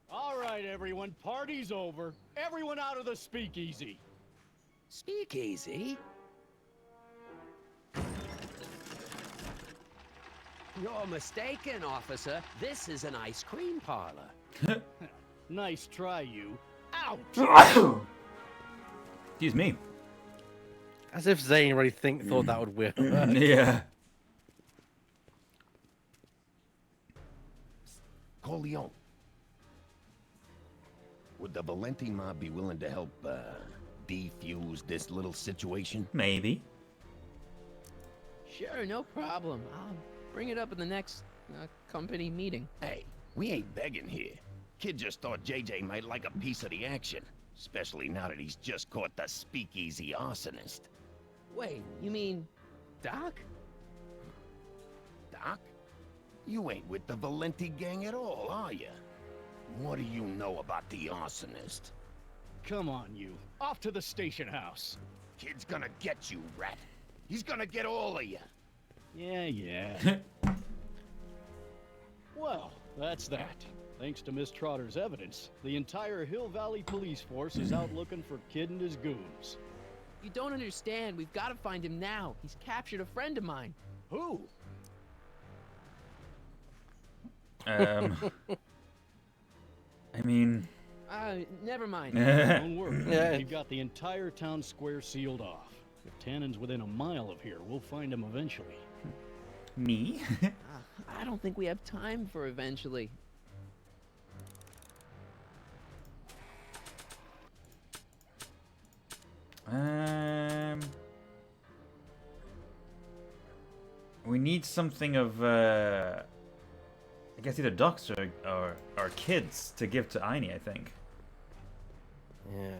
[SPEAKER 5] All right, everyone, party's over. Everyone out of the speakeasy.
[SPEAKER 15] Speakeasy? You're mistaken, officer. This is an ice cream parlor.
[SPEAKER 5] Nice try, you. Out!
[SPEAKER 1] Excuse me.
[SPEAKER 2] As if Zane already thought that would work.
[SPEAKER 1] Yeah.
[SPEAKER 8] Corleone. Would the Valenti mob be willing to help, defuse this little situation?
[SPEAKER 1] Maybe.
[SPEAKER 3] Sure, no problem. I'll bring it up in the next company meeting.
[SPEAKER 8] Hey, we ain't begging here. Kid just thought JJ might like a piece of the action. Especially now that he's just caught the speakeasy arsonist.
[SPEAKER 3] Wait, you mean Doc?
[SPEAKER 8] Doc? You ain't with the Valenti gang at all, are you? What do you know about the arsonist?
[SPEAKER 5] Come on, you. Off to the station house.
[SPEAKER 8] Kid's gonna get you, rat. He's gonna get all of you.
[SPEAKER 5] Yeah. Well, that's that. Thanks to Miss Trotter's evidence, the entire Hill Valley police force is out looking for Kid and his goons.
[SPEAKER 3] You don't understand. We've got to find him now. He's captured a friend of mine.
[SPEAKER 5] Who?
[SPEAKER 1] I mean,
[SPEAKER 3] Never mind.
[SPEAKER 5] Don't worry.
[SPEAKER 2] Yeah.
[SPEAKER 5] We've got the entire town square sealed off. If Tannen's within a mile of here, we'll find him eventually.
[SPEAKER 1] Me?
[SPEAKER 3] I don't think we have time for eventually.
[SPEAKER 1] We need something of, I guess either ducks or kids to give to Aini, I think.
[SPEAKER 2] Yeah.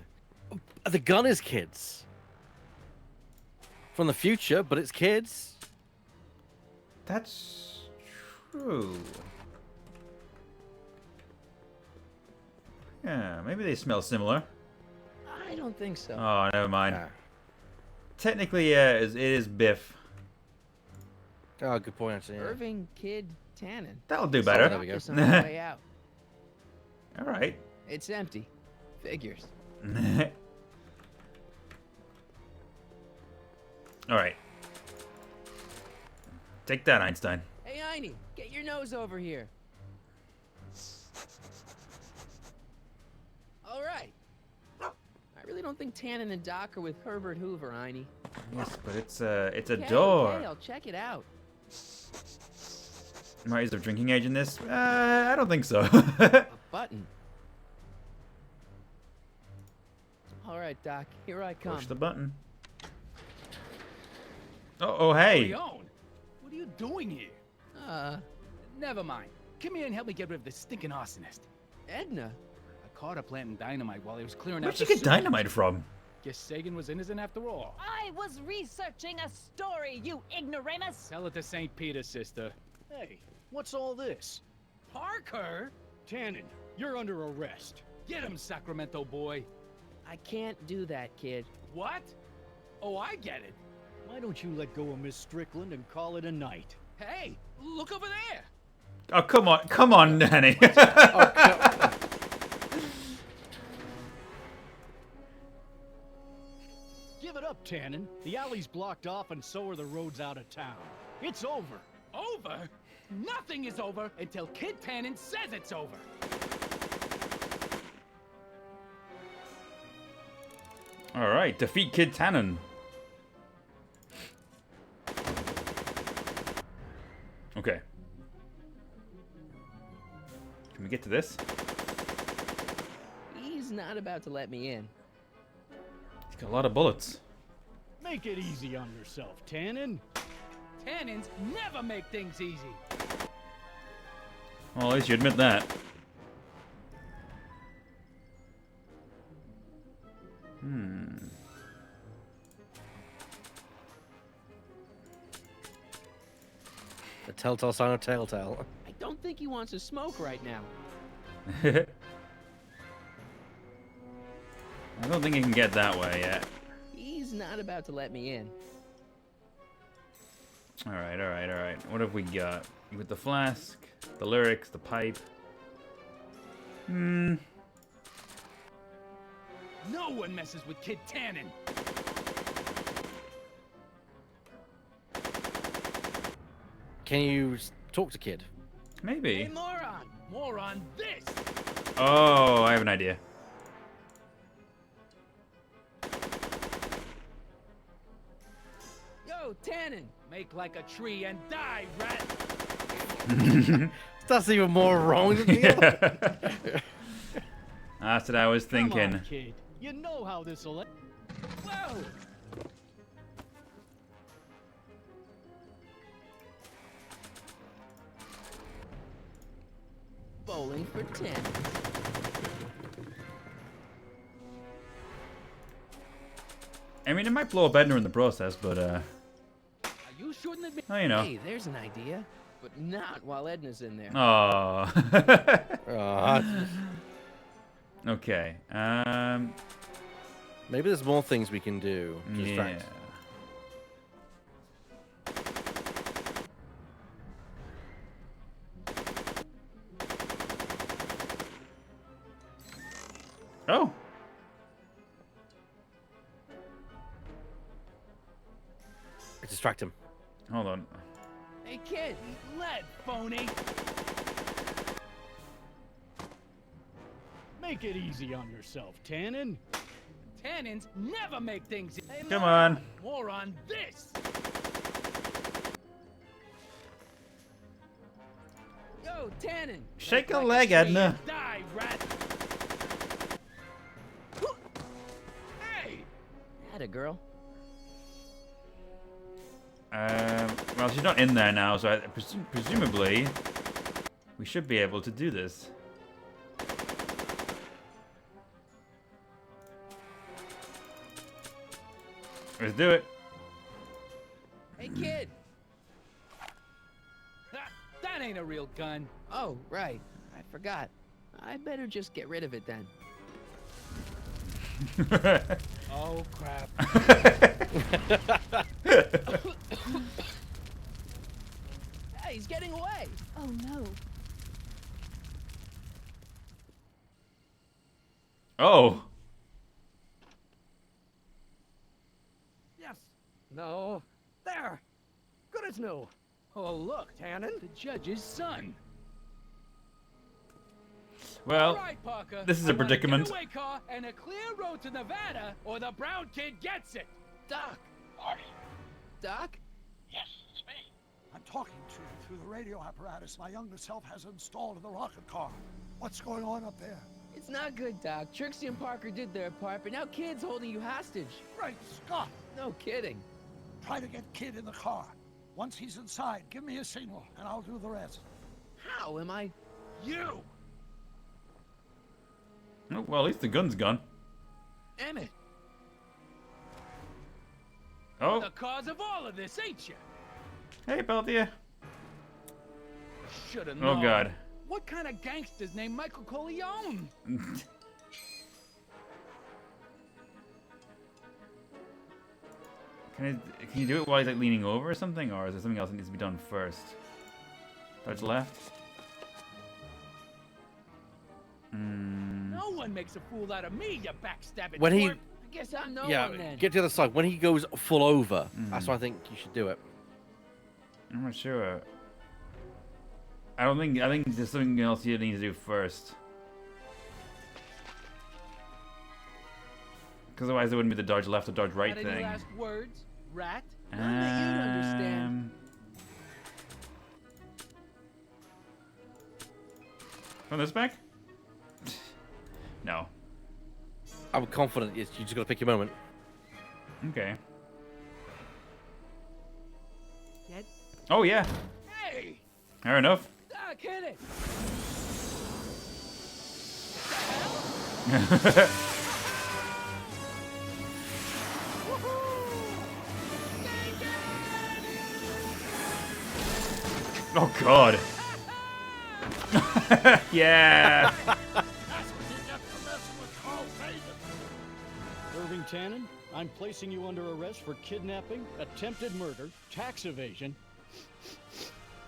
[SPEAKER 2] The gun is kids. From the future, but it's kids.
[SPEAKER 1] That's true. Yeah, maybe they smell similar.
[SPEAKER 3] I don't think so.
[SPEAKER 1] Oh, never mind. Technically, yeah, it is Biff.
[SPEAKER 2] Oh, good point, actually. Yeah.
[SPEAKER 3] Irving, Kid, Tannen.
[SPEAKER 1] That'll do better.
[SPEAKER 2] There we go.
[SPEAKER 3] On the way out.
[SPEAKER 1] All right.
[SPEAKER 3] It's empty. Figures.
[SPEAKER 1] All right. Take that, Einstein.
[SPEAKER 3] Hey, Aini, get your nose over here. All right. I really don't think Tannen and Doc are with Herbert Hoover, Aini.
[SPEAKER 1] Yes, but it's a
[SPEAKER 3] Okay,
[SPEAKER 1] door.
[SPEAKER 3] Okay, I'll check it out.
[SPEAKER 1] Right, is there drinking age in this? I don't think so.
[SPEAKER 3] A button. All right, Doc, here I come.
[SPEAKER 1] Push the button. Oh, hey.
[SPEAKER 11] Leon, what are you doing here? Never mind. Come here and help me get rid of this stinking arsonist.
[SPEAKER 3] Edna?
[SPEAKER 11] I caught her planting dynamite while he was clearing
[SPEAKER 1] Where'd
[SPEAKER 11] out
[SPEAKER 1] you
[SPEAKER 11] the
[SPEAKER 1] get
[SPEAKER 11] sewage.
[SPEAKER 1] dynamite from?
[SPEAKER 11] Guess Sagan was innocent after all.
[SPEAKER 6] I was researching a story, you ignoramus!
[SPEAKER 11] Tell it to St. Peter, sister.
[SPEAKER 5] Hey, what's all this?
[SPEAKER 11] Parker?
[SPEAKER 5] Tannen, you're under arrest.
[SPEAKER 11] Get him, Sacramento boy.
[SPEAKER 3] I can't do that, kid.
[SPEAKER 11] What? Oh, I get it.
[SPEAKER 5] Why don't you let go of Miss Strickland and call it a night?
[SPEAKER 11] Hey, look over there.
[SPEAKER 1] Oh, come on, Nanny.
[SPEAKER 5] Give it up, Tannen. The alley's blocked off and so are the roads out of town. It's over.
[SPEAKER 11] Over? Nothing is over until Kid Tannen says it's over.
[SPEAKER 1] All right, defeat Kid Tannen. Okay. Can we get to this?
[SPEAKER 3] He's not about to let me in.
[SPEAKER 1] He's got a lot of bullets.
[SPEAKER 5] Make it easy on yourself, Tannen.
[SPEAKER 11] Tannins never make things easy.
[SPEAKER 1] Well, at least you admit that.
[SPEAKER 2] The telltale sign of Telltale.
[SPEAKER 3] I don't think he wants to smoke right now.
[SPEAKER 1] I don't think he can get that way yet.
[SPEAKER 3] He's not about to let me in.
[SPEAKER 1] All right, all right, all right. What have we got? With the flask, the lyrics, the pipe.
[SPEAKER 11] No one messes with Kid Tannen.
[SPEAKER 2] Can you talk to Kid?
[SPEAKER 1] Maybe.
[SPEAKER 11] Hey, moron! More on this!
[SPEAKER 1] Oh, I have an idea.
[SPEAKER 3] Yo, Tannen!
[SPEAKER 11] Make like a tree and die, rat!
[SPEAKER 2] That's even more wrong than the other.
[SPEAKER 1] That's what I was thinking.
[SPEAKER 5] Come on, kid. You know how this'll end.
[SPEAKER 3] Whoa! Bowling for 10.
[SPEAKER 1] I mean, it might blow up Edna in the process, but
[SPEAKER 11] Are you shooting at me?
[SPEAKER 1] oh, you know.
[SPEAKER 3] Hey, there's an idea. But not while Edna's in there.
[SPEAKER 1] Oh. Okay.
[SPEAKER 2] Maybe there's more things we can do to distract.
[SPEAKER 1] Oh.
[SPEAKER 2] Distract him.
[SPEAKER 1] Hold on.
[SPEAKER 11] Hey, kid, lead, phony!
[SPEAKER 5] Make it easy on yourself, Tannen.
[SPEAKER 11] Tannins never make things. Hey,
[SPEAKER 1] Come on.
[SPEAKER 11] More on this.
[SPEAKER 3] Yo, Tannen.
[SPEAKER 1] Shake a
[SPEAKER 3] Like
[SPEAKER 1] leg,
[SPEAKER 3] tree
[SPEAKER 1] Edna.
[SPEAKER 3] and Die, rat.
[SPEAKER 11] Hey.
[SPEAKER 3] Had a girl.
[SPEAKER 1] Well, she's not in there now, so presumably we should be able to do this. Let's do it.
[SPEAKER 3] Hey, kid.
[SPEAKER 11] That ain't a real gun.
[SPEAKER 3] Oh, right. I forgot. I better just get rid of it then.
[SPEAKER 11] Oh, crap.
[SPEAKER 3] Hey, he's getting away.
[SPEAKER 6] Oh no.
[SPEAKER 1] Oh.
[SPEAKER 7] Yes. No. There. Good as new.
[SPEAKER 11] Oh, look.
[SPEAKER 7] Tannen?
[SPEAKER 11] The judge's son.
[SPEAKER 1] Well,
[SPEAKER 11] All right, Parker.
[SPEAKER 1] this is
[SPEAKER 11] I
[SPEAKER 1] a
[SPEAKER 11] want
[SPEAKER 1] predicament.
[SPEAKER 11] getaway car and a clear road to Nevada, or the brown kid gets it.
[SPEAKER 3] Doc.
[SPEAKER 4] Artie?
[SPEAKER 3] Doc?
[SPEAKER 4] Yes, it's me. I'm talking to you through the radio apparatus my younger self has installed in the rocket car. What's going on up there?
[SPEAKER 3] It's not good, Doc. Trixie and Parker did their part, but now Kid's holding you hostage.
[SPEAKER 4] Great Scott!
[SPEAKER 3] No kidding.
[SPEAKER 4] Try to get Kid in the car. Once he's inside, give me a signal, and I'll do the rest.
[SPEAKER 3] How am I?
[SPEAKER 4] You!
[SPEAKER 1] Oh, well, at least the gun's gone.
[SPEAKER 3] Emmett.
[SPEAKER 1] Oh.
[SPEAKER 11] The cause of all of this, ain't you?
[SPEAKER 1] Hey, Peltier.
[SPEAKER 11] Should have
[SPEAKER 1] Oh,
[SPEAKER 11] known.
[SPEAKER 1] God.
[SPEAKER 11] What kind of gangster's named Michael Corleone?
[SPEAKER 1] Can you do it while he's like leaning over or something, or is there something else that needs to be done first? Dodge left.
[SPEAKER 11] No one makes a fool out of me, you backstabbing
[SPEAKER 2] When he-
[SPEAKER 11] twerp.
[SPEAKER 3] I guess I'm no
[SPEAKER 2] Yeah,
[SPEAKER 3] one then.
[SPEAKER 2] get to the other side. When he goes full over, that's when I think you should do it.
[SPEAKER 1] I'm not sure. I think there's something else you need to do first. Because otherwise it wouldn't be the dodge left or dodge right
[SPEAKER 11] Got any
[SPEAKER 1] thing.
[SPEAKER 11] last words, rat? None that you'd understand.
[SPEAKER 1] Run this back? No.
[SPEAKER 2] I'm confident you just got to pick your moment.
[SPEAKER 1] Okay.
[SPEAKER 3] Kid?
[SPEAKER 1] Oh, yeah.
[SPEAKER 11] Hey!
[SPEAKER 1] Fair enough.
[SPEAKER 3] Doc, hit it!
[SPEAKER 1] Oh, God. Yeah.
[SPEAKER 5] Irving Tannen, I'm placing you under arrest for kidnapping, attempted murder, tax evasion,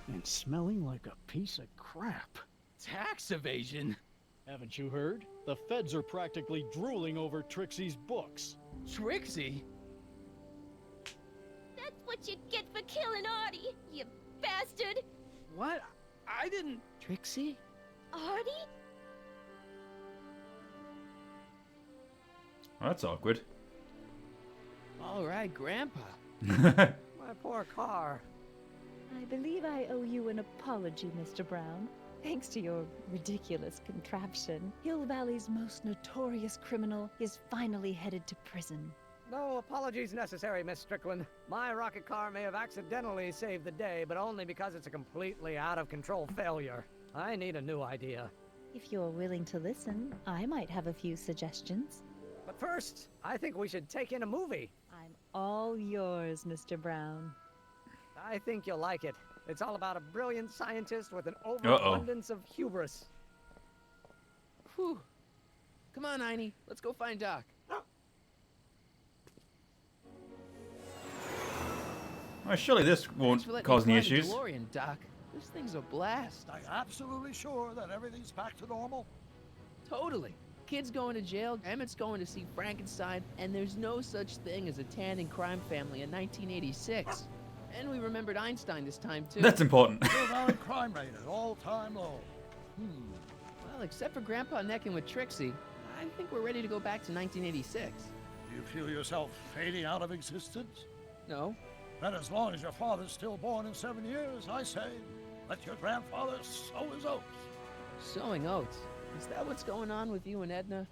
[SPEAKER 5] and smelling like a piece of crap.
[SPEAKER 11] Tax evasion?
[SPEAKER 5] Haven't you heard? The feds are practically drooling over Trixie's books.
[SPEAKER 11] Trixie?
[SPEAKER 10] That's what you get for killing Artie, you bastard!
[SPEAKER 11] What? I didn't...
[SPEAKER 3] Trixie?
[SPEAKER 10] Artie?
[SPEAKER 1] Well, that's awkward.
[SPEAKER 3] All right, Grandpa.
[SPEAKER 7] My poor car.
[SPEAKER 6] I believe I owe you an apology, Mr. Brown. Thanks to your ridiculous contraption, Hill Valley's most notorious criminal is finally headed to prison.
[SPEAKER 7] No apologies necessary, Miss Strickland. My rocket car may have accidentally saved the day, but only because it's a completely out-of-control failure. I need a new idea.
[SPEAKER 6] If you're willing to listen, I might have a few suggestions.
[SPEAKER 7] But first, I think we should take in a movie.
[SPEAKER 6] I'm all yours, Mr. Brown.
[SPEAKER 7] I think you'll like it. It's all about a brilliant scientist with an overabundance of hubris.
[SPEAKER 3] Whew. Come on, Einie. Let's go find Doc.
[SPEAKER 1] Well, surely this won't
[SPEAKER 3] Thanks for letting
[SPEAKER 1] cause
[SPEAKER 3] me
[SPEAKER 1] any
[SPEAKER 3] fly the
[SPEAKER 1] issues.
[SPEAKER 3] DeLorean, Doc. This thing's a blast.
[SPEAKER 4] Are you absolutely sure that everything's back to normal?
[SPEAKER 3] Totally. Kid's going to jail, Emmett's going to see Frankenstein, and there's no such thing as a Tannen crime family in 1986. And we remembered Einstein this time, too.
[SPEAKER 1] That's important.
[SPEAKER 4] Hill Valley crime rate at all-time low.
[SPEAKER 3] Well, except for Grandpa necking with Trixie, I think we're ready to go back to 1986.
[SPEAKER 4] Do you feel yourself fading out of existence?
[SPEAKER 3] No.
[SPEAKER 4] Then as long as your father's still born in 7 years, I say, let your grandfather sow his oats.
[SPEAKER 3] Sowing oats? Is that what's going on with you and Edna?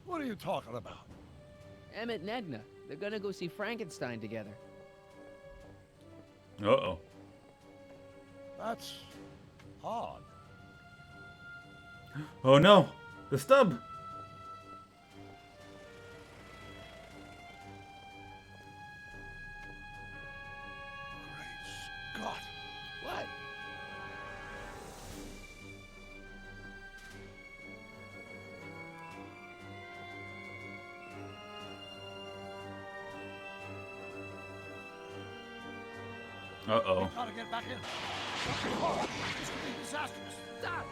[SPEAKER 4] What are you talking about?
[SPEAKER 3] Emmett and Edna. They're gonna go see Frankenstein together.
[SPEAKER 1] Uh-oh.
[SPEAKER 4] That's odd.
[SPEAKER 1] Oh no, the stub.
[SPEAKER 4] Great Scott.
[SPEAKER 3] What?
[SPEAKER 1] Uh-oh.
[SPEAKER 4] We gotta get back in. This could be disastrous. Stop!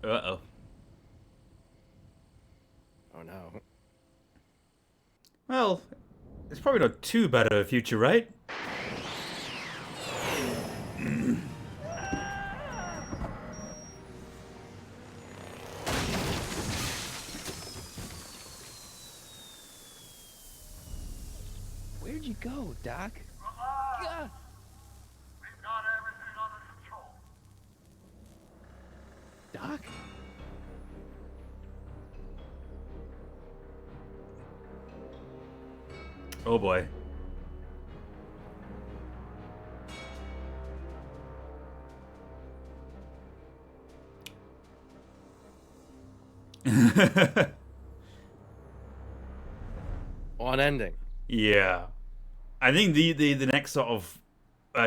[SPEAKER 1] Uh-oh.
[SPEAKER 2] Oh no.
[SPEAKER 1] Well, it's probably not too bad of a future, right?
[SPEAKER 3] Where'd you go, Doc? Gah!
[SPEAKER 4] We've got everything under control.
[SPEAKER 3] Doc?
[SPEAKER 1] Oh boy.
[SPEAKER 2] On ending.
[SPEAKER 1] Yeah. I think the next sort of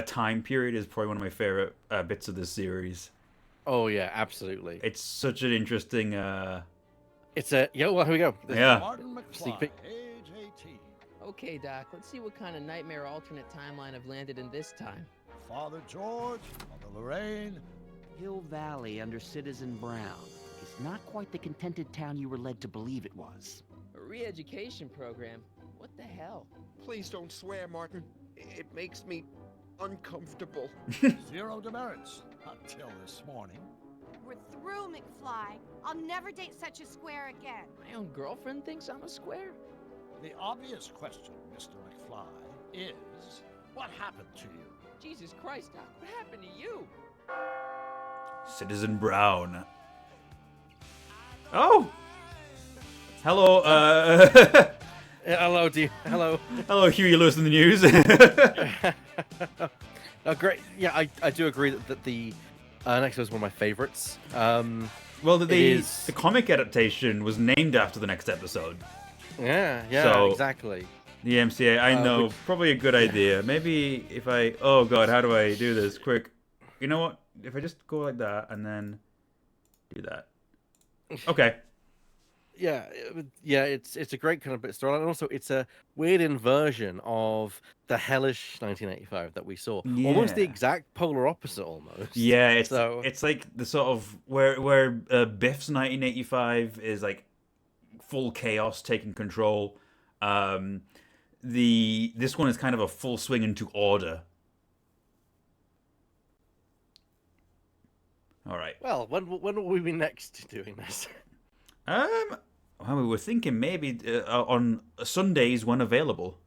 [SPEAKER 1] time period is probably one of my favorite bits of this series.
[SPEAKER 2] Oh yeah, absolutely.
[SPEAKER 1] It's such an interesting
[SPEAKER 2] It's a well, here we go. This
[SPEAKER 1] Yeah.
[SPEAKER 4] Martin
[SPEAKER 2] Sneak
[SPEAKER 4] McFly,
[SPEAKER 2] peek.
[SPEAKER 4] age 18.
[SPEAKER 3] Okay, Doc, let's see what kind of nightmare alternate timeline I've landed in this time.
[SPEAKER 4] Father George, Mother Lorraine.
[SPEAKER 12] Hill Valley under Citizen Brown is not quite the contented town you were led to believe it was.
[SPEAKER 3] A re-education program? What the hell?
[SPEAKER 13] Please don't swear, Martin. It makes me uncomfortable.
[SPEAKER 4] Zero demerits until this morning.
[SPEAKER 16] We're through, McFly. I'll never date such a square again.
[SPEAKER 3] My own girlfriend thinks I'm a square?
[SPEAKER 4] The obvious question, Mr. McFly, is what happened to you?
[SPEAKER 3] Jesus Christ, Doc, what happened to you?
[SPEAKER 1] Citizen Brown. Oh! Hello,
[SPEAKER 2] Hello, dear. Hello.
[SPEAKER 1] Hello, Huey Lewis in the news.
[SPEAKER 2] Oh, great. Yeah, I do agree that the next one is one of my favorites.
[SPEAKER 1] Well, the comic adaptation was named after the next episode.
[SPEAKER 2] Yeah,
[SPEAKER 1] So,
[SPEAKER 2] exactly.
[SPEAKER 1] The MCA, I know, probably a good idea. Maybe if I... Oh, God, how do I do this? Quick. You know what? If I just go like that and then do that. Okay.
[SPEAKER 2] Yeah, it's a great kind of bit of storyline. And also, it's a weird inversion of the hellish 1985 that we saw. Almost the
[SPEAKER 1] Yeah.
[SPEAKER 2] exact polar opposite, almost.
[SPEAKER 1] Yeah, it's
[SPEAKER 2] So-
[SPEAKER 1] it's like the sort of where Biff's 1985 is like full chaos taking control. This one is kind of a full swing into order. All right.
[SPEAKER 2] Well, when will we be next doing this?
[SPEAKER 1] Well, we were thinking maybe on Sundays when available.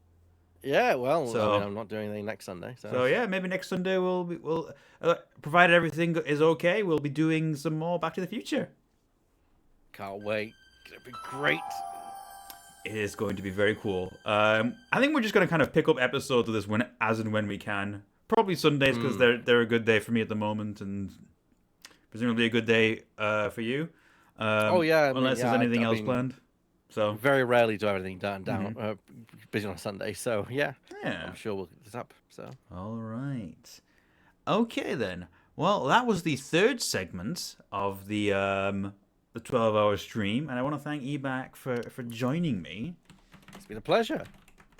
[SPEAKER 2] Yeah, well,
[SPEAKER 1] So-
[SPEAKER 2] I mean, I'm not doing anything next Sunday.
[SPEAKER 1] So yeah, maybe next Sunday we'll provided everything is okay, we'll be doing some more Back to the Future.
[SPEAKER 2] Can't wait. It's gonna be great.
[SPEAKER 1] It is going to be very cool. I think we're just going to kind of pick up episodes of this as and when we can. Probably Sundays because they're a good day for me at the moment, and presumably a good day for you.
[SPEAKER 2] Oh yeah, I mean,
[SPEAKER 1] unless
[SPEAKER 2] yeah,
[SPEAKER 1] there's anything
[SPEAKER 2] I
[SPEAKER 1] else
[SPEAKER 2] mean,
[SPEAKER 1] planned. So
[SPEAKER 2] very rarely do I have anything down busy on a Sunday. So yeah,
[SPEAKER 1] Yeah.
[SPEAKER 2] I'm sure we'll get this up. So
[SPEAKER 1] all right, okay then. Well, that was the third segment of the 12-hour stream, and I want to thank Ebak for joining me.
[SPEAKER 2] It's been a pleasure,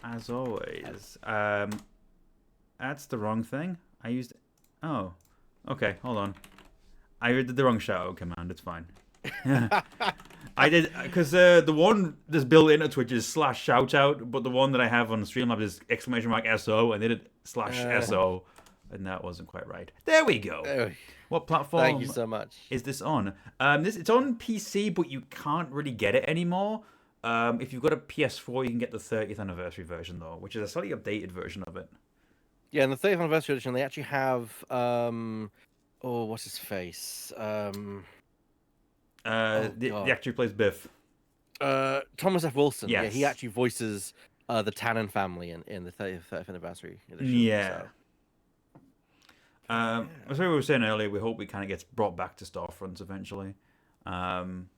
[SPEAKER 1] as always. That's the wrong thing. I used. Oh, okay. Hold on. I did the wrong shout-out command. It's fine. I did because the one that's built into Twitch is /shoutout, but the one that I have on Streamlabs is !SO, and they did /SO. and that wasn't quite right. There we go. What platform?
[SPEAKER 2] Thank you so much.
[SPEAKER 1] Is this on? It's on PC, but you can't really get it anymore. If you've got a PS4, you can get the 30th anniversary version though, which is a slightly updated version of it.
[SPEAKER 2] Yeah, in the 30th anniversary edition, they actually have what's his face?
[SPEAKER 1] The actor who plays Biff.
[SPEAKER 2] Thomas F. Wilson.
[SPEAKER 1] Yes.
[SPEAKER 2] Yeah, he actually voices the Tannen family in the 30th anniversary edition.
[SPEAKER 1] Yeah.
[SPEAKER 2] So.
[SPEAKER 1] As we were saying earlier, we hope it kind of gets brought back to storefronts eventually. I'm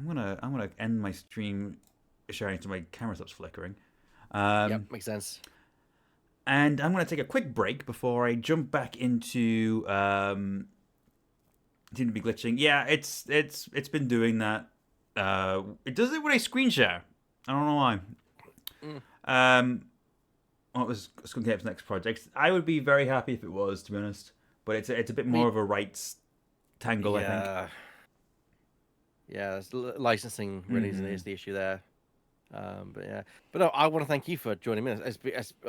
[SPEAKER 1] gonna end my stream sharing so my camera stops flickering.
[SPEAKER 2] Yep, makes sense.
[SPEAKER 1] And I'm gonna take a quick break before I jump back into seem to be glitching. Yeah, it's been doing that. It does it when I screen share. I don't know why. What was Skunk Apes' next project? I would be very happy if it was, to be honest. But it's a bit more of a rights tangle, I think.
[SPEAKER 2] Yeah, licensing really is the issue there. But no, I want to thank you for joining me.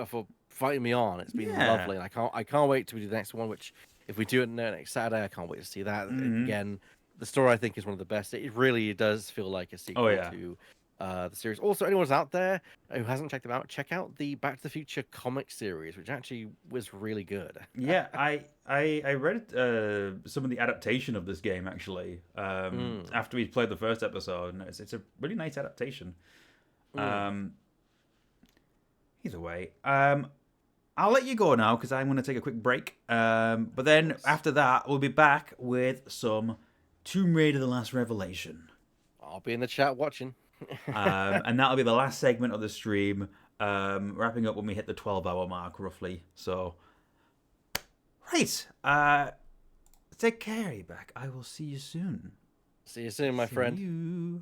[SPEAKER 2] For fighting me on. It's been lovely, and I can't wait to do the next one. Which, if we do it next Saturday, I can't wait to see that again. The story I think is one of the best. It really does feel like a sequel to the series. Also, anyone's out there who hasn't checked them out, check out the Back to the Future comic series, which actually was really good.
[SPEAKER 1] Yeah, I read some of the adaptation of this game actually after we played the first episode, and it's a really nice adaptation. Either way, I'll let you go now because I'm going to take a quick break. But then after that, we'll be back with some Tomb Raider: The Last Revelation.
[SPEAKER 2] I'll be in the chat watching.
[SPEAKER 1] And that'll be the last segment of the stream, wrapping up when we hit the 12-hour mark, roughly. So, right. Take care, Ebak. I will see you soon.
[SPEAKER 2] See you soon, my friend.
[SPEAKER 1] You.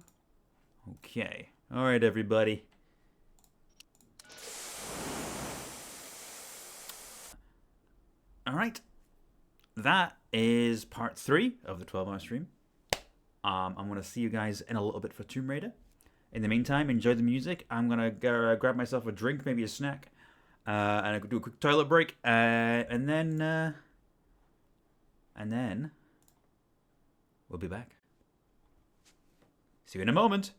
[SPEAKER 1] Okay. All right, everybody. All right. That is part 3 of the 12-hour stream. I'm going to see you guys in a little bit for Tomb Raider. In the meantime, enjoy the music. I'm going to grab myself a drink, maybe a snack, and I could do a quick toilet break, and then we'll be back. See you in a moment.